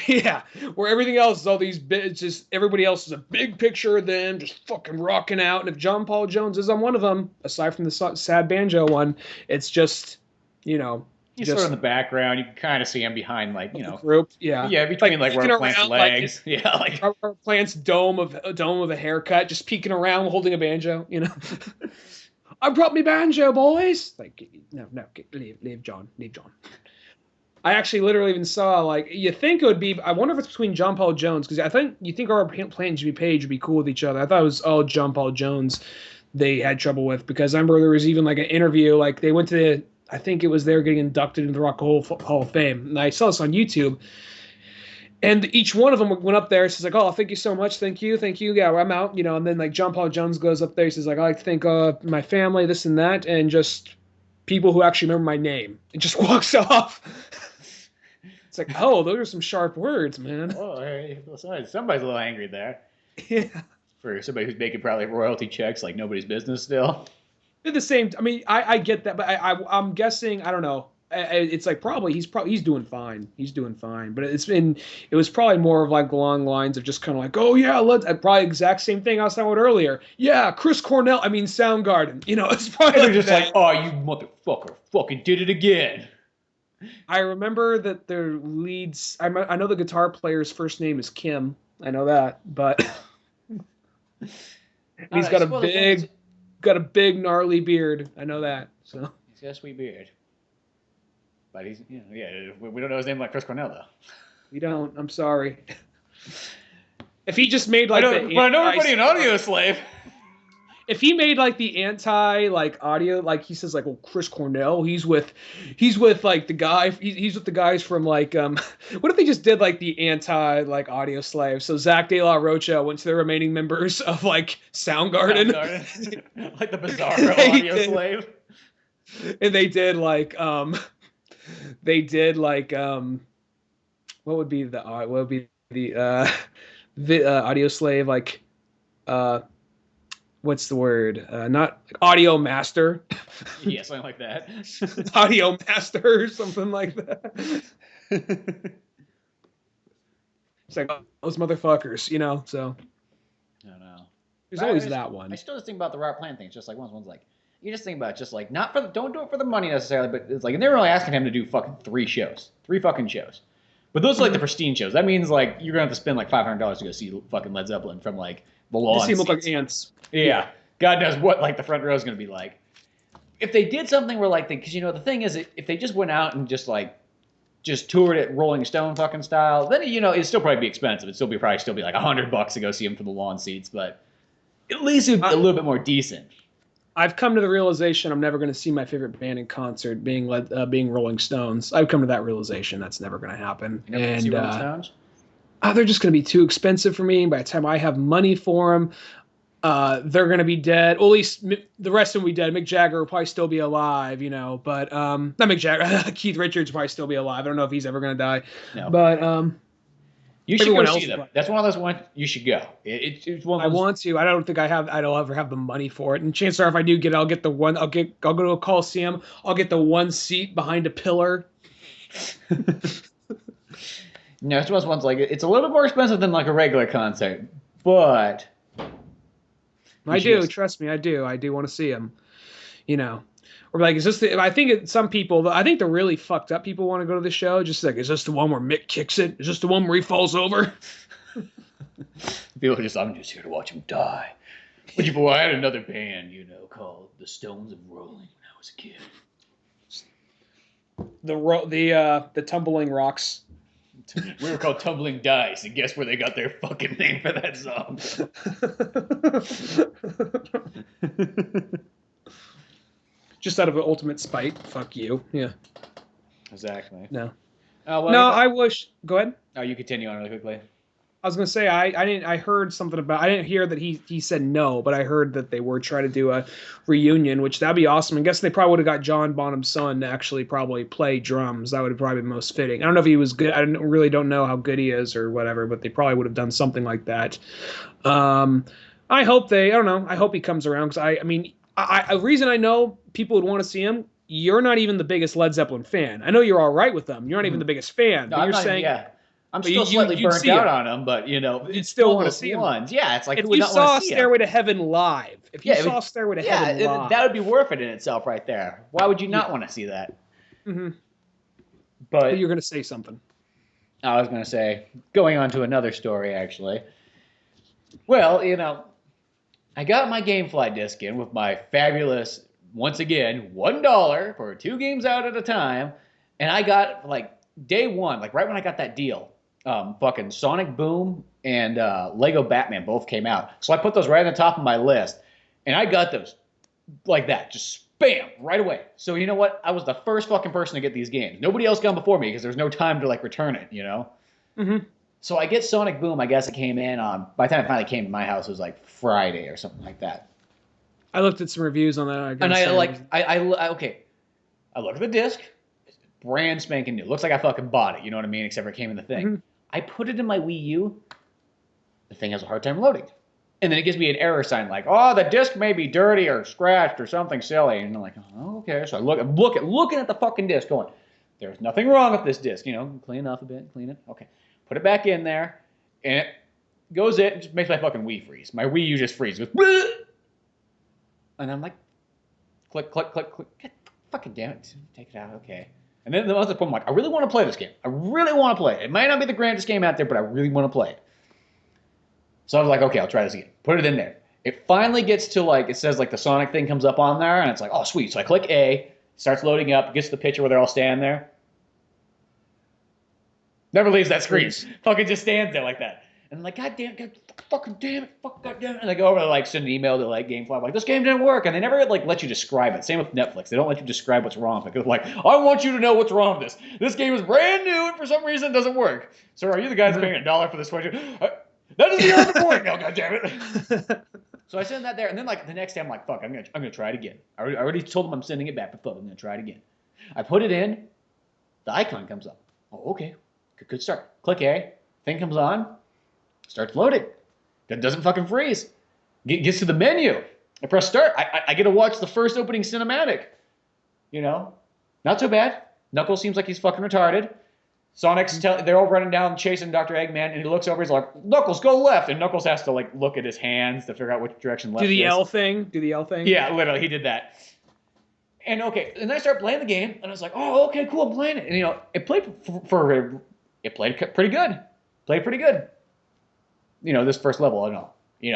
[SPEAKER 2] Yeah, where everything else is all these bits, just everybody else is a big picture of them just fucking rocking out. And if John Paul Jones is on one of them, aside from the sad banjo one, it's just,
[SPEAKER 1] He's sort of in the background. You can kind of see him behind, like,
[SPEAKER 2] group. Yeah.
[SPEAKER 1] Yeah, between like Robert Plant's legs.
[SPEAKER 2] Like, yeah, like Robert Plant's dome of a haircut, just peeking around holding a banjo, I brought me banjo, boys. Like, no, leave John. I actually literally even saw, like, you think it would be, I wonder if it's between John Paul Jones, because you think our Plant and Jimmy Page would be cool with each other. I thought it was all John Paul Jones they had trouble with, because I remember there was even, like, an interview, like, they went to, I think it was they were getting inducted into the Rock and Roll Hall of Fame, and I saw this on YouTube, and each one of them went up there, says, like, oh, thank you so much, thank you, yeah, I'm out, and then, like, John Paul Jones goes up there, he says, like, I like to thank my family, this and that, and just people who actually remember my name, and just walks off. It's like, oh, those are some sharp words, man.
[SPEAKER 1] Oh, hey, somebody's a little angry there.
[SPEAKER 2] Yeah.
[SPEAKER 1] For somebody who's making probably royalty checks like nobody's business still.
[SPEAKER 2] They're the same. I mean, I get that, but I'm guessing, I don't know. It's like he's doing fine. He's doing fine. But it was probably more of like along lines of just kind of like, oh yeah, probably exact same thing I was talking about earlier. Yeah, Chris Cornell. I mean, Soundgarden. It's probably
[SPEAKER 1] like just that. Like, oh, you motherfucker, fucking did it again.
[SPEAKER 2] I remember that their leads. I know the guitar player's first name is Kim. I know that, but he's got a big gnarly beard. I know that. So
[SPEAKER 1] he's got a sweet beard, but he's we don't know his name like Chris Cornell though.
[SPEAKER 2] We don't. I'm sorry. If he just made like
[SPEAKER 1] I know everybody in Audio Slave.
[SPEAKER 2] If he made like the anti like audio, like he says like, well, Chris Cornell, he's with like the guy, he's with the guys from like what if they just did like the anti like Audio Slave? So Zach De La Rocha went to the remaining members of like Soundgarden.
[SPEAKER 1] Like the Bizarro Audio Slave.
[SPEAKER 2] And they did like what would be the Audio Slave like what's the word? Not Audio Master.
[SPEAKER 1] Yeah, something like that.
[SPEAKER 2] Audio Master or something like that. It's like, those motherfuckers, so.
[SPEAKER 1] I don't know.
[SPEAKER 2] There's always that one.
[SPEAKER 1] I still just think about the Robert Plant thing. It's just like, one's like, you just think about it, just like, don't do it for the money necessarily, but it's like, and they're really asking him to do fucking 3 fucking shows. But those are like the pristine shows. That means like, you're going to have to spend like $500 to go see fucking Led Zeppelin from like, the lawn.
[SPEAKER 2] They seem look like ants.
[SPEAKER 1] Yeah. God knows what like the front row is going to be like. If they did something where like because the thing is if they just went out and just toured it Rolling Stone fucking style, then it'd still probably be expensive. It'd probably still be like $100 to go see them for the lawn seats, but at least it'd be a little bit more decent.
[SPEAKER 2] I've come to the realization I'm never going to see my favorite band in concert being Rolling Stones. I've come to that realization that's never going to happen.
[SPEAKER 1] You never see Rolling Stones?
[SPEAKER 2] They're just going to be too expensive for me. By the time I have money for them, they're going to be dead. Well, at least the rest of them will be dead. Mick Jagger will probably still be alive, but not Mick Jagger. Keith Richards will probably still be alive. I don't know if he's ever going to die.
[SPEAKER 1] No.
[SPEAKER 2] But
[SPEAKER 1] you should go see them. That's one of those ones you should go. It's one of those...
[SPEAKER 2] I want to. I don't think I'll ever have the money for it. And chances are, if I do get it, I'll get the one. I'll go to a Coliseum. I'll get the one seat behind a pillar.
[SPEAKER 1] No, it's one of those ones like it's a little bit more expensive than like a regular concert, but
[SPEAKER 2] I do. Trust me, I do. I do want to see him. Or like, is this I think some people, I think the really fucked up people want to go to the show. Just like, is this the one where Mick kicks it? Is this the one where he falls over?
[SPEAKER 1] People are I'm just here to watch him die. But I had another band, called the Stones of Rolling when I was a kid.
[SPEAKER 2] The Tumbling Rocks.
[SPEAKER 1] We were called Tumbling Dice, and guess where they got their fucking name for that song?
[SPEAKER 2] Just out of an ultimate spite. Fuck you. Yeah.
[SPEAKER 1] Exactly.
[SPEAKER 2] No. I wish. Go ahead.
[SPEAKER 1] Oh, you continue on really quickly.
[SPEAKER 2] I was gonna say I heard something about. I didn't hear that he said no, but I heard that they were trying to do a reunion, which that'd be awesome. I guess they probably would have got John Bonham's son to actually probably play drums. That would have probably been most fitting. I don't know if he was good. I really don't know how good he is or whatever, but they probably would have done something like that. I hope I don't know. I hope he comes around because a reason I know people would want to see him. You're not even the biggest Led Zeppelin fan. I know you're all right with them. You're not even the biggest fan.
[SPEAKER 1] No,
[SPEAKER 2] but
[SPEAKER 1] I'm
[SPEAKER 2] you're
[SPEAKER 1] not,
[SPEAKER 2] saying.
[SPEAKER 1] Yeah. I'm still slightly burnt out on them, but
[SPEAKER 2] you'd still want to see them.
[SPEAKER 1] Yeah, it's like
[SPEAKER 2] if you saw Stairway to Heaven live, Stairway to Heaven live,
[SPEAKER 1] that would be worth it in itself, right there. Why would you not want to see that?
[SPEAKER 2] Mm-hmm.
[SPEAKER 1] But
[SPEAKER 2] you're going to say something.
[SPEAKER 1] I was going to say, going on to another story, actually. Well, I got my Gamefly disc in with my fabulous, once again, $1 for 2 games out at a time, and I got day one, right when I got that deal. Fucking Sonic Boom and Lego Batman both came out. So I put those right on the top of my list. And I got those like that. Just bam, right away. So you know what? I was the first fucking person to get these games. Nobody else got before me because there's no time to return it,
[SPEAKER 2] Mm-hmm.
[SPEAKER 1] So I get Sonic Boom. I guess it came in on, by the time it finally came to my house, it was Friday or something like that.
[SPEAKER 2] I looked at some reviews on that.
[SPEAKER 1] And I look at the disc. Brand spanking new. Looks like I fucking bought it. You know what I mean? Except for it came in the thing. Mm-hmm. I put it in my Wii U. The thing has a hard time loading. And then it gives me an error sign the disc may be dirty or scratched or something silly. And I'm like, oh, okay. So I looking at the fucking disc going, there's nothing wrong with this disc. Clean it off a bit, clean it. Okay. Put it back in there. And it goes in. It just makes my fucking Wii freeze. My Wii U just freezes. Goes, bleh! And I'm like, click, click, click, click. God, fucking damn it. Take it out. Okay. And then the point, I really want to play this game. I really want to play it. It might not be the grandest game out there, but I really want to play it. So I was like, okay, I'll try this again. Put it in there. It finally gets to it says the Sonic thing comes up on there, and it's oh, sweet. So I click A, starts loading up, gets to the picture where they're all standing there. Never leaves that screen. Fucking just stands there like that. And I'm like, God damn it, fucking damn it, fuck, God damn it. And I go over to send an email to Gamefly. I'm this game didn't work. And they never let you describe it. Same with Netflix. They don't let you describe what's wrong. I want you to know what's wrong with this. This game is brand new and for some reason it doesn't work. So are you the guy that's paying $1 for this Switch? That is the other point. No, God damn it. So I send that there. And then the next day I'm like, fuck, I'm gonna try it again. I already told them I'm sending it back, but fuck, I'm gonna try it again. I put it in. The icon comes up. Oh, okay. Good start. Click A. Thing comes on. Starts loading. That doesn't fucking freeze. Gets to the menu. I press start. I get to watch the first opening cinematic. Not so bad. Knuckles seems like he's fucking retarded. Sonic's they're all running down chasing Dr. Eggman, and he looks over. He's like, Knuckles, go left. And Knuckles has to look at his hands to figure out which direction left is.
[SPEAKER 2] Do the L thing.
[SPEAKER 1] Yeah, literally, he did that. And okay, and then I start playing the game, and I was like, oh, okay, cool, I'm playing it. And it played it played pretty good. Played pretty good. This first level, I know.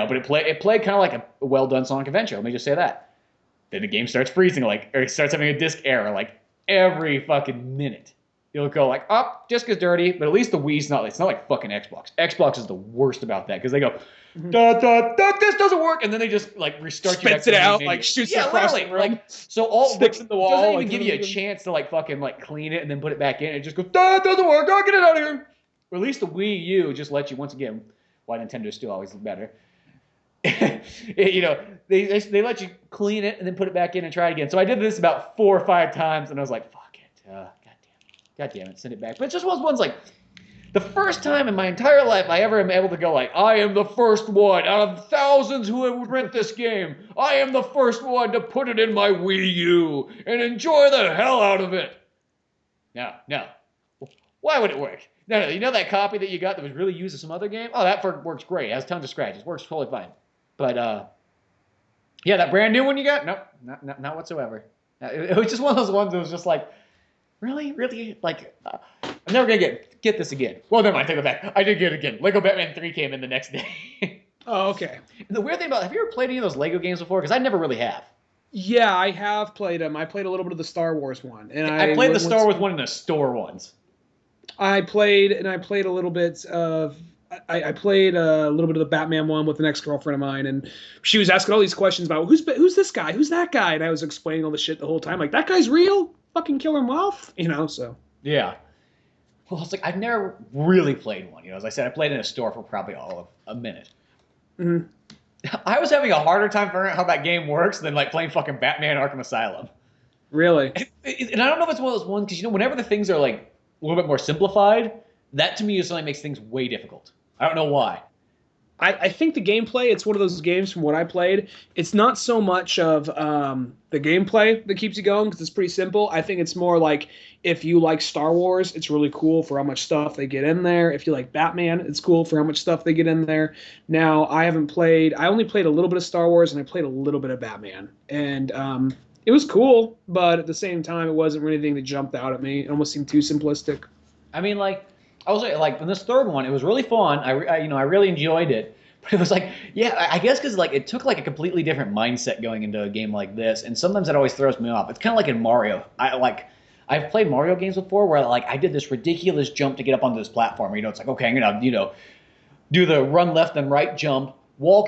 [SPEAKER 1] But it played kind of like a well-done Sonic Adventure. Let me just say that. Then the game starts freezing, or it starts having a disc error, every fucking minute. You'll go disc is dirty, but at least the Wii's it's not like fucking Xbox. Xbox is the worst about that, because they go, this doesn't work, and then they just restart you.
[SPEAKER 2] Spits it out, shoots it across the room.
[SPEAKER 1] So all
[SPEAKER 2] sticks in the wall.
[SPEAKER 1] Doesn't even give you a chance to fucking clean it and then put it back in. It just goes, that doesn't work, I'll get it out of here. Or at least the Wii U just lets you, once again, why Nintendo still always better. you know, they let you clean it and then put it back in and try it again. So I did this about 4 or 5 times, and I was like, fuck it, god damn it, send it back. But it's just one of those ones like the first time in my entire life I ever am able to go like, I am the first one out of thousands who would rent this game. I am the first one to put it in my Wii U and enjoy the hell out of it. No. Why would it work? No, you know that copy that you got that was really used in some other game? Oh, that works great. It has tons of scratches. Works totally fine. But, yeah, that brand new one you got? Nope, not whatsoever. It was just one of those ones that was just like, really? Like, I'm never going to get this again. Well, never mind, take it back. I did get it again. Lego Batman 3 came in the next day.
[SPEAKER 2] Oh, okay.
[SPEAKER 1] And the weird thing have you ever played any of those Lego games before? Because I never really have.
[SPEAKER 2] Yeah, I have played them. I played a little bit of the Star Wars one. And
[SPEAKER 1] I played the Star Wars one in the store ones.
[SPEAKER 2] I played a little bit of... I played a little bit of the Batman one with an ex-girlfriend of mine, and she was asking all these questions about who's this guy, who's that guy, and I was explaining all the shit the whole time, like, that guy's real, fucking Killer Moth, so.
[SPEAKER 1] Yeah. Well, it's like I've never really played one. As I said, I played in a store for probably all of a minute.
[SPEAKER 2] Mm-hmm.
[SPEAKER 1] I was having a harder time figuring out how that game works than like playing fucking Batman Arkham Asylum.
[SPEAKER 2] Really?
[SPEAKER 1] And I don't know if it's one of those ones because whenever the things are like a little bit more simplified, that to me is something that makes things way difficult. I don't know why.
[SPEAKER 2] I think the gameplay, it's one of those games from what I played, it's not so much of the gameplay that keeps you going because it's pretty simple. I think it's more like if you like Star Wars, it's really cool for how much stuff they get in there. If you like Batman, it's cool for how much stuff they get in there. Now, I only played a little bit of Star Wars and I played a little bit of Batman. And it was cool, but at the same time, it wasn't anything that jumped out at me. It almost seemed too simplistic.
[SPEAKER 1] I mean, like, I was like, in this third one, it was really fun. I really enjoyed it. But it was like, yeah, I guess because like it took like a completely different mindset going into a game like this, and sometimes that always throws me off. It's kind of like in Mario. I've played Mario games before where like I did this ridiculous jump to get up onto this platform. It's like, okay, I'm gonna do the run left and right jump,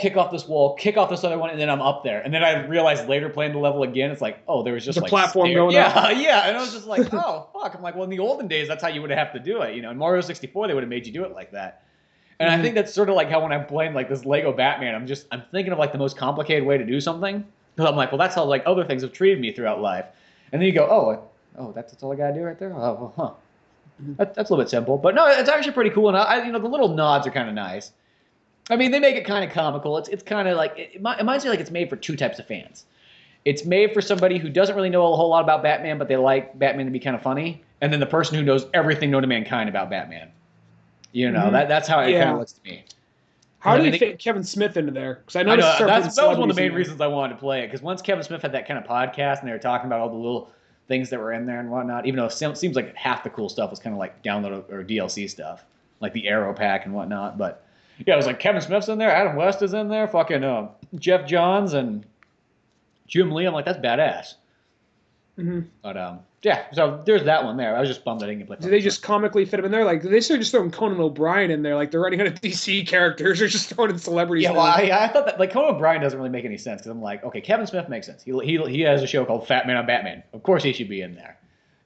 [SPEAKER 1] kick off this wall, kick off this other one, and then I'm up there. And then I realized later playing the level again, it's like, oh, there was just
[SPEAKER 2] the
[SPEAKER 1] like
[SPEAKER 2] platform going up.
[SPEAKER 1] Yeah, and I was just like, oh fuck. I'm like, well, in the olden days, that's how you would have to do it. In Mario 64, they would have made you do it like that. And I think that's sort of like how when I'm playing like this Lego Batman, I'm thinking of like the most complicated way to do something. Because I'm like, well, that's how like other things have treated me throughout life. And then you go, oh, that's all I gotta do right there. Oh, huh. That's a little bit simple, but no, it's actually pretty cool. And the little nods are kind of nice. I mean, they make it kind of comical. It's kind of like it reminds me like it's made for two types of fans. It's made for somebody who doesn't really know a whole lot about Batman, but they like Batman to be kind of funny, and then the person who knows everything known to mankind about Batman. That's how it kind of looks to me.
[SPEAKER 2] How do you fit Kevin Smith into there? Because I know
[SPEAKER 1] that was one of the main reasons I wanted to play it. Because once Kevin Smith had that kind of podcast and they were talking about all the little things that were in there and whatnot, even though it seems like half the cool stuff was kind of like download or DLC stuff, like the Arrow pack and whatnot. But yeah, it was like Kevin Smith's in there, Adam West is in there, fucking Jeff Johns and Jim Lee. I'm like, that's badass. Mm-hmm. But yeah, so there's that one there. I was just bummed I didn't get play.
[SPEAKER 2] Do they just comically fit him in there? Like, they started just throwing Conan O'Brien in there, like they're running out of DC characters or just throwing in celebrities.
[SPEAKER 1] Yeah, well, I thought that like Conan O'Brien doesn't really make any sense because I'm like, okay, Kevin Smith makes sense. He has a show called Fat Man on Batman. Of course, he should be in there.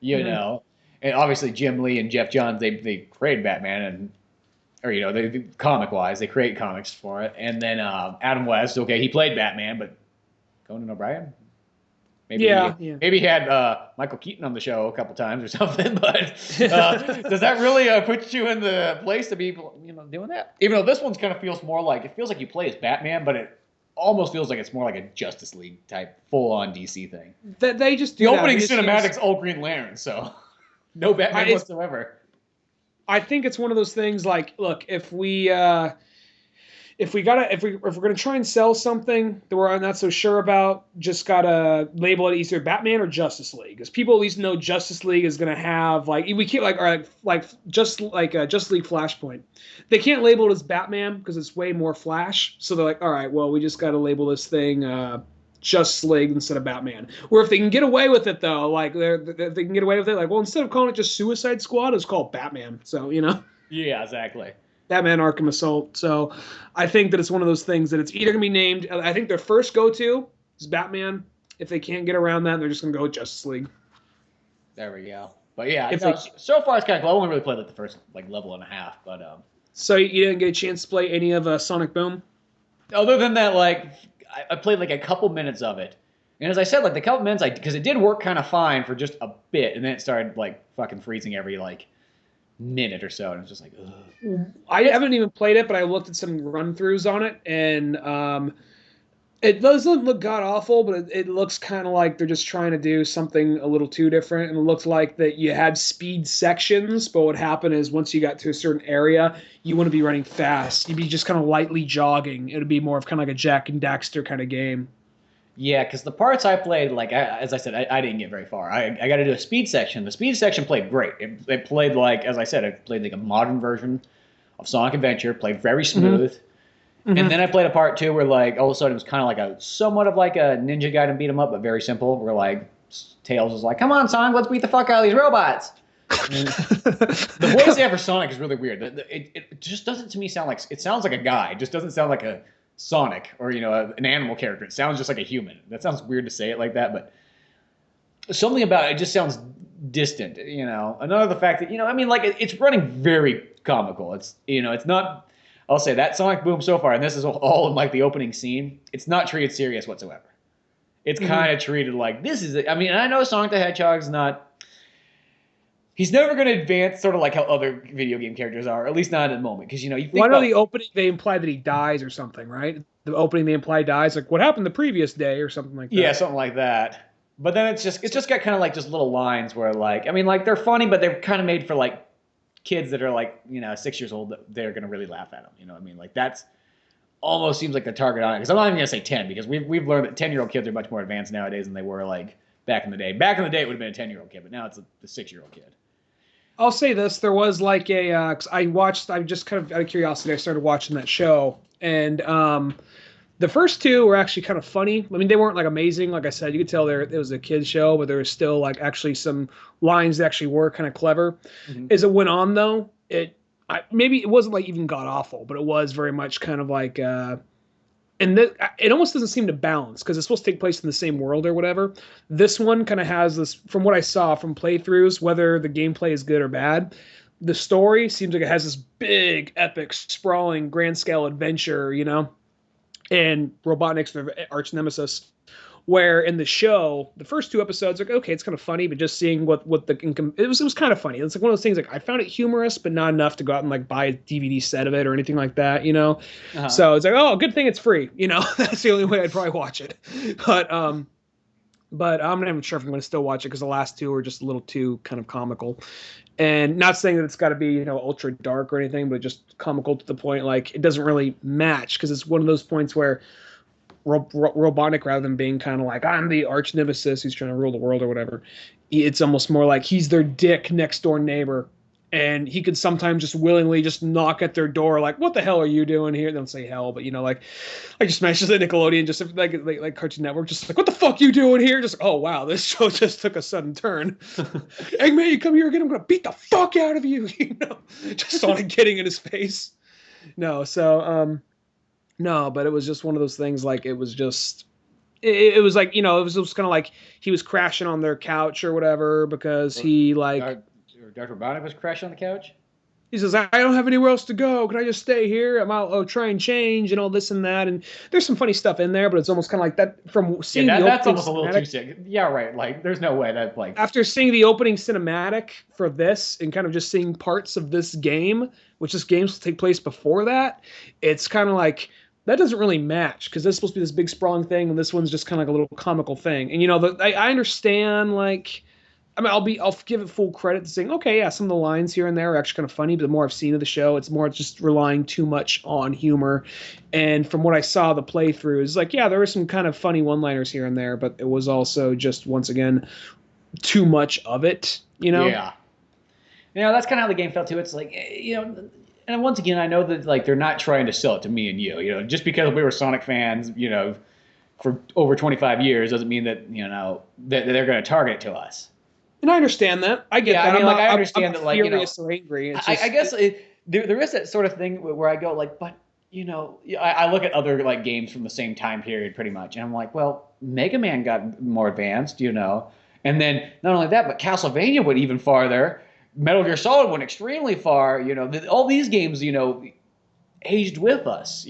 [SPEAKER 1] Know, and obviously Jim Lee and Jeff Johns they created Batman they comic wise they create comics for it, and then Adam West, okay, he played Batman, but Conan O'Brien. Maybe he had Michael Keaton on the show a couple times or something, but does that really put you in the place to be doing that? Even though this one's kind of feels more like, it feels like you play as Batman, but it almost feels like it's more like a Justice League type full-on DC thing.
[SPEAKER 2] That they just
[SPEAKER 1] the opening cinematic's all Green Lantern, so no Batman whatsoever.
[SPEAKER 2] I think it's one of those things like, look, if we're gonna try and sell something that we're not so sure about, just gotta label it either Batman or Justice League, because people at least know Justice League is gonna have Justice League Flashpoint. They can't label it as Batman because it's way more Flash, so they're like, all right, well, we just gotta label this thing Justice League instead of Batman. Or if they can get away with it though, like if they can get away with it, like, well, instead of calling it just Suicide Squad, it's called Batman. So
[SPEAKER 1] Yeah, exactly.
[SPEAKER 2] Batman Arkham Assault. So I think that it's one of those things that it's either going to be named, I think their first go-to is Batman. If they can't get around that, they're just going to go with Justice League.
[SPEAKER 1] There we go. But yeah, so far it's kind of cool. I only really played like the first level and a half. But
[SPEAKER 2] So you didn't get a chance to play any of Sonic Boom?
[SPEAKER 1] other than that, like I played like a couple minutes of it, and as I said, like the couple minutes, because it did work kind of fine for just a bit, and then it started like fucking freezing every like minute or so, and it's just like, ugh.
[SPEAKER 2] I haven't even played it, but I looked at some run-throughs on it, and it doesn't look god awful, but it looks kind of like they're just trying to do something a little too different. And it looked like that you had speed sections, but what happened is once you got to a certain area, you wouldn't be running fast. You'd be just kind of lightly jogging. It would be more of kind of like a Jack and Daxter kind of game.
[SPEAKER 1] Yeah, because the parts I played, like as I said, I didn't get very far. I got to do a speed section. The speed section played great. It played like, as I said, it played like a modern version of Sonic Adventure. Played very smooth.
[SPEAKER 2] Mm-hmm.
[SPEAKER 1] And then I played a part 2 where like all of a sudden it was kind of like a somewhat of like a Ninja Gaiden beat 'em up, but very simple. Where like Tails was like, "Come on, Sonic, let's beat the fuck out of these robots." The voice they have for Sonic is really weird. It just doesn't to me sound like it sounds like a guy. It just doesn't sound like a Sonic or an animal character. It sounds just like a human. That sounds weird to say it like that, but something about it just sounds distant. Another the fact that I mean, like it's running very comical. It's not. I'll say that Sonic Boom so far, and this is all in like the opening scene. It's not treated serious whatsoever. It's kind of treated like this is it. I mean, I know Sonic the Hedgehog's not. He's never going to advance sort of like how other video game characters are, at least not at the moment. Because you think
[SPEAKER 2] about the opening, they imply that he dies or something, right? The opening, they imply dies, like what happened the previous day or something like that.
[SPEAKER 1] Yeah, something like that. But then it's just got kind of like just little lines where like I mean like they're funny, but they're kind of made for like kids that are like 6 years old that they're going to really laugh at them. You know what I mean? Like that's almost seems like the target on it. Because I'm not even going to say 10 because we've learned that 10-year-old kids are much more advanced nowadays than they were like back in the day. Back in the day, it would have been a 10-year-old kid, but now it's the 6-year-old kid.
[SPEAKER 2] I'll say this: there was like cause I just kind of out of curiosity, I started watching that show, and the first 2 were actually kind of funny. I mean, they weren't like amazing. Like I said, you could tell it was a kid's show, but there was still like actually some lines that actually were kind of clever. Mm-hmm. As it went on, though, maybe it wasn't like even god awful, but it was very much kind of like, it almost doesn't seem to balance because it's supposed to take place in the same world or whatever. This one kind of has this, from what I saw from playthroughs, whether the gameplay is good or bad. The story seems like it has this big, epic, sprawling, grand scale adventure, and Robotnik's their arch nemesis. Where in the show, the first 2 episodes, like okay, it's kind of funny, but just seeing what it was kind of funny. It's like one of those things like I found it humorous, but not enough to go out and like buy a DVD set of it or anything like that, Uh-huh. So it's like, oh, good thing it's free, That's the only way I'd probably watch it. But I'm not even sure if I'm going to still watch it because the last 2 are just a little too kind of comical. And not saying that it's got to be, ultra dark or anything, but just comical to the point like it doesn't really match because it's one of those points where Robotnik, rather than being kind of like I'm the arch nemesis who's trying to rule the world or whatever, it's almost more like he's their dick next door neighbor, and he could sometimes just willingly just knock at their door like, "What the hell are you doing here?" They don't say hell, but like I just mentioned the Nickelodeon, just like Cartoon Network, just like, "What the fuck you doing here?" Just oh wow, this show just took a sudden turn. Eggman, you come here again, I'm gonna beat the fuck out of you, just Sonic getting in his face. No, so no, but it was just one of those things. Like it was just, it was like it was kind of like he was crashing on their couch or whatever because he like
[SPEAKER 1] Dr. Robotnik was crashing on the couch.
[SPEAKER 2] He says, "I don't have anywhere else to go. Can I just stay here? I'll try and change and all this and that." And there's some funny stuff in there, but it's almost kind of like that from seeing
[SPEAKER 1] that's almost a little too sick. Yeah, right. Like there's no way that like
[SPEAKER 2] after seeing the opening cinematic for this and kind of just seeing parts of this game, which this game's take place before that, it's kind of like. That doesn't really match because this is supposed to be this big sprawling thing, and this one's just kind of like a little comical thing. And I understand. Like, I mean, I'll give it full credit to saying, okay, yeah, some of the lines here and there are actually kind of funny. But the more I've seen of the show, it's more just relying too much on humor. And from what I saw, the playthrough is like, yeah, there were some kind of funny one-liners here and there, but it was also just once again too much of it.
[SPEAKER 1] Yeah. That's kind of how the game felt too. It's like And once again, I know that like they're not trying to sell it to me and you. Just because we were Sonic fans, for over 25 years doesn't mean that that they're going to target it to us.
[SPEAKER 2] And I understand that. I get that.
[SPEAKER 1] I mean, I understand that, like
[SPEAKER 2] furious or angry. It's just,
[SPEAKER 1] I guess there is that sort of thing where I go like, but I look at other like games from the same time period pretty much, and I'm like, well, Mega Man got more advanced, and then not only that, but Castlevania went even farther. Metal Gear Solid went extremely far. All these games, aged with us.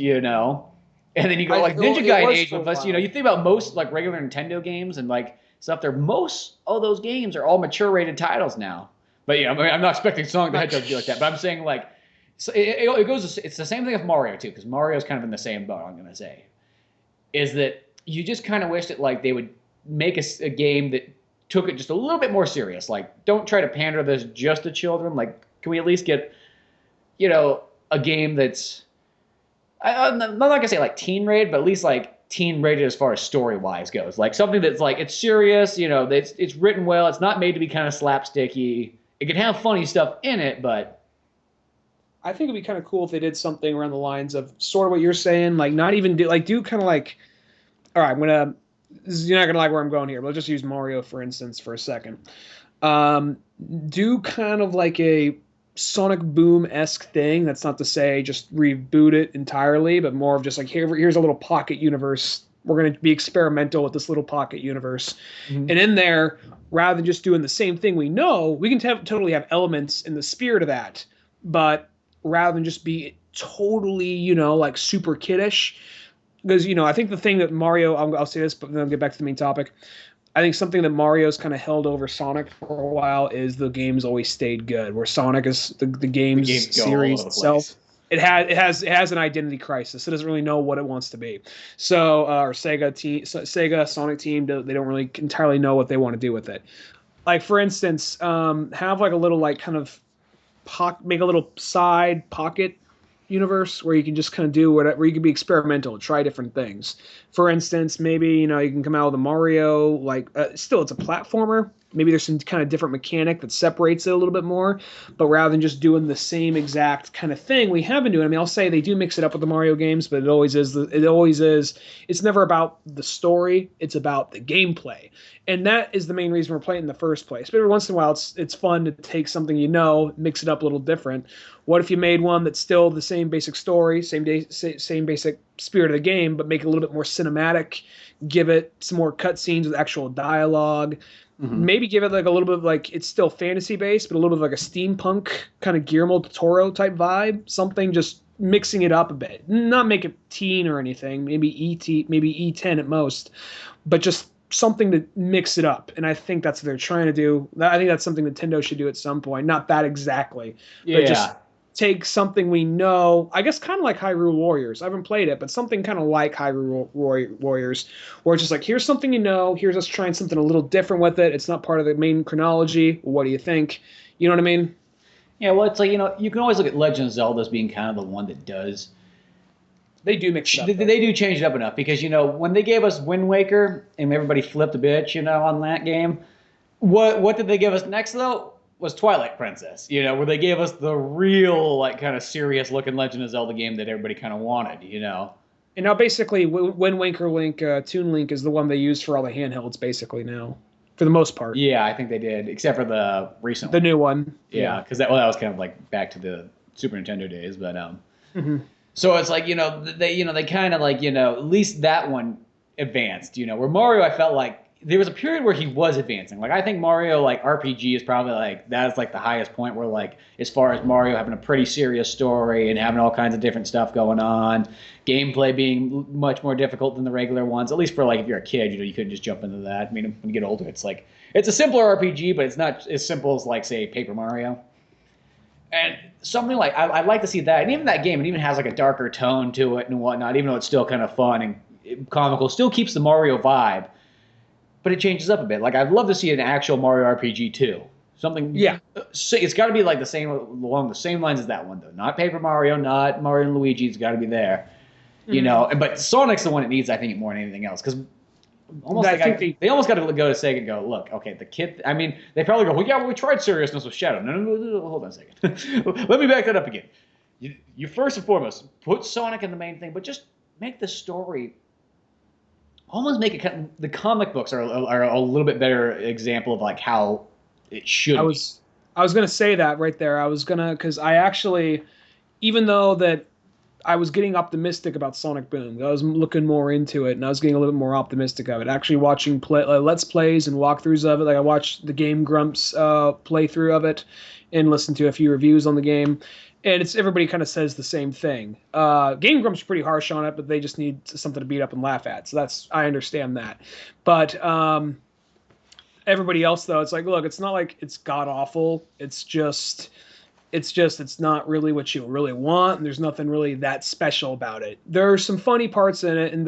[SPEAKER 1] And then you go like
[SPEAKER 2] It
[SPEAKER 1] Ninja Gaiden
[SPEAKER 2] was
[SPEAKER 1] age
[SPEAKER 2] for a
[SPEAKER 1] with us.
[SPEAKER 2] while.
[SPEAKER 1] You know, you think about most like regular Nintendo games and like stuff. There, most of those games are all mature rated titles now. But yeah, I mean, I'm not expecting Sonic the Hedgehog to be like that. But I'm saying like, so it goes. It's the same thing with Mario too, because Mario's kind of in the same boat. I'm gonna say, is that you just kind of wish that like they would make a game that took it just a little bit more serious. Like, don't try to pander this just to children. Like, can we at least get, you know, a game that's I'm not gonna say like teen rated, but at least like teen rated as far as story wise goes. Like something that's like it's serious, you know, it's written well. It's not made to be kind of slapsticky. It can have funny stuff in it, but
[SPEAKER 2] I think it'd be kind of cool if they did something around the lines of sort of what you're saying, like not even do kind of like, all right, you're not gonna like where I'm going here, but let's just use Mario for instance for a second. Do kind of like a Sonic Boom-esque thing. That's not to say just reboot it entirely, but more of just like here's a little pocket universe. We're going to be experimental with this little pocket universe.
[SPEAKER 1] Mhm.
[SPEAKER 2] And in there, rather than just doing the same thing we know, we can totally have elements in the spirit of that. But rather than just be totally, you know, like super kiddish, because, you know, I think the thing that Mario, I'll say this, but then I'll get back to the main topic. I think something that Mario's kind of held over Sonic for a while is the game's always stayed good. Where Sonic is the game's
[SPEAKER 1] go all
[SPEAKER 2] series
[SPEAKER 1] over the
[SPEAKER 2] itself,
[SPEAKER 1] place.
[SPEAKER 2] it has an identity crisis. It doesn't really know what it wants to be. So, or Sega Sonic team, they don't really entirely know what they want to do with it. Like for instance, have like a little like kind of make a little side pocket universe where you can just kind of do whatever, where you can be experimental, try different things. For instance, maybe, you know, you can come out with a Mario, like still it's a platformer. Maybe there's some kind of different mechanic that separates it a little bit more, but rather than just doing the same exact kind of thing we have been doing. I mean, I'll say they do mix it up with the Mario games, but it always is. It's never about the story. It's about the gameplay, and that is the main reason we're playing in the first place. But every once in a while, it's fun to take something you know, mix it up a little different. What if you made one that's still the same basic story, same basic spirit of the game, but make it a little bit more cinematic? Give it some more cutscenes with actual dialogue.
[SPEAKER 1] Mm-hmm.
[SPEAKER 2] Maybe give it like a little bit of like it's still fantasy based, but a little bit of like a steampunk kind of Guillermo del Toro type vibe. Something just mixing it up a bit. Not make it teen or anything. Maybe maybe E10 at most, but just something to mix it up. And I think that's what they're trying to do. I think that's something Nintendo should do at some point. Not that exactly, but just take something we know, I guess kind of like Hyrule Warriors. I haven't played it, but something kind of like Hyrule Warriors, where it's just like, here's something you know, here's us trying something a little different with it. It's not part of the main chronology. What do you think? You know what I mean?
[SPEAKER 1] Yeah, well, it's like, you know, you can always look at Legend of Zelda as being kind of the one that does.
[SPEAKER 2] They do mix it up.
[SPEAKER 1] They do change it up enough because, you know, when they gave us Wind Waker and everybody flipped a bitch, you know, on that game, what did they give us next, though? Was Twilight Princess, you know, where they gave us the real, like, kind of serious looking Legend of Zelda game that everybody kind of wanted, you know.
[SPEAKER 2] And now basically, Wind Waker Toon Link is the one they use for all the handhelds, basically now, for the most part.
[SPEAKER 1] Yeah, I think they did, except for the recent
[SPEAKER 2] The new one.
[SPEAKER 1] Yeah, because that was kind of like back to the Super Nintendo days, but
[SPEAKER 2] Mm-hmm.
[SPEAKER 1] So it's like, you know, they kind of like, you know, at least that one advanced, you know, where Mario, I felt like there was a period where he was advancing. Like, I think Mario, like, RPG is probably, like, that is, like, the highest point where, like, as far as Mario having a pretty serious story and having all kinds of different stuff going on, gameplay being much more difficult than the regular ones, at least for, like, if you're a kid, you know, you couldn't just jump into that. I mean, when you get older, it's, like, it's a simpler RPG, but it's not as simple as, like, say, Paper Mario. And something like, I'd like to see that. And even that game, it even has, like, a darker tone to it and whatnot, even though it's still kind of fun and comical, still keeps the Mario vibe. But it changes up a bit. Like, I'd love to see an actual Mario RPG too. Something.
[SPEAKER 2] Yeah.
[SPEAKER 1] It's got to be like the same, along the same lines as that one, though. Not Paper Mario, not Mario and Luigi. It's got to be there. Mm-hmm. You know. But Sonic's the one it needs, I think, more than anything else. Because almost they almost got to go to Sega and go, look, okay, the kid. I mean, they probably go, well, yeah, we tried seriousness with Shadow. No, hold on a second. Let me back that up again. You first and foremost put Sonic in the main thing, but just make the story. Almost make it. The comic books are a little bit better example of like how it should.
[SPEAKER 2] I was gonna say that right there. I was gonna, because I actually, even though that I was getting optimistic about Sonic Boom. I was looking more into it, and I was getting a little bit more optimistic of it. Actually, watching Let's Plays and walkthroughs of it. Like I watched the Game Grumps playthrough of it, and listened to a few reviews on the game. And it's everybody kind of says the same thing. Game Grumps are pretty harsh on it, but they just need something to beat up and laugh at. So I understand that. But everybody else though, it's like, look, it's not like it's god awful. It's not really what you really want, and there's nothing really that special about it. There are some funny parts in it, and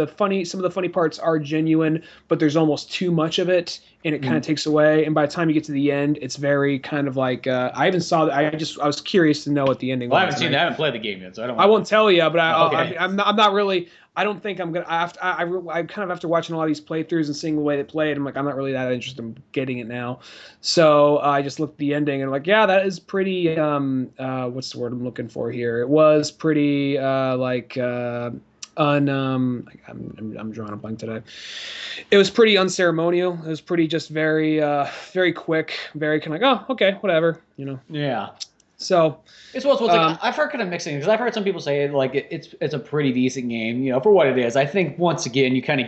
[SPEAKER 2] some of the funny parts are genuine, but there's almost too much of it, and it kind of takes away. And by the time you get to the end, it's very kind of like I even saw that. I was curious to know what the ending was.
[SPEAKER 1] I haven't seen that. I haven't played the game yet, so
[SPEAKER 2] I won't tell you. But
[SPEAKER 1] Okay.
[SPEAKER 2] I'm not really. I don't think I'm gonna. I kind of after watching a lot of these playthroughs and seeing the way they played, I'm like, I'm not really that interested in getting it now. So I just looked at the ending and I'm like, yeah, that is pretty. What's the word I'm looking for here? It was pretty I'm drawing a blank today. It was pretty unceremonial. It was pretty just very very quick, very kind of like, oh, okay, whatever,
[SPEAKER 1] Yeah.
[SPEAKER 2] So
[SPEAKER 1] It's like I've heard kind of mixing because I've heard some people say like it's a pretty decent game, for what it is. I think once again you kind of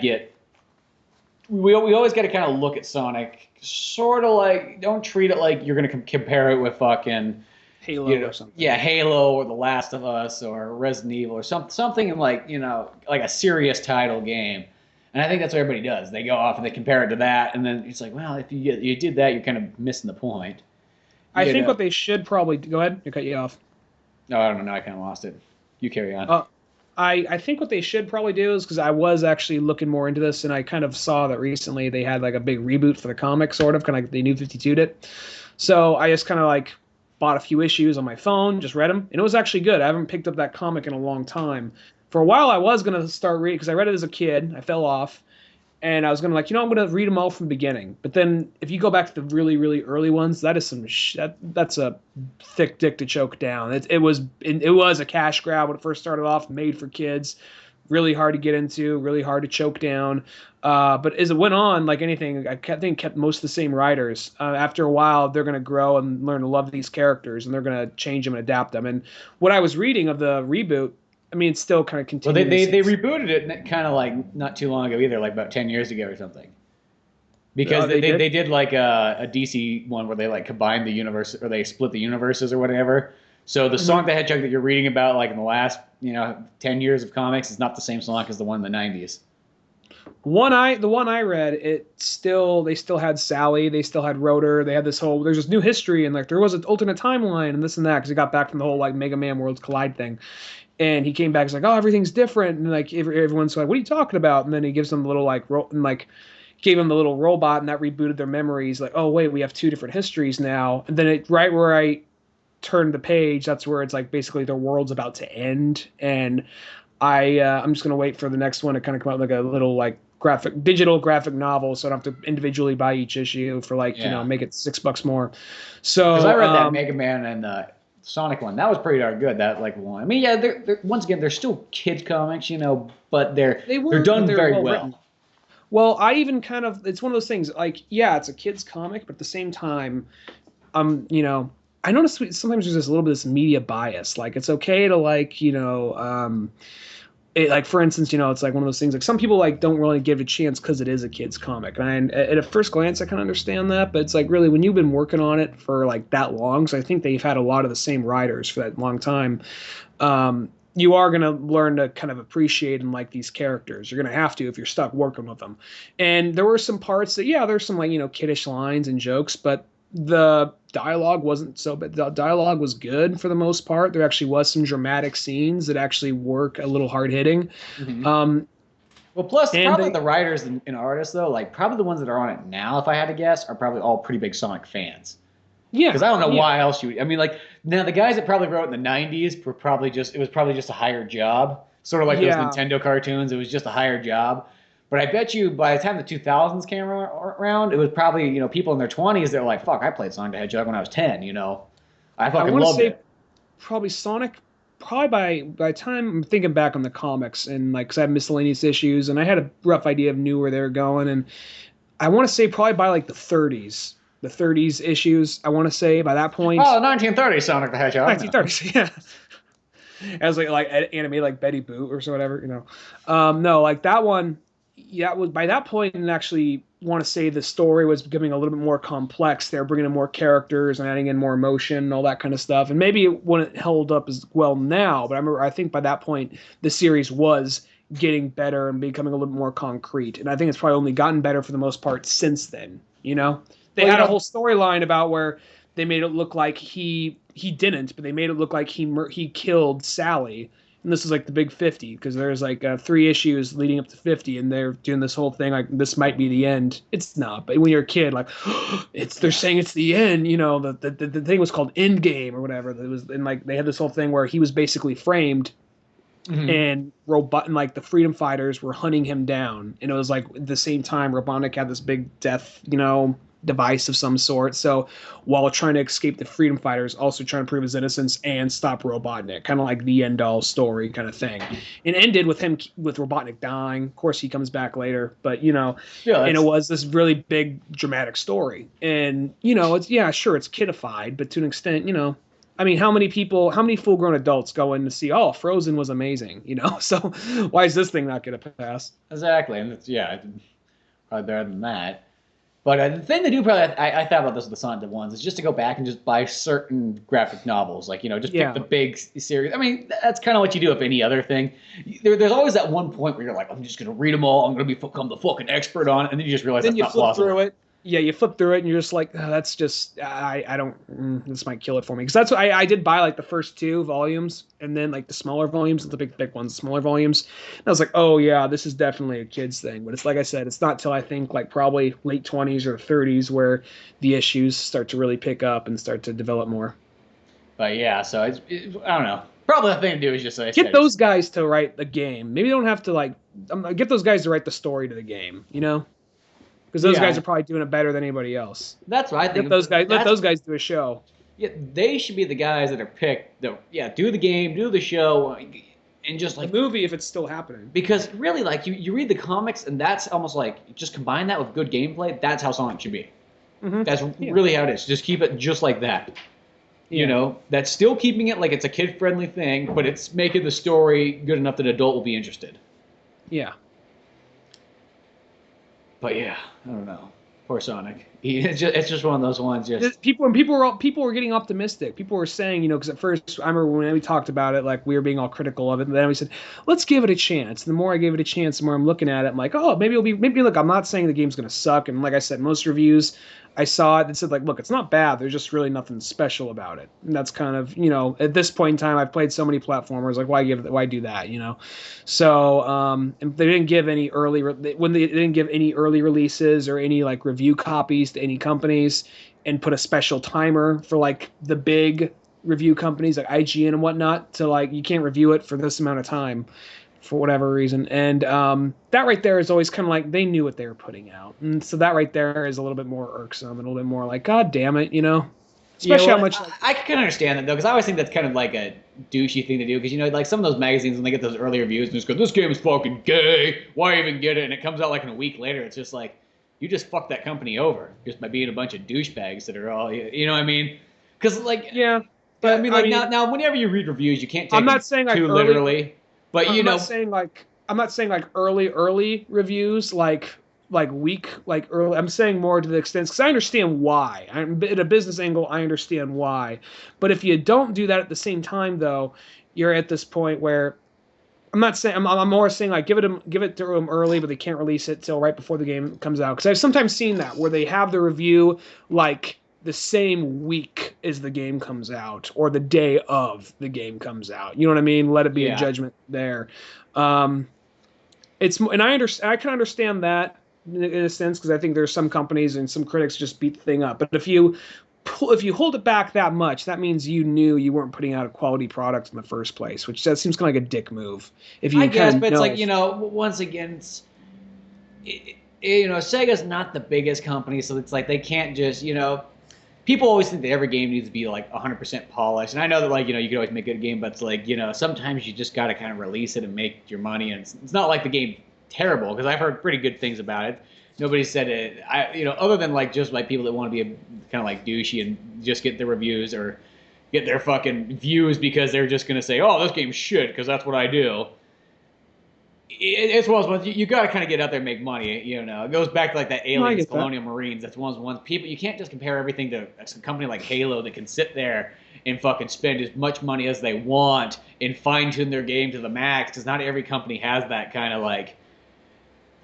[SPEAKER 1] we always got to kind of look at Sonic sort of like, don't treat it like you're going to compare it with fucking
[SPEAKER 2] Halo or something.
[SPEAKER 1] Yeah, Halo or The Last of Us or Resident Evil or something like like a serious title game. And I think that's what everybody does. They go off and they compare it to that, and then it's like, well, if you did that, you're kind of missing the point.
[SPEAKER 2] I think what they should probably go ahead. I cut you off.
[SPEAKER 1] No, I don't know. I kind of lost it. You carry on.
[SPEAKER 2] I think what they should probably do is, because I was actually looking more into this, and I kind of saw that recently they had like a big reboot for the comic, sort of, kind of like they New 52'd it. So I just kind of like bought a few issues on my phone, just read them, and it was actually good. I haven't picked up that comic in a long time. For a while, I was going to start reading, because I read it as a kid. I fell off. And I was going to I'm going to read them all from the beginning. But then if you go back to the really, really early ones, that is that's a thick dick to choke down. It was a cash grab when it first started off, made for kids, really hard to get into, really hard to choke down. But as it went on, like anything, I think kept most of the same writers. After a while, they're going to grow and learn to love these characters, and they're going to change them and adapt them. And what I was reading of the reboot, I mean, it's still kind of continuing.
[SPEAKER 1] Well, they rebooted it kind of like not too long ago either, like about 10 years ago or something. Because they did like a DC one where they like combined the universe, or they split the universes or whatever. So the Sonic the Hedgehog that you're reading about, like in the last 10 years of comics, is not the same Sonic as the one in the 90s.
[SPEAKER 2] The one I read, they still had Sally, they still had Rotor, they had there's this new history, and like there was an alternate timeline and this and that, because he got back from the whole like Mega Man Worlds Collide thing. And he came back, he's like, oh, everything's different. And like everyone's like, what are you talking about? And then he gives them the little gave him the little robot, and that rebooted their memories. Like, oh wait, we have two different histories now. And then right where I turned the page, that's where it's like basically their world's about to end. And I'm just gonna wait for the next one to kind of come out like a little like digital graphic novel, so I don't have to individually buy each issue for make it $6 more. So
[SPEAKER 1] because I read that Mega Man and Sonic one, that was pretty darn good. That like one. I mean, yeah, they're once again they're still kids comics, but they're done very well. Written.
[SPEAKER 2] Well, I even kind of, it's one of those things like, yeah, it's a kid's comic, but at the same time, I notice sometimes there's a little bit of this media bias. Like it's okay to like for instance, it's like one of those things like some people like don't really give it a chance because it is a kid's comic. And at a first glance, I kind of understand that, but it's like really when you've been working on it for like that long, so I think they've had a lot of the same writers for that long time. You are going to learn to kind of appreciate and like these characters. You're going to have to if you're stuck working with them. And there were some parts that, there's some like, kiddish lines and jokes, but the dialogue wasn't so bad. The dialogue was good for the most part. There actually was some dramatic scenes that actually work a little hard hitting.
[SPEAKER 1] Mm-hmm. Well, plus probably the writers and artists though, like probably the ones that are on it now, if I had to guess, are probably all pretty big Sonic fans.
[SPEAKER 2] Yeah,
[SPEAKER 1] because I don't know why else you would. I mean, like now the guys that probably wrote in the '90s were probably just a hired job, sort of like those Nintendo cartoons. It was just a hired job. But I bet you by the time the 2000s came around, it was probably people in their 20s that were like, "Fuck, I played Sonic the Hedgehog when I was 10." I fucking loved it.
[SPEAKER 2] Probably Sonic. Probably by the time I'm thinking back on the comics and like, cause I have miscellaneous issues and I had a rough idea of where they were going, and I want to say probably by like the 30s. The 30s issues, I want to say, by that point.
[SPEAKER 1] Oh, 1930s Sonic the Hedgehog.
[SPEAKER 2] 1930s, yeah. as like anime like Betty Boot or so whatever, you know. No, like that one, yeah, it was by that point and actually want to say the story was becoming a little bit more complex. They're bringing in more characters and adding in more emotion and all that kind of stuff. And maybe it wouldn't held up as well now, but I think by that point the series was getting better and becoming a little bit more concrete. And I think it's probably only gotten better for the most part since then. You know, they had a whole storyline about where they made it look like he didn't, but they made it look like he killed Sally. And this is like the big 50 because there's like 3 issues leading up to 50, and they're doing this whole thing like this might be the end. It's not, but when you're a kid, like they're saying it's the end. You know, the thing was called Endgame or whatever. It was, and like they had this whole thing where he was basically framed. Mm-hmm. And like the freedom fighters were hunting him down, and it was like at the same time Robotnik had this big death, you know, device of some sort. So while trying to escape the freedom fighters, also trying to prove his innocence and stop Robotnik, kind of like the end all story kind of thing. It ended with Robotnik dying. Of course, he comes back later, but you know, and it was this really big dramatic story. And you know, it's sure it's kidified, but to an extent, you know. I mean, how many full-grown adults go in to see, oh, Frozen was amazing, you know? So why is this thing not going to pass?
[SPEAKER 1] Exactly, and it's, probably better than that. But the thing to do, probably, I thought about this with the Sonic ones, is just to go back and just buy certain graphic novels, like, you know, just pick the big series. I mean, that's kind of what you do with any other thing. There's always that one point where you're like, I'm just going to read them all, I'm going to become the fucking expert on it, and then you just realize that's not possible. Then you flip through it.
[SPEAKER 2] Yeah, you flip through it and you're just like, oh, that's just, I don't, this might kill it for me. Because that's what I did buy like the first 2 volumes and then like the smaller volumes, the big ones, the smaller volumes. And I was like, oh yeah, this is definitely a kid's thing. But it's like I said, it's not till I think like probably late 20s or 30s where the issues start to really pick up and start to develop more.
[SPEAKER 1] But yeah, so I don't know. Probably the thing to do is just
[SPEAKER 2] get those guys to write the game. Maybe they don't have to like, get those guys to write the story to the game, you know? Because those guys are probably doing it better than anybody else.
[SPEAKER 1] That's what I think.
[SPEAKER 2] Let those guys do a show.
[SPEAKER 1] Yeah, they should be the guys that are picked. Do the game, do the show, and just like
[SPEAKER 2] the movie if it's still happening.
[SPEAKER 1] Because really, like you read the comics, and that's almost like just combine that with good gameplay. That's how Sonic should be. Mm-hmm. That's really how it is. Just keep it just like that. Yeah. You know, that's still keeping it like it's a kid-friendly thing, but it's making the story good enough that an adult will be interested.
[SPEAKER 2] Yeah.
[SPEAKER 1] But yeah, I don't know. Poor Sonic. It's just one of those ones.
[SPEAKER 2] People were getting optimistic. People were saying, you know, because at first I remember when we talked about it, like we were being all critical of it, and then we said, let's give it a chance. And the more I gave it a chance, the more I'm looking at it, I'm like, oh, maybe look. I'm not saying the game's gonna suck, and like I said, most reviews I saw it and said like, look, it's not bad. There's just really nothing special about it. And that's kind of, you know, at this point in time, I've played so many platformers. Like, why do that? You know. So and they didn't give any early releases or any like review copies to any companies, and put a special timer for like the big review companies like IGN and whatnot to like you can't review it for this amount of time. For whatever reason. And that right there is always kind of like they knew what they were putting out. And so that right there is a little bit more irksome and a little bit more like, God damn it, you know? Especially how much...
[SPEAKER 1] I can understand that, though, because I always think that's kind of like a douchey thing to do. Because, you know, like some of those magazines, when they get those early reviews, and just go, this game is fucking gay. Why even get it? And it comes out like in a week later. It's just like, you just fucked that company over just by being a bunch of douchebags that are all, you know what I mean? Because, like...
[SPEAKER 2] Yeah.
[SPEAKER 1] But, I mean, now, whenever you read reviews, you can't take it too literally. But I'm
[SPEAKER 2] not saying like early reviews like weak like early. I'm saying more to the extent because I understand why. I'm at a business angle. I understand why. But if you don't do that at the same time, though, you're at this point where I'm not saying I'm more saying like give it to them early, but they can't release it till right before the game comes out. Because I've sometimes seen that where they have the review like the same week as the game comes out or the day of the game comes out. You know what I mean? Let it be a judgment there. And I can understand that in a sense because I think there's some companies and some critics just beat the thing up. But if you hold it back that much, that means you knew you weren't putting out a quality product in the first place, which that seems kind of like a dick move.
[SPEAKER 1] I guess, but it's like, you know, once again, you know, Sega's not the biggest company, so it's like they can't just, you know, people always think that every game needs to be like 100% polished, and I know that like, you know, you can always make a good game, but it's like, you know, sometimes you just got to kind of release it and make your money, and it's not like the game's terrible because I've heard pretty good things about it. Nobody said it, you know, other than like just like people that want to be kind of like douchey and just get the reviews or, get their fucking views because they're just going to say, oh, this game's shit because that's what I do. It's one of those ones you got to kind of get out there and make money. It goes back to like that Aliens, Colonial Marines. That's one of the ones people you can't just compare everything to a company like Halo that can sit there and fucking spend as much money as they want and fine tune their game to the max. Because not every company has that kind of like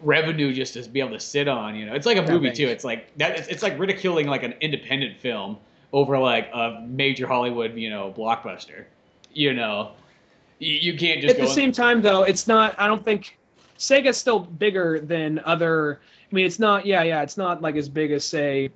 [SPEAKER 1] revenue just to be able to sit on. It's like a movie too. It's like that. It's like ridiculing like an independent film over like a major Hollywood blockbuster. You can't just
[SPEAKER 2] at the same time though. It's not. I don't think Sega's still bigger than other. I mean, it's not. Yeah. It's not like as big as say,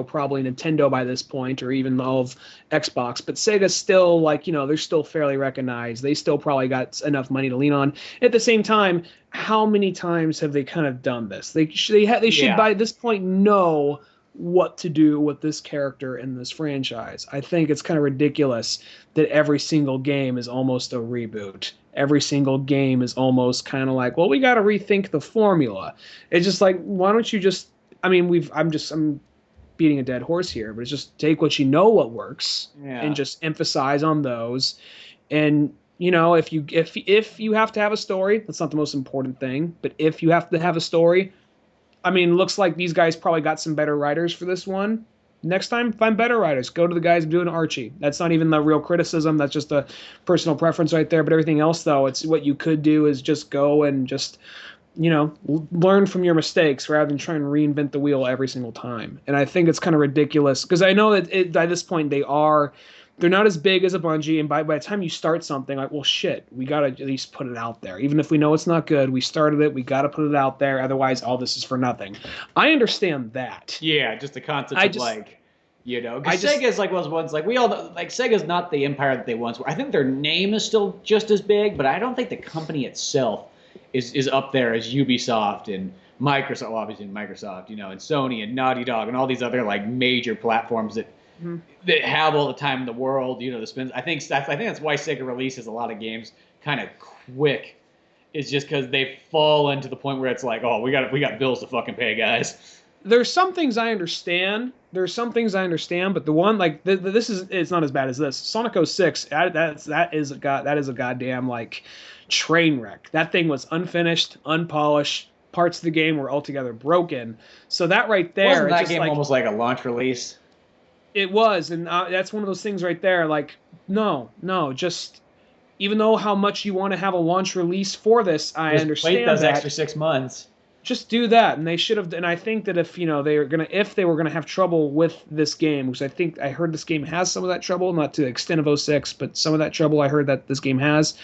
[SPEAKER 2] probably Nintendo by this point, or even all of Xbox. But Sega's still like, they're still fairly recognized. They still probably got enough money to lean on. At the same time, how many times have they kind of done this? They should by this point know what to do with this character in this franchise. I think it's kind of ridiculous that every single game is almost a reboot. Every single game is almost kind of like, well, we got to rethink the formula. It's just like, why don't you just? I mean, I'm beating a dead horse here, but it's just take what what works and just emphasize on those. And if you have to have a story, that's not the most important thing. But if you have to have a story, I mean, looks like these guys probably got some better writers for this one. Next time, find better writers. Go to the guys doing Archie. That's not even the real criticism. That's just a personal preference right there. But everything else, though, it's what you could do is just go and just, learn from your mistakes rather than try and reinvent the wheel every single time. And I think it's kind of ridiculous because I know that by this point they're not as big as a Bungie, and by the time you start something, like, well, shit, we got to at least put it out there. Even if we know it's not good, we started it, we got to put it out there, otherwise all this is for nothing. I understand that.
[SPEAKER 1] Yeah, just the concept of because Sega's like one of those ones, like we all know, like Sega's not the empire that they once were. I think their name is still just as big, but I don't think the company itself is up there as Ubisoft and Microsoft, well, obviously Microsoft, and Sony and Naughty Dog and all these other like major platforms that have all the time in the world, the spins. I think that's why Sega releases a lot of games kind of quick. It's just because they fall into the point where it's like, oh, we got bills to fucking pay, guys.
[SPEAKER 2] There's some things I understand. But the one like it's not as bad as this. Sonic 06, that is a goddamn like train wreck. That thing was unfinished, unpolished. Parts of the game were altogether broken. So that right there,
[SPEAKER 1] wasn't that game almost like a launch release?
[SPEAKER 2] It was, and that's one of those things right there. Like, no, just even though how much you want to have a launch release for this, I understand
[SPEAKER 1] wait those extra 6 months.
[SPEAKER 2] Just do that, and they should have. And I think that if they were gonna have trouble with this game, because I heard this game has some of that trouble, not to the extent of 06, but some of that trouble I heard that this game has.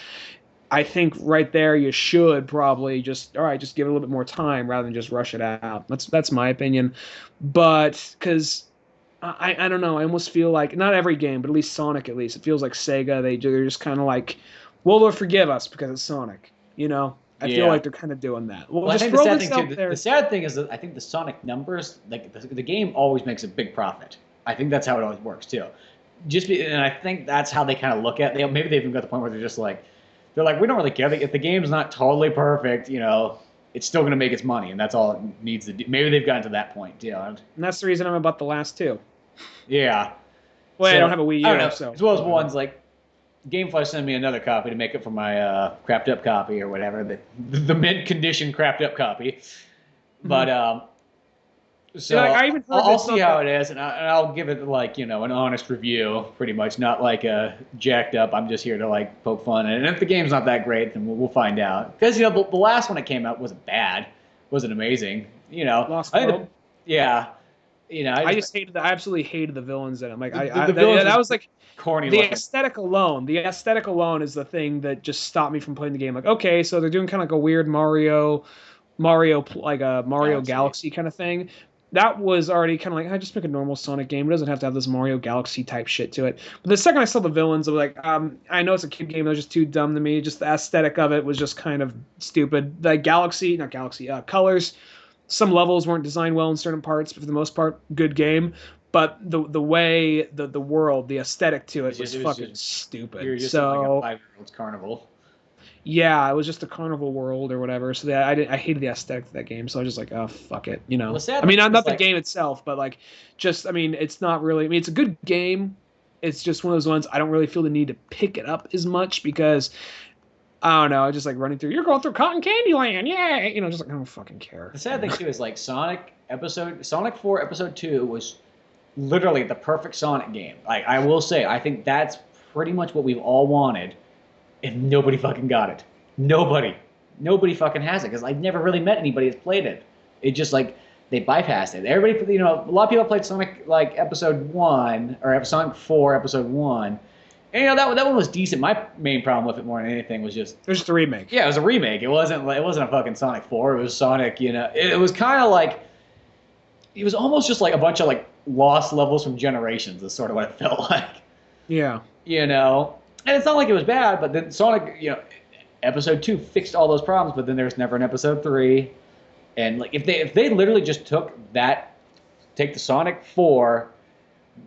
[SPEAKER 2] I think right there you should probably just give it a little bit more time rather than just rush it out. That's my opinion, but because. I don't know. I almost feel like not every game, but at least Sonic. At least it feels like Sega. They're just kind of like, well, they'll forgive us because it's Sonic. I feel like they're kind of doing that. Well, just
[SPEAKER 1] I think the sad thing too. The sad thing is that I think the Sonic numbers, like the game, always makes a big profit. I think that's how it always works too. And I think that's how they kind of look at it. Maybe they've even got the point where they're like, we don't really care if the game's not totally perfect. It's still going to make its money, and that's all it needs to do. Maybe they've gotten to that point, And
[SPEAKER 2] that's the reason I'm about the last two.
[SPEAKER 1] Yeah.
[SPEAKER 2] Well, so, I don't have a Wii U,
[SPEAKER 1] I don't know.
[SPEAKER 2] So.
[SPEAKER 1] As well as ones like Gamefly sent me another copy to make up for my crapped up copy or whatever, the mint condition crapped up copy. But so I even I'll see how it is, and I'll give it like an honest review, pretty much, not like a jacked up. I'm just here to like poke fun, and if the game's not that great, then we'll find out. Because the last one that came out wasn't bad, wasn't amazing.
[SPEAKER 2] Lost World. I absolutely hated the villains in it. Like that was like
[SPEAKER 1] corny.
[SPEAKER 2] The aesthetic alone is the thing that just stopped me from playing the game. Like, okay, so they're doing kind of like a weird Mario like a Mario Galaxy kind of thing. That was already kind of like, I just make a normal Sonic game. It doesn't have to have this Mario Galaxy type shit to it. But the second I saw the villains, I was like, I know it's a kid game. It was just too dumb to me. Just the aesthetic of it was just kind of stupid. The colors. Some levels weren't designed well in certain parts, but for the most part, good game. But the way the world, the aesthetic to it was fucking stupid.
[SPEAKER 1] You're just like a 5-year-old's carnival.
[SPEAKER 2] Yeah, it was just a carnival world or whatever. So I hated the aesthetic of that game. So I was just like, oh, fuck it.
[SPEAKER 1] Well,
[SPEAKER 2] I mean, not the game itself, but like, it's not really. I mean, it's a good game. it's just one of those ones I don't really feel the need to pick it up as much because I don't know, just like running through. You're going through Cotton Candy Land, yay! Just like I don't fucking care.
[SPEAKER 1] The sad thing too is like Sonic 4 Episode 2 was literally the perfect Sonic game. Like I will say, I think that's pretty much what we've all wanted, and nobody fucking got it. Nobody fucking has it because I've never really met anybody that's played it. It just like they bypassed it. Everybody, a lot of people played Sonic like Episode 1 or Sonic 4 Episode 1. And that one was decent. My main problem with it more than anything was just
[SPEAKER 2] it was just a remake.
[SPEAKER 1] Yeah, it was a remake. It wasn't a fucking Sonic 4. It was Sonic. It was kind of like it was almost just like a bunch of like lost levels from Generations. Is sort of what it felt like.
[SPEAKER 2] Yeah.
[SPEAKER 1] And it's not like it was bad, but then Sonic, Episode 2 fixed all those problems, but then there was never an Episode 3. And like if they literally just take the Sonic 4.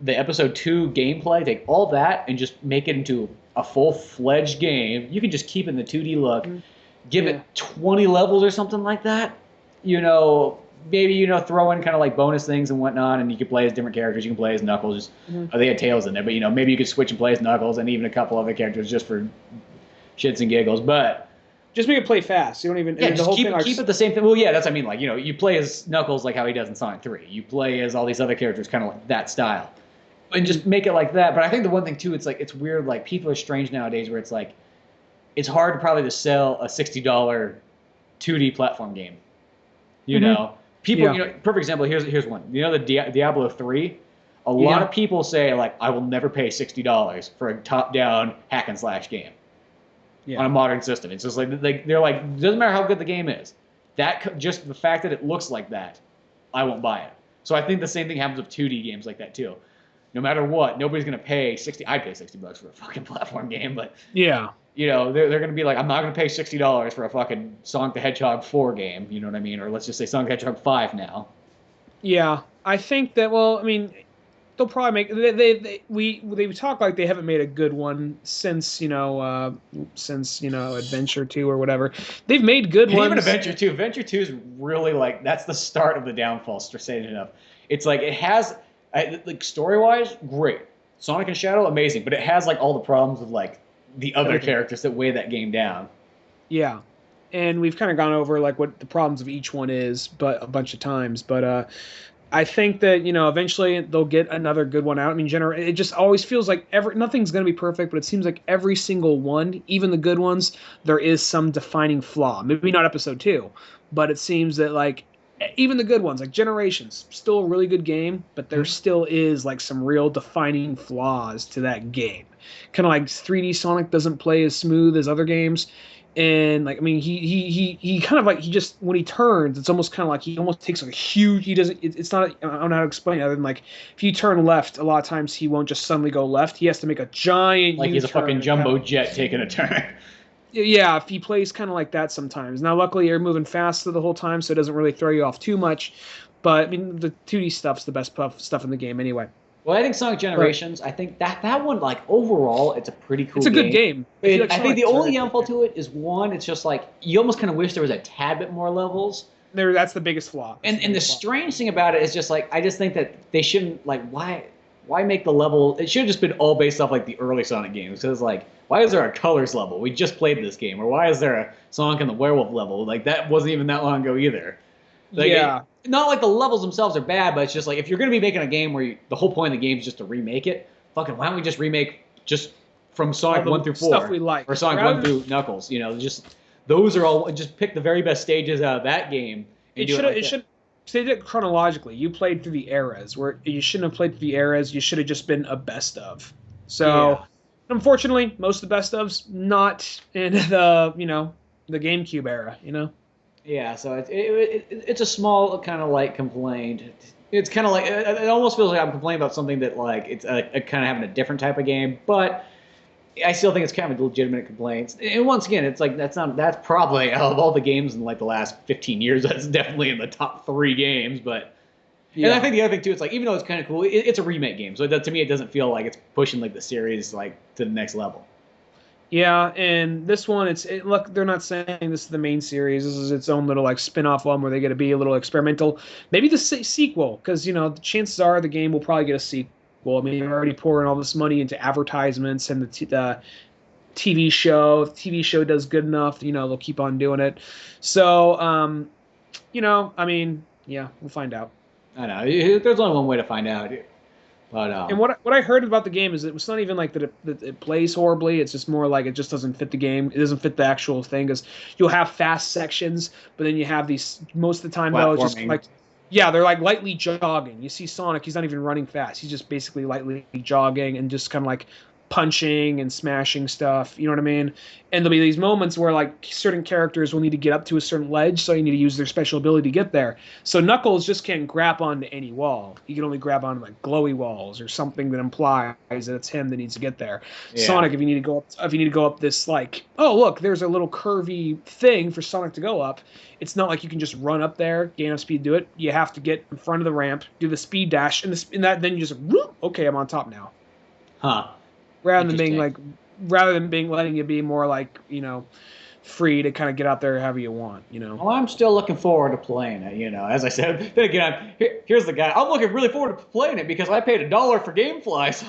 [SPEAKER 1] The Episode 2 gameplay, take all that and just make it into a full-fledged game. You can just keep it in the 2D look, give it 20 levels or something like that. Maybe throw in kind of like bonus things and whatnot, and you can play as different characters. You can play as Knuckles. They had Tails in there, but maybe you could switch and play as Knuckles and even a couple other characters just for shits and giggles. But
[SPEAKER 2] just make it play fast. You don't even
[SPEAKER 1] the whole thing. Keep it the same thing. Well, yeah, that's I mean, like you play as Knuckles like how he does in Sonic 3. You play as all these other characters, kind of like that style. And just make it like that. But I think the one thing too, it's like it's weird. Like people are strange nowadays, where it's like it's hard probably to sell a $60 2D platform game. People. Perfect example. Here's one. The Diablo 3. A lot of people say like I will never pay $60 for a top-down hack and slash game on a modern system. It's just like they're like it doesn't matter how good the game is. Just the fact that it looks like that, I won't buy it. So I think the same thing happens with 2D games like that too. No matter what, nobody's gonna pay $60. I'd pay $60 for a fucking platform game, but they're gonna be like, I'm not gonna pay $60 for a fucking Sonic the Hedgehog 4 game. You know what I mean? Or let's just say Sonic the Hedgehog 5 now. Yeah,
[SPEAKER 2] I think that. Well, I mean, they'll probably make. They talk like they haven't made a good one since Adventure 2 or whatever. They've made good ones.
[SPEAKER 1] Even Adventure 2. Adventure 2 is really like that's the start of the downfall. Strangely enough, it's like it has. Like story-wise, great. Sonic and Shadow, amazing. But it has like all the problems of like the other characters that weigh that game down.
[SPEAKER 2] Yeah, and we've kind of gone over like what the problems of each one is, but a bunch of times. But I think that eventually they'll get another good one out. I mean, it just always feels like nothing's going to be perfect, but it seems like every single one, even the good ones, there is some defining flaw. Maybe not Episode 2, but it seems that like. Even the good ones, like Generations, still a really good game, but there still is like some real defining flaws to that game. Kind of like 3D Sonic doesn't play as smooth as other games, and like I mean, he kind of like he just when he turns, it's almost kind of like he almost takes like a huge. He doesn't. It's not. I don't know how to explain it other than like if you turn left, a lot of times he won't just suddenly go left. He has to make a giant.
[SPEAKER 1] Like he's a fucking jumbo jet taking a turn.
[SPEAKER 2] Yeah, if he plays kind of like that sometimes. Now, luckily, you're moving faster the whole time, so it doesn't really throw you off too much. But, I mean, the 2D stuff's the best stuff in the game anyway.
[SPEAKER 1] Well, I think Sonic Generations, I think that one, like, overall, it's a pretty cool game.
[SPEAKER 2] It's a good game.
[SPEAKER 1] I think the only downfall to it is, one, it's just like, you almost kind of wish there was a tad bit more levels.
[SPEAKER 2] That's the biggest flaw.
[SPEAKER 1] And the strange thing about it is just, like, I just think that they shouldn't, like, why make the level... It should have just been all based off, like, the early Sonic games. Because, like, why is there a Colors level? We just played this game. Or why is there a Sonic and the Werewolf level? Like, that wasn't even that long ago either. Like, not like the levels themselves are bad, but it's just like, if you're going to be making a game where the whole point of the game is just to remake it, fucking why don't we just remake just from Sonic 1 through 4?
[SPEAKER 2] Stuff we like.
[SPEAKER 1] Or Sonic 1 through Knuckles. Just those are all... Just pick the very best stages out of that game. And it should
[SPEAKER 2] say it chronologically. You played through the eras where you shouldn't have played through the eras. You should have just been a best of. So, unfortunately, most of the best ofs not in the the GameCube era.
[SPEAKER 1] Yeah, so it's a small kind of like complaint. It's kind of like it almost feels like I'm complaining about something that like it's kind of having a different type of game, but I still think it's kind of a legitimate complaint. And once again, it's like that's probably out of all the games in like the last 15 years, that's definitely in the top 3 games. But and I think the other thing too, it's like even though it's kind of cool, it's a remake game, so to me it doesn't feel like it's pushing like the series like to the next level.
[SPEAKER 2] Yeah, and this one, look, they're not saying this is the main series. This is its own little like spin-off one where they get to be a little experimental. Maybe the sequel, because the chances are the game will probably get a sequel sequel. I mean, they're already pouring all this money into advertisements and the TV show. If the TV show does good enough, they'll keep on doing it. So, I mean, yeah, we'll find out.
[SPEAKER 1] I know. There's only one way to find out. But
[SPEAKER 2] and what I heard about the game is it's not even like that it plays horribly. It's just more like it just doesn't fit the game. It doesn't fit the actual thing because you'll have fast sections, but then you have these most of the time though it's just like they're like lightly jogging. You see Sonic, he's not even running fast. He's just basically lightly jogging and just kind of like punching and smashing stuff, you know what I mean? And there'll be these moments where like certain characters will need to get up to a certain ledge, so you need to use their special ability to get there. So Knuckles just can't grab onto any wall. He can only grab onto like glowy walls or something that implies that it's him that needs to get there. Yeah. Sonic, if you need to go up this like, oh look, there's a little curvy thing for Sonic to go up. It's not like you can just run up there, gain enough speed to do it. You have to get in front of the ramp, do the speed dash, and then you just whoop, okay, I'm on top now.
[SPEAKER 1] Huh.
[SPEAKER 2] Rather than letting you be more like, free to kind of get out there however you want,
[SPEAKER 1] Well, I'm still looking forward to playing it, As I said, then again, here's the guy. I'm looking really forward to playing it because I paid $1 for Gamefly, so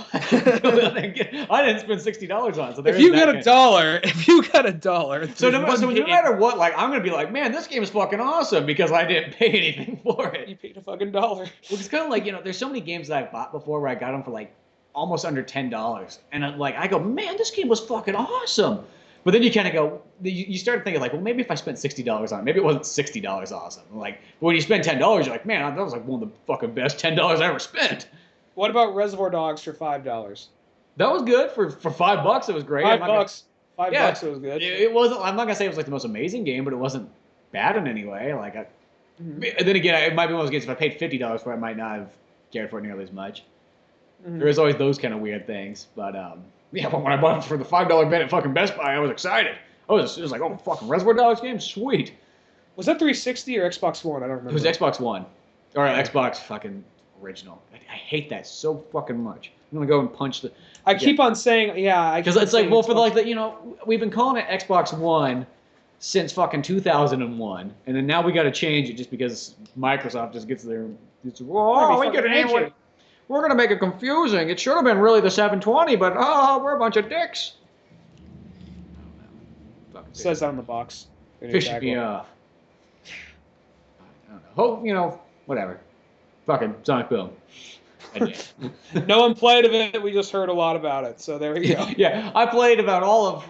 [SPEAKER 1] I didn't spend $60 on it. So
[SPEAKER 2] if you got $1,
[SPEAKER 1] so no matter what, like I'm gonna be like, man, this game is fucking awesome because I didn't pay anything for it.
[SPEAKER 2] You paid a fucking $1.
[SPEAKER 1] Well, it's kind of like there's so many games that I bought before where I got them for like almost under $10, and I go, man, this game was fucking awesome. But then you kind of go, you start thinking like, well, maybe if I spent $60 on it, maybe it wasn't $60 awesome. Like when you spend $10, you're like, man, that was like one of the fucking best $10 I ever spent.
[SPEAKER 2] What about Reservoir Dogs for $5?
[SPEAKER 1] That was good for $5. It was great.
[SPEAKER 2] $5. $5 it was good.
[SPEAKER 1] It wasn't. I'm not gonna say it was like the most amazing game, but it wasn't bad in any way. Like, and then again, it might be one of those games. If I paid $50 for it, I might not have cared for it nearly as much. There is always those kind of weird things, but but when I bought it for the $5 bet at fucking Best Buy, I was excited. It was like, oh, fucking Reservoir Dogs game, sweet.
[SPEAKER 2] Was that 360 or Xbox One? I don't remember.
[SPEAKER 1] It was Xbox One, or Xbox fucking original. I hate that so fucking much. I'm gonna go and punch the.
[SPEAKER 2] I keep on saying,
[SPEAKER 1] because it's like, well, for like the, we've been calling it Xbox One since fucking 2001, and then now we got to change it just because Microsoft just gets their. We get an name. We're going to make it confusing. It should have been really the 720, but we're a bunch of dicks.
[SPEAKER 2] It says that on the box.
[SPEAKER 1] Fishing me off. I don't know. Whatever. Fucking Sonic Boom.
[SPEAKER 2] No one played of it. We just heard a lot about it. So there we go.
[SPEAKER 1] Yeah, I played about all of,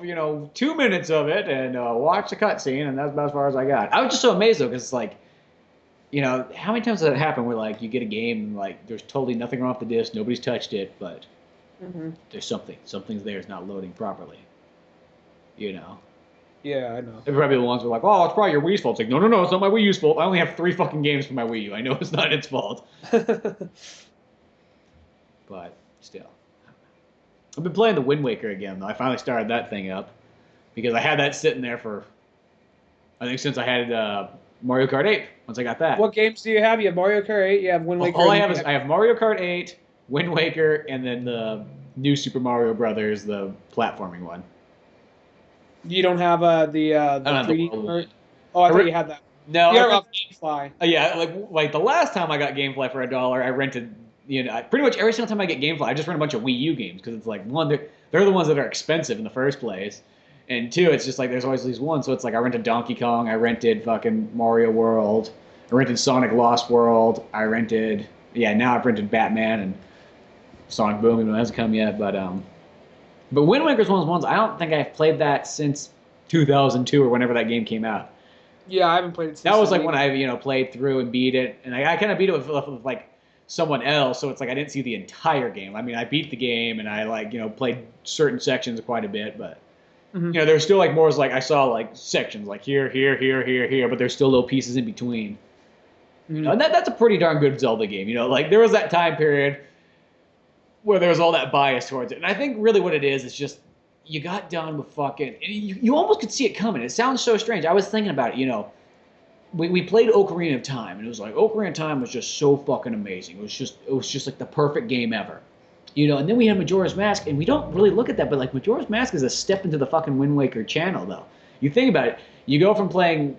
[SPEAKER 1] 2 minutes of it and watched the cutscene, and that's about as far as I got. I was just so amazed, though, because it's like, how many times does that happen where, like, you get a game and, like, there's totally nothing wrong with the disc, nobody's touched it, but there's something's there, it's not loading properly.
[SPEAKER 2] Yeah, I know.
[SPEAKER 1] They're probably the ones who are like, oh, it's probably your Wii's fault. It's like, no, it's not my Wii U's fault. I only have 3 fucking games for my Wii U. I know it's not its fault. But still. I've been playing the Wind Waker again, though. I finally started that thing up because I had that sitting there for, I think, since I had Mario Kart 8, once I got that.
[SPEAKER 2] What games do you have? You have Mario Kart 8, you have Wind Waker.
[SPEAKER 1] All I have is I have Mario Kart 8, Wind Waker, and then the new Super Mario Brothers, the platforming one.
[SPEAKER 2] You don't have the 3D? Oh, I thought you had that.
[SPEAKER 1] No.
[SPEAKER 2] You have Gamefly.
[SPEAKER 1] Yeah, like the last time I got Gamefly for $1, I rented, pretty much every single time I get Gamefly, I just rent a bunch of Wii U games because it's like, one, they're the ones that are expensive in the first place. And 2, it's just like there's always these ones. So it's like I rented Donkey Kong, I rented fucking Mario World, I rented Sonic Lost World, now I've rented Batman and Sonic Boom, even though it hasn't come yet. But Wind Waker's one of those ones, I don't think I've played that since 2002 or whenever that game came out.
[SPEAKER 2] Yeah, I haven't played it since.
[SPEAKER 1] That was like when I played through and beat it, and I kind of beat it with like someone else, so it's like I didn't see the entire game. I mean, I beat the game and I played certain sections quite a bit, but. There's still like more as like I saw like sections like here, but there's still little pieces in between. And that's a pretty darn good Zelda game. Like there was that time period where there was all that bias towards it, and I think really what it is just you got done with fucking. You almost could see it coming. It sounds so strange. I was thinking about it. We played Ocarina of Time, and it was like Ocarina of Time was just so fucking amazing. It was just like the perfect game ever. And then we had Majora's Mask, and we don't really look at that, but like Majora's Mask is a step into the fucking Wind Waker channel, though. You think about it, you go from playing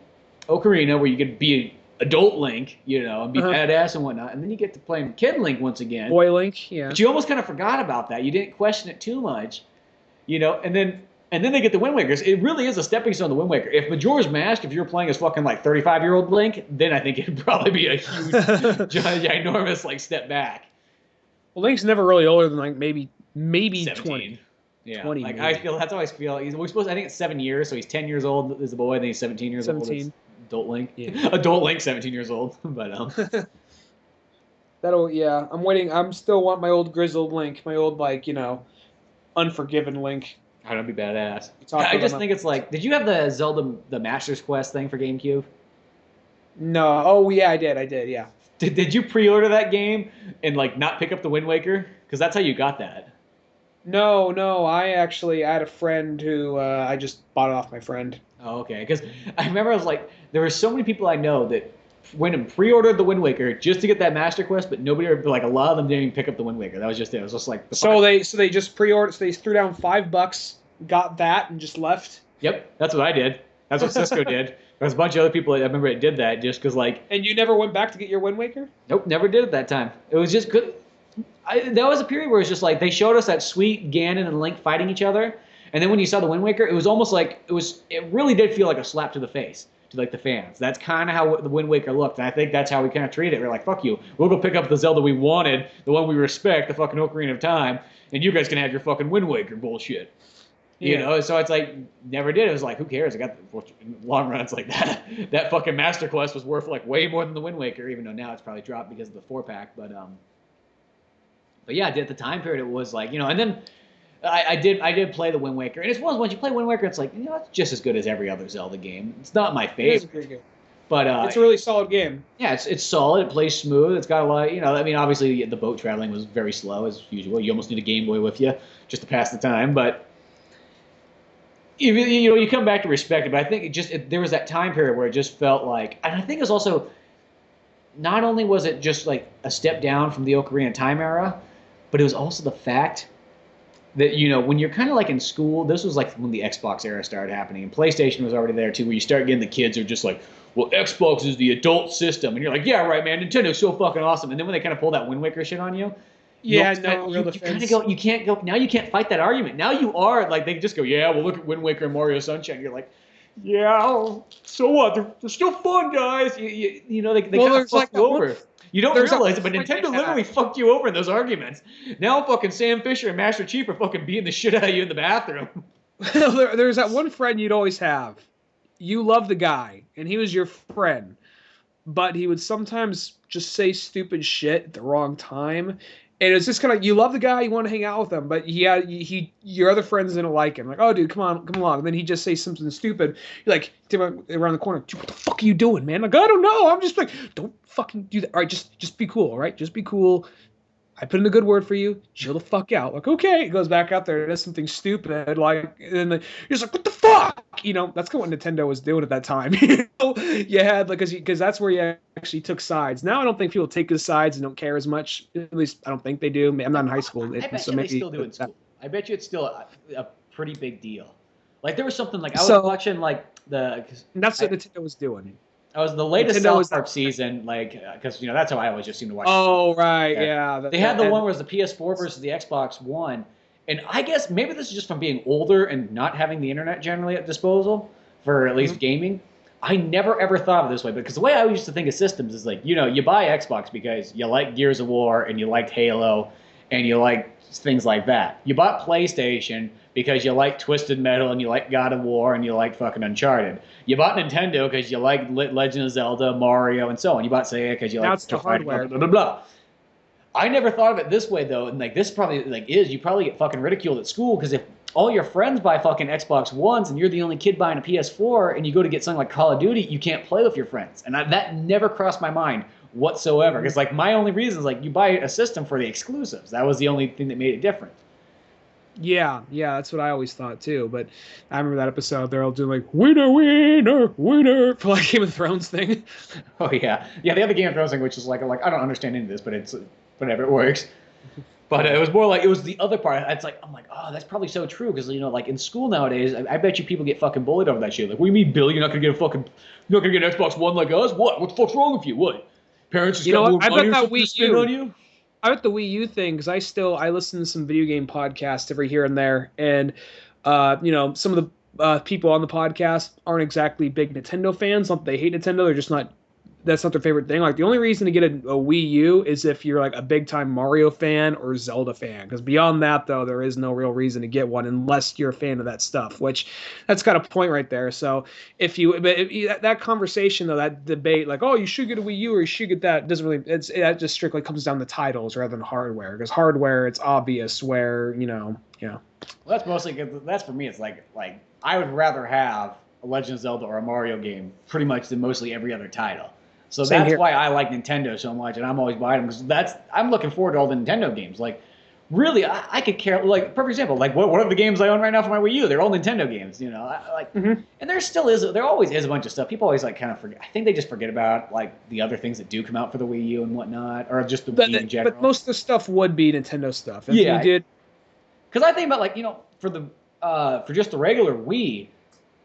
[SPEAKER 1] Ocarina, where you could be adult Link, and be badass and whatnot. And then you get to play Kid Link once again.
[SPEAKER 2] Boy Link, yeah.
[SPEAKER 1] But you almost kind of forgot about that. You didn't question it too much, and then they get the Wind Wakers. It really is a stepping stone to the Wind Waker. If Majora's Mask, if you're playing as fucking like 35-year-old Link, then I think it'd probably be a huge, ginormous like step back.
[SPEAKER 2] Well, Link's never really older than like maybe
[SPEAKER 1] 17.
[SPEAKER 2] 20.
[SPEAKER 1] Yeah,
[SPEAKER 2] 20
[SPEAKER 1] like
[SPEAKER 2] maybe.
[SPEAKER 1] I feel that's how I feel. I think it's 7 years, so he's 10 years old as a boy, and then he's 17 years old as adult Link.
[SPEAKER 2] Yeah.
[SPEAKER 1] Adult Link, 17 years old, but
[SPEAKER 2] I'm waiting. I'm still want my old grizzled Link, my old Unforgiven Link.
[SPEAKER 1] I'd be badass. I just think it's like, did you have the Zelda the Master's Quest thing for GameCube?
[SPEAKER 2] No. Oh yeah, I did. Yeah.
[SPEAKER 1] Did you pre-order that game and like not pick up the Wind Waker? Because that's how you got that.
[SPEAKER 2] No. I had a friend who I just bought it off my friend.
[SPEAKER 1] Oh, okay. Because I remember I was like, there were so many people I know that went and pre-ordered the Wind Waker just to get that Master Quest, but nobody, like a lot of them didn't even pick up the Wind Waker. That was just it. It was just like
[SPEAKER 2] they just pre-ordered. So they threw down $5, got that, and just left.
[SPEAKER 1] Yep, that's what I did. That's what Cisco did. There was a bunch of other people I remember that did that just because like.
[SPEAKER 2] And you never went back to get your Wind Waker?
[SPEAKER 1] Nope, never did it that time. It was just good. That was a period where it's just like they showed us that sweet Ganon and Link fighting each other, and then when you saw the Wind Waker, it was almost like it really did feel like a slap to the face to like the fans. That's kind of how the Wind Waker looked, and I think that's how we kind of treated it. We're like, fuck you, we'll go pick up the Zelda we wanted, the one we respect, the fucking Ocarina of Time, and you guys can have your fucking Wind Waker bullshit. So it's like, never did. It was like, who cares? I got the long run. It's like that fucking Master Quest was worth like way more than the Wind Waker, even though now it's probably dropped because of the 4-pack. But yeah, at the time period, it was like, and then I did play the Wind Waker, and it's one once you play Wind Waker, it's like, it's just as good as every other Zelda game. It's not my favorite.
[SPEAKER 2] It is a good game.
[SPEAKER 1] But
[SPEAKER 2] it's a really solid game.
[SPEAKER 1] Yeah, it's solid. It plays smooth. It's got a lot. Obviously the boat traveling was very slow as usual. You almost need a Game Boy with you just to pass the time, but. You come back to respect it, but I think there was that time period where it just felt like, and I think it was also, not only was it just like a step down from the Ocarina of Time era, but it was also the fact that, when you're kind of like in school, this was like when the Xbox era started happening, and PlayStation was already there too, where you start getting the kids who are just like, well, Xbox is the adult system, and you're like, yeah, right, man, Nintendo's so fucking awesome, and then when they kind of pull that Wind Waker shit on you, you kind of go. You can't go now. You can't fight that argument. Now you are like they just go. Yeah, well, look at Wind Waker and Mario Sunshine. You're like, yeah. So what? They're still fun, guys. They kind of fuck you over. You don't realize it, but Nintendo literally fucked you over in those arguments. Now fucking Sam Fisher and Master Chief are fucking beating the shit out of you in the bathroom.
[SPEAKER 2] There's that one friend you'd always have. You love the guy, and he was your friend, but he would sometimes just say stupid shit at the wrong time. And it's just kind of, you love the guy, you want to hang out with him, but your other friends didn't like him. Like, oh, dude, come along. And then he just says something stupid. You're like, around the corner, dude, what the fuck are you doing, man? Like, I don't know. I'm just like, don't fucking do that. All right, just be cool, all right? Just be cool. I put in a good word for you. Chill the fuck out. Like, okay. He goes back out there and does something stupid. Like, and then you're just like, what the fuck? That's kind of what Nintendo was doing at that time. You had, like, because that's where you actually took sides. Now I don't think people take the sides and don't care as much. At least I don't think they do. I'm not in high school.
[SPEAKER 1] I bet they still do in school. I bet you it's still a pretty big deal. Like, there was something like, I was watching, like,
[SPEAKER 2] and that's what Nintendo was doing.
[SPEAKER 1] I was the latest South Park season, like, because that's how I always just seem to watch.
[SPEAKER 2] Oh, right, yeah.
[SPEAKER 1] They had the one where it was the PS4 versus the Xbox One, and I guess maybe this is just from being older and not having the internet generally at disposal for at least gaming. I never ever thought of it this way, because the way I used to think of systems is like, you buy Xbox because you like Gears of War and you liked Halo and you like things like that. You bought PlayStation because you like Twisted Metal and you like God of War and you like fucking Uncharted. You bought Nintendo because you like Legend of Zelda, Mario, and so on. You bought Sega because you like
[SPEAKER 2] the hardware.
[SPEAKER 1] Blah, blah, blah. I never thought of it this way, though, and like this probably you probably get fucking ridiculed at school, because if all your friends buy fucking Xbox Ones and you're the only kid buying a PS4 and you go to get something like Call of Duty, you can't play with your friends. And that never crossed my mind whatsoever, because like my only reason is like you buy a system for the exclusives. That was the only thing that made it different.
[SPEAKER 2] Yeah, that's what I always thought too. But I remember that episode, they're all doing like winner for like Game of Thrones thing.
[SPEAKER 1] Oh yeah, they have the Game of Thrones thing, which is like I don't understand any of this, but it's whatever, it works. But it was more like, it was the other part. It's like, I'm like, oh, that's probably so true. Because, you know, like in school nowadays, I bet you people get fucking bullied over that shit. Like, what do you mean, Bill? You're not going to get you're not going to get an Xbox One like us? What? What the fuck's wrong with you? What? Parents just got more money or something to spend on you?
[SPEAKER 2] I bet the Wii U thing, because I listen to some video game podcasts every here and there. And, you know, some of the people on the podcast aren't exactly big Nintendo fans. Not that they hate Nintendo. They're just not. That's not their favorite thing. Like the only reason to get a Wii U is if you're like a big time Mario fan or Zelda fan. Because beyond that, though, there is no real reason to get one unless you're a fan of that stuff. Which that's got a point right there. So that conversation though, that debate, like, oh, you should get a Wii U or you should get that, doesn't really. That just strictly comes down to titles rather than hardware. Because hardware, it's obvious where Well,
[SPEAKER 1] that's mostly because that's for me. It's like I would rather have a Legend of Zelda or a Mario game pretty much than mostly every other title. So that's why I like Nintendo so much, and I'm always buying them because I'm looking forward to all the Nintendo games. Like, really, I could care. Like, perfect example. Like, what are the games I own right now for my Wii U? They're all Nintendo games, you know. And there always is a bunch of stuff. People always like kind of forget. I think they just forget about like the other things that do come out for the Wii U and whatnot, or just the Wii in general.
[SPEAKER 2] But most of the stuff would be Nintendo stuff.
[SPEAKER 1] Because I think about like for just the regular Wii.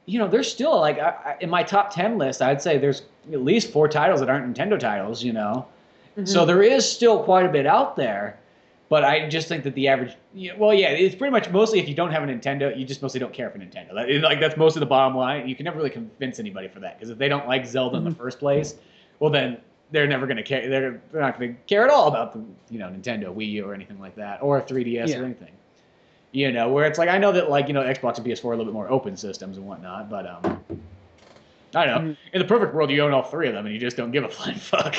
[SPEAKER 1] You know, there's still, like, in my top 10 list, I'd say there's at least 4 titles that aren't Nintendo titles, you know? So there is still quite a bit out there, but I just think that the average, it's pretty much mostly if you don't have a Nintendo, you just mostly don't care for Nintendo. That's most of the bottom line. You can never really convince anybody for that, because if they don't like Zelda in the first place, well, then they're never going to care. They're not going to care at all about the, Nintendo, Wii U or anything like that, or 3DS or anything. You know, where it's like, I know that, like, Xbox and PS4 are a little bit more open systems and whatnot, but, I don't know. In the perfect world, you own all 3 of them, and you just don't give a flying fuck.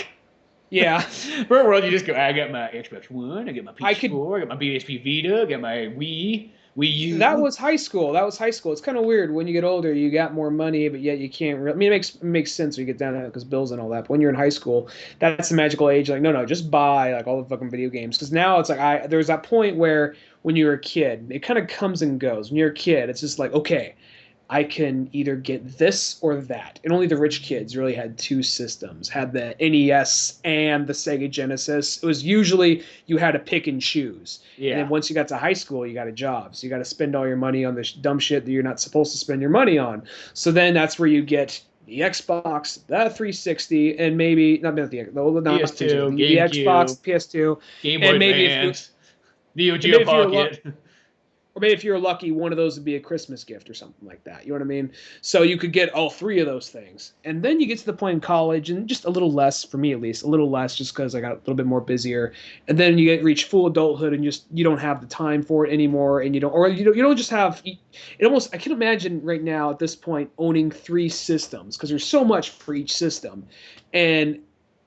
[SPEAKER 2] Yeah.
[SPEAKER 1] Perfect world, you just go, I got my Xbox One, I got my PS4, I got my PSP Vita, I got my Wii U.
[SPEAKER 2] That was high school. It's kind of weird. When you get older, you got more money, but yet you can't really. I mean, it makes sense when you get down to it because bills and all that. But when you're in high school, that's the magical age. Like, no, just buy like all the fucking video games. Because now it's like there's that point where when you're a kid, it kind of comes and goes. When you're a kid, it's just like, okay, I can either get this or that. And only the rich kids really had 2 systems, had the NES and the Sega Genesis. It was usually you had to pick and choose. Yeah. And then once you got to high school, you got a job. So you got to spend all your money on this dumb shit that you're not supposed to spend your money on. So then that's where you get the Xbox, the 360, and maybe, not the
[SPEAKER 1] PS2,
[SPEAKER 2] the Xbox, PS2,
[SPEAKER 1] Game Boy Advance, Neo Geo Pocket.
[SPEAKER 2] Or maybe if you're lucky, one of those would be a Christmas gift or something like that. You know what I mean? So you could get all 3 of those things. And then you get to the point in college, and just a little less, for me at least, a little less just because I got a little bit more busier. And then you reach full adulthood, and you don't have the time for it anymore, and you don't just have it. Almost, I can imagine right now at this point owning 3 systems because there's so much for each system, and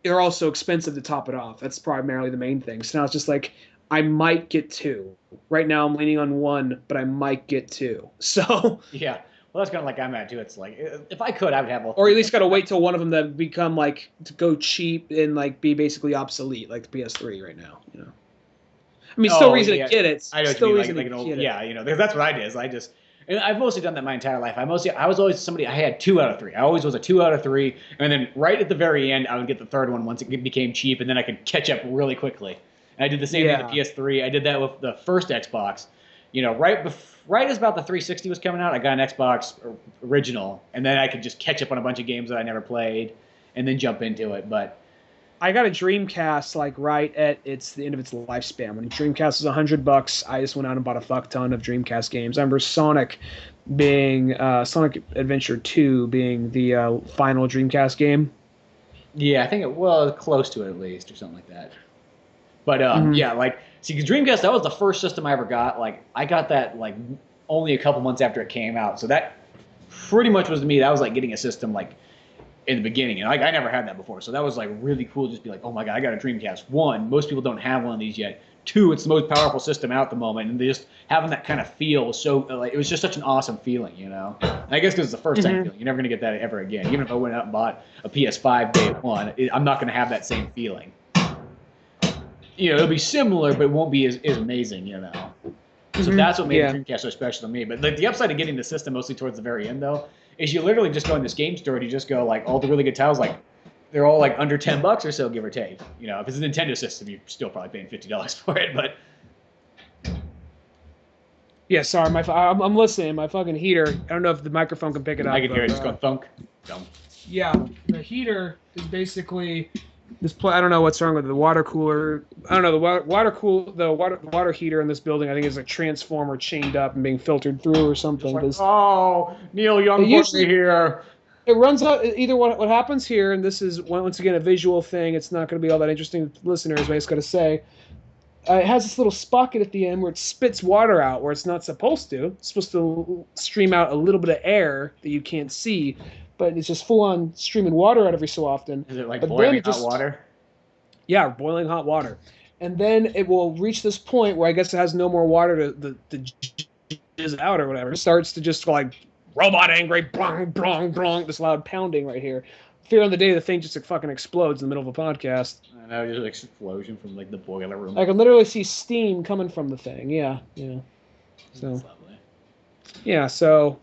[SPEAKER 2] they're also expensive to top it off. That's primarily the main thing. So now it's just like, I might get 2. Right now I'm leaning on 1, but I might get 2. So
[SPEAKER 1] yeah, well, that's kind of like I'm at too. It's like, if I could, I would have all 3.
[SPEAKER 2] Or at least got to wait till one of them that become like to go cheap and like be basically obsolete, like the PS3 right now. You know, I mean, still reason to get it.
[SPEAKER 1] I know
[SPEAKER 2] still
[SPEAKER 1] what you mean, that's what I did. And I've mostly done that my entire life. I was always somebody. I had 2 out of 3. I always was a 2 out of 3, and then right at the very end, I would get the 3rd one once it became cheap, and then I could catch up really quickly. I did the same thing with the PS3. I did that with the first Xbox. You know, right as about the 360 was coming out, I got an Xbox original, and then I could just catch up on a bunch of games that I never played, and then jump into it. But
[SPEAKER 2] I got a Dreamcast like right at the end of its lifespan. When Dreamcast was $100, I just went out and bought a fuck ton of Dreamcast games. I remember Sonic Adventure 2 being the final Dreamcast game.
[SPEAKER 1] Yeah, I think it was close to it at least, or something like that. But yeah, like, see, because Dreamcast, that was the first system I ever got. Like, I got that like only a couple months after it came out, so that pretty much was to me. That was like getting a system like in the beginning, and I never had that before, so that was like really cool. Just be like, oh my god, I got a Dreamcast. 1, most people don't have one of these yet. 2, it's the most powerful system out at the moment, and just having that kind of feel was so like, it was just such an awesome feeling, you know. And I guess because it's the first time feeling, you're never gonna get that ever again. Even if I went out and bought a PS5 day 1, I'm not gonna have that same feeling. You know, it'll be similar, but it won't be as amazing, you know. So that's what made the Dreamcast so special to me. But like, the upside of getting the system mostly towards the very end, though, is you literally just go in this game store and you just go, like, all the really good titles, like, they're all, like, under $10 or so, give or take. You know, if it's a Nintendo system, you're still probably paying $50 for it. But
[SPEAKER 2] Yeah, sorry, I'm listening. My fucking heater. I don't know if the microphone can pick it up.
[SPEAKER 1] I can hear it just going thunk. Thunk.
[SPEAKER 2] Yeah, the heater is basically this. I don't know what's wrong with the water cooler. I don't know the water heater in this building. I think is a transformer chained up and being filtered through or something.
[SPEAKER 1] Like, oh, Neil Young put me here.
[SPEAKER 2] It runs out. Either what happens here, and this is once again a visual thing. It's not going to be all that interesting to listeners. But I just got to say. It has this little spocket at the end where it spits water out where it's not supposed to. It's supposed to stream out a little bit of air that you can't see, but it's just full on streaming water out every so often.
[SPEAKER 1] Is it like boiling hot water?
[SPEAKER 2] Yeah, boiling hot water. And then it will reach this point where I guess it has no more water to jizz out or whatever. It starts to just go like robot angry, brong, brong, brong, this loud pounding right here. Fear on the day the thing just fucking explodes in the middle of a podcast.
[SPEAKER 1] I know, there's an explosion from like the boiler room.
[SPEAKER 2] I can literally see steam coming from the thing. Yeah. So,
[SPEAKER 1] that's lovely.
[SPEAKER 2] Yeah, so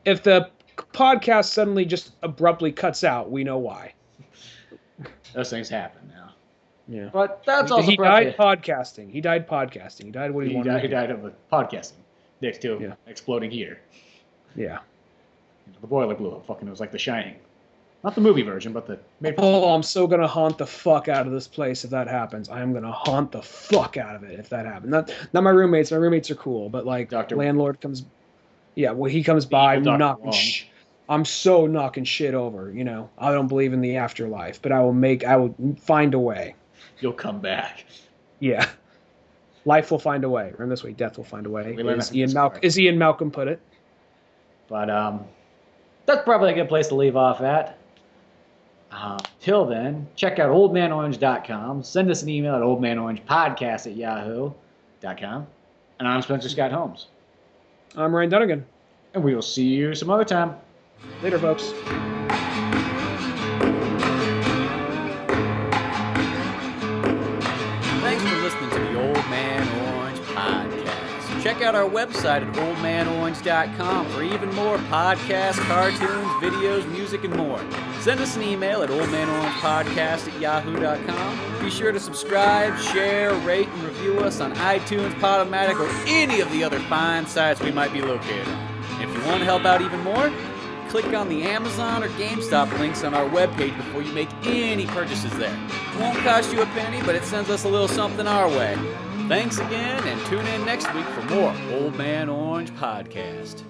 [SPEAKER 2] if the podcast suddenly just abruptly cuts out, we know why.
[SPEAKER 1] Those things happen now.
[SPEAKER 2] Yeah.
[SPEAKER 1] But that's also
[SPEAKER 2] he died podcasting. He died podcasting. He died what he wanted.
[SPEAKER 1] He died of podcasting next to an exploding heater.
[SPEAKER 2] Yeah.
[SPEAKER 1] The boiler blew up. Fucking, it was like The Shining. Not the movie version, but the...
[SPEAKER 2] Oh, I'm so going to haunt the fuck out of this place if that happens. I am going to haunt the fuck out of it if that happens. Not my roommates. My roommates are cool, but like landlord comes... Yeah, well, he comes by knocking... I'm so knocking shit over, you know. I don't believe in the afterlife, but I will find a way.
[SPEAKER 1] You'll come back.
[SPEAKER 2] Yeah. Life will find a way. Remember this way, death will find a way. As Ian Malcolm put it.
[SPEAKER 1] But, that's probably a good place to leave off at. Till then, check out oldmanorange.com. Send us an email at oldmanorangepodcast@yahoo.com. And I'm Spencer Scott Holmes.
[SPEAKER 2] I'm Ryan Dunigan.
[SPEAKER 1] And we will see you some other time.
[SPEAKER 2] Later, folks.
[SPEAKER 4] Thanks for listening to the Old Man Orange Podcast. Check out our website at oldmanorange.com for even more podcasts, cartoons, videos, music, and more. Send us an email at oldmanorangepodcast@yahoo.com. Be sure to subscribe, share, rate, and review us on iTunes, Podomatic, or any of the other fine sites we might be located on. If you want to help out even more, click on the Amazon or GameStop links on our webpage before you make any purchases there. It won't cost you a penny, but it sends us a little something our way. Thanks again, and tune in next week for more Old Man Orange Podcast.